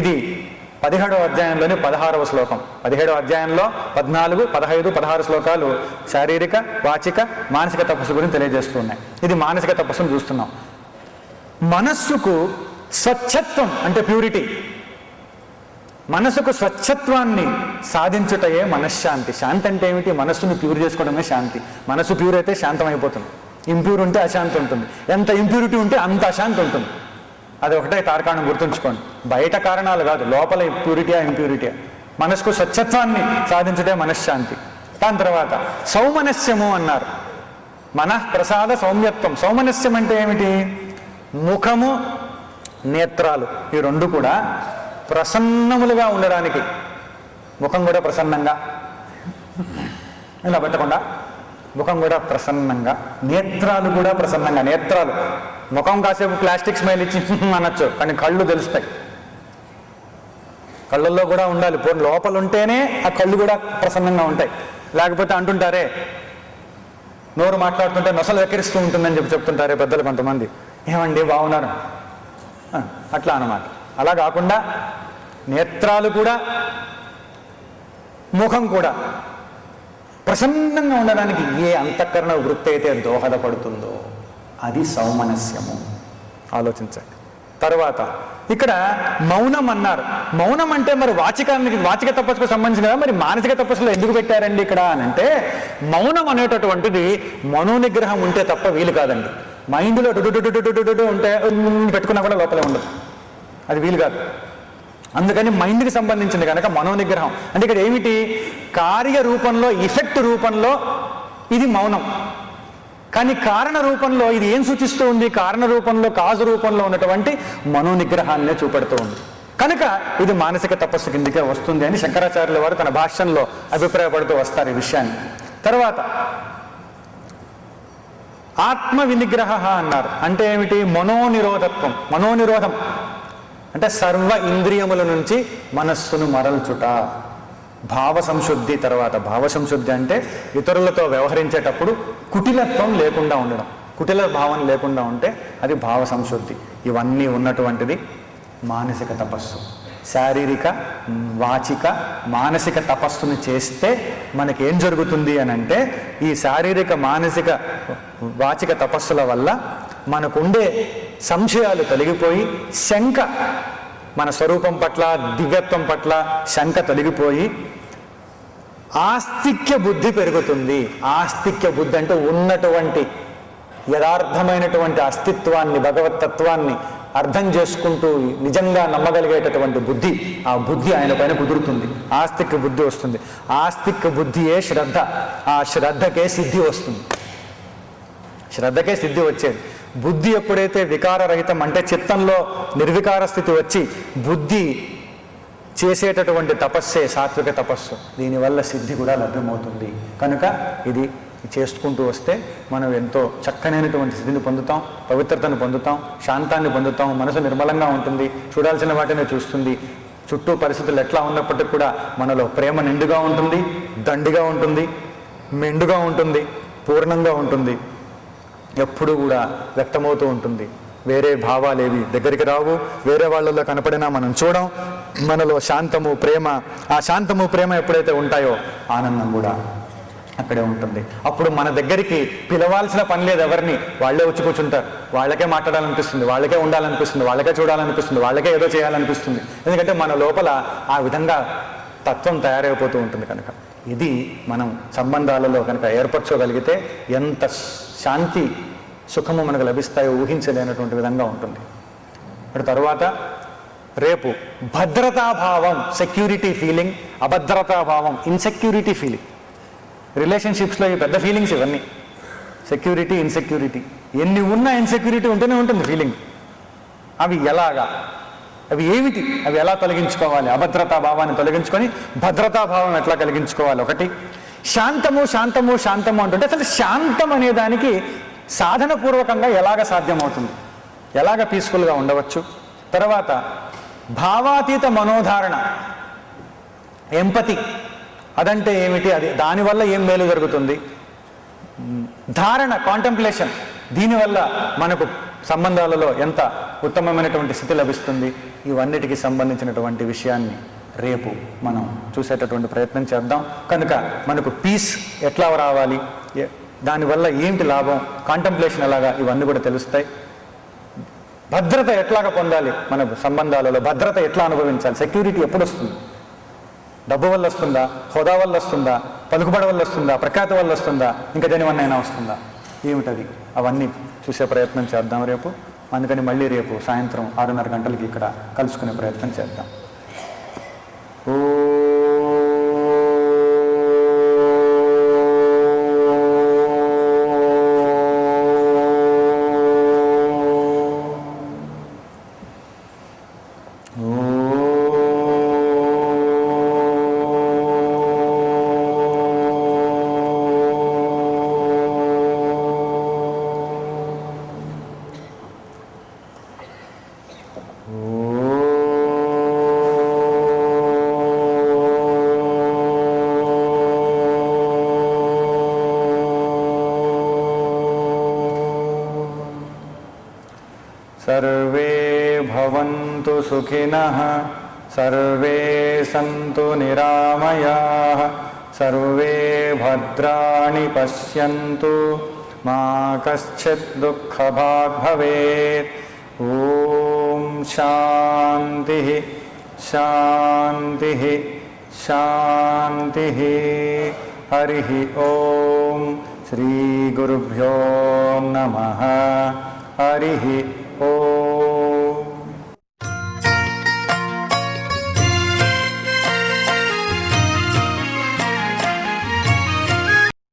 ఇది 17వ అధ్యాయంలోని 16వ శ్లోకం. 17వ అధ్యాయంలో 14, 15, 16 శ్లోకాలు శారీరక, వాచిక, మానసిక తపస్సు గురించి తెలియజేస్తున్నాయి. ఇది మానసిక తపస్సును చూస్తున్నాం. మనస్సుకు స్వచ్ఛత్వం అంటే ప్యూరిటీ, మనసుకు స్వచ్ఛత్వాన్ని సాధించుటయే మనశ్శాంతి. శాంతి అంటే ఏమిటి? మనస్సును ప్యూర్ చేసుకోవడమే శాంతి. మనసు ప్యూర్ అయితే శాంతం అయిపోతుంది, ఇంప్యూర్ ఉంటే అశాంతి ఉంటుంది. ఎంత ఇంప్యూరిటీ ఉంటే అంత అశాంతి ఉంటుంది. అది ఒకటే తార్కాణం గుర్తుంచుకోండి. బయట కారణాలు కాదు, లోపల ప్యూరిటీయా ఇంప్యూరిటీయా. మనసుకు స్వచ్ఛత్వాన్ని సాధించుటే మనశ్శాంతి. దాని తర్వాత సౌమనస్యము అన్నారు. మనః ప్రసాద సౌమ్యత్వం. సౌమనస్యం అంటే ఏమిటి? ముఖము, నేత్రాలు ఈ 2 కూడా ప్రసన్నములుగా ఉండడానికి, ముఖం కూడా ప్రసన్నంగా ఇలా పెట్టకుండా ముఖం కూడా ప్రసన్నంగా, నేత్రాలు కూడా ప్రసన్నంగా. నేత్రాలు, ముఖం కాసేపు ప్లాస్టిక్ స్మైల్ ఇచ్చి అనొచ్చు, కానీ కళ్ళు తెలుస్తాయి. కళ్ళల్లో కూడా ఉండాలి, లోపల ఉంటేనే ఆ కళ్ళు కూడా ప్రసన్నంగా ఉంటాయి. లేకపోతే అంటుంటారే, నోరు మాట్లాడుతుంటే నొసలు వెక్కిరిస్తూ ఉంటుందని చెప్తుంటారే పెద్దలు కొంతమంది, ఏమండి బాగున్నారు అట్లా అన్నమాట. అలా కాకుండా నేత్రాలు కూడా, ముఖం కూడా ప్రసన్నంగా ఉండడానికి ఏ అంతఃకరణ వృత్తి అయితే దోహదపడుతుందో అది సౌమనస్యము. ఆలోచించండి. తర్వాత ఇక్కడ మౌనం అన్నారు. మౌనం అంటే మరి వాచిక తపస్సుకు సంబంధించిన కదా, మరి మానసిక తపస్సులో ఎందుకు పెట్టారండి ఇక్కడ అని అంటే, మౌనం అనేటటువంటిది మనోనిగ్రహం ఉంటే తప్ప వీలు కాదండి. మైండ్లో డుడు ఉంటే పెట్టుకున్నా కూడా లోపలే ఉండదు, అది వీలు కాదు. అందుకని మైండ్కి సంబంధించింది కనుక మనోనిగ్రహం అంటే ఇక్కడ ఏమిటి, కార్యరూపంలో ఇఫెక్ట్ రూపంలో ఇది మౌనం, కానీ కారణ రూపంలో ఇది ఏం సూచిస్తూ ఉంది, కారణ రూపంలో కాజు రూపంలో ఉన్నటువంటి మనోనిగ్రహాన్నే చూపెడుతూ ఉంది. కనుక ఇది మానసిక తపస్సు కిందికే వస్తుంది అని శంకరాచార్యుల వారు తన భాష్యంలో అభిప్రాయపడుతూ వస్తారు ఈ విషయాన్ని. తర్వాత ఆత్మ వినిగ్రహ అన్నారు. అంటే ఏమిటి, మనోనిరోధత్వం. మనోనిరోధం అంటే సర్వ ఇంద్రియముల నుంచి మనస్సును మరల్చుట, భావ సంశుద్ధి. తర్వాత భావ సంశుద్ధి అంటే ఇతరులతో వ్యవహరించేటప్పుడు కుటిలత్వం లేకుండా ఉండడం, కుటిల భావం లేకుండా ఉంటే అది భావ సంశుద్ధి. ఇవన్నీ ఉన్నటువంటిది మానసిక తపస్సు. శారీరక, వాచిక, మానసిక తపస్సును చేస్తే మనకి ఏం జరుగుతుంది అని అంటే, ఈ శారీరక, మానసిక, వాచిక తపస్సుల వల్ల మనకుండే సంశయాలు తొలగిపోయి శంక, మన స్వరూపం పట్ల, దివ్యత్వం పట్ల శంక తొలగిపోయి ఆస్తిక్య బుద్ధి పెరుగుతుంది. ఆస్తిక్య బుద్ధి అంటే ఉన్నటువంటి యథార్థమైనటువంటి అస్తిత్వాన్ని, భగవతత్వాన్ని అర్థం చేసుకుంటూ నిజంగా నమ్మగలిగేటటువంటి బుద్ధి, ఆ బుద్ధి ఆయన పైన కుదురుతుంది. ఆస్తిక బుద్ధి వస్తుంది. ఆస్తిక బుద్ధియే శ్రద్ధ. ఆ శ్రద్ధకే సిద్ధి వస్తుంది. శ్రద్ధకే సిద్ధి వచ్చేది. బుద్ధి ఎప్పుడైతే వికారరహితం అంటే చిత్తంలో నిర్వికార స్థితి వచ్చి బుద్ధి చేసేటటువంటి తపస్సే సాత్విక తపస్సు. దీనివల్ల సిద్ధి కూడా లభ్యమవుతుంది. కనుక ఇది చేసుకుంటూ వస్తే మనం ఎంతో చక్కనైనటువంటి స్థితిని పొందుతాం, పవిత్రతను పొందుతాం, శాంతాన్ని పొందుతాం, మనసు నిర్మలంగా ఉంటుంది, చూడాల్సిన వాటిని చూస్తుంది. చుట్టూ పరిస్థితులు ఎట్లా ఉన్నప్పటికీ కూడా మనలో ప్రేమ నిండుగా ఉంటుంది, దండిగా ఉంటుంది, మెండుగా ఉంటుంది, పూర్ణంగా ఉంటుంది, ఎప్పుడూ కూడా వ్యక్తమవుతూ ఉంటుంది. వేరే భావాలేవి దగ్గరికి రావు. వేరే వాళ్ళలో కనపడినా మనం చూడం. మనలో శాంతము, ప్రేమ, ఆ శాంతము, ప్రేమ ఎప్పుడైతే ఉంటాయో ఆనందం కూడా అక్కడే ఉంటుంది. అప్పుడు మన దగ్గరికి పిలవాల్సిన పని లేదు ఎవరిని, వాళ్ళే వచ్చి కూర్చుంటారు. వాళ్ళకే మాట్లాడాలనిపిస్తుంది, వాళ్ళకే ఉండాలనిపిస్తుంది, వాళ్ళకే చూడాలనిపిస్తుంది, వాళ్ళకే ఏదో చేయాలనిపిస్తుంది. ఎందుకంటే మన లోపల ఆ విధంగా తత్వం తయారైపోతూ ఉంటుంది. కనుక ఇది మనం సంబంధాలలో కనుక ఏర్పరచుకోగలిగితే ఎంత శాంతి, సుఖము మనకు లభిస్తాయో ఊహించలేనటువంటి విధంగా ఉంటుంది. అటు తరువాత రేపు భద్రతాభావం, సెక్యూరిటీ ఫీలింగ్, అభద్రతాభావం, ఇన్సెక్యూరిటీ ఫీలింగ్. రిలేషన్షిప్స్లో ఈ పెద్ద ఫీలింగ్స్ ఇవన్నీ, సెక్యూరిటీ, ఇన్సెక్యూరిటీ. ఎన్ని ఉన్నా ఇన్సెక్యూరిటీ ఉంటూనే ఉంటుంది ఫీలింగ్. అవి ఎలాగా, అవి ఏమిటి, అవి ఎలా తొలగించుకోవాలి? అభద్రతా భావాన్ని తొలగించుకొని భద్రతాభావం ఎట్లా కలిగించుకోవాలి? ఒకటి శాంతము, శాంతము, శాంతము అంటుంటే అసలు శాంతం అనే దానికి సాధనపూర్వకంగా ఎలాగ సాధ్యమవుతుంది, ఎలాగ పీస్ఫుల్గా ఉండవచ్చు? తర్వాత భావాతీత మనోధారణ, ఎంపతి, అదంటే ఏమిటి, అది దానివల్ల ఏం మేలు జరుగుతుంది? ధారణ, కాంటెంప్లేషన్, దీనివల్ల మనకు సంబంధాలలో ఎంత ఉత్తమమైనటువంటి స్థితి లభిస్తుంది? ఇవన్నిటికి సంబంధించినటువంటి విషయాన్ని రేపు మనం చూసేటటువంటి ప్రయత్నం చేద్దాం. కనుక మనకు పీస్ ఎట్లా రావాలి, దానివల్ల ఏంటి లాభం, కాంటెంప్లేషన్ ఎలాగా, ఇవన్నీ కూడా తెలుస్తాయి. భద్రత ఎట్లాగా పొందాలి, మన సంబంధాలలో భద్రత ఎట్లా అనుభవించాలి, సెక్యూరిటీ ఎప్పుడు వస్తుంది? డబ్బు వల్ల వస్తుందా, హోదా వల్ల వస్తుందా, పలుకుబడ వల్ల వస్తుందా, ప్రఖ్యాతి వల్ల వస్తుందా, ఇంకా దేనివన్నైనా వస్తుందా, ఏమిటది? అవన్నీ చూసే ప్రయత్నం చేద్దాం రేపు. అందుకని మళ్ళీ రేపు సాయంత్రం 6:30 గంటలకి ఇక్కడ కలుసుకునే ప్రయత్నం చేద్దాం. सर्वे भवन्तु सुखिनः, सर्वे सन्तु निरामयाः, सर्वे भद्राणि पश्यन्तु मा कश्चित् दुःखभाग् भवेत्। ॐ शान्तिः शान्तिः शान्तिः। हरिः ॐ श्रीगुरुभ्यो नमः। हरिः ॐ।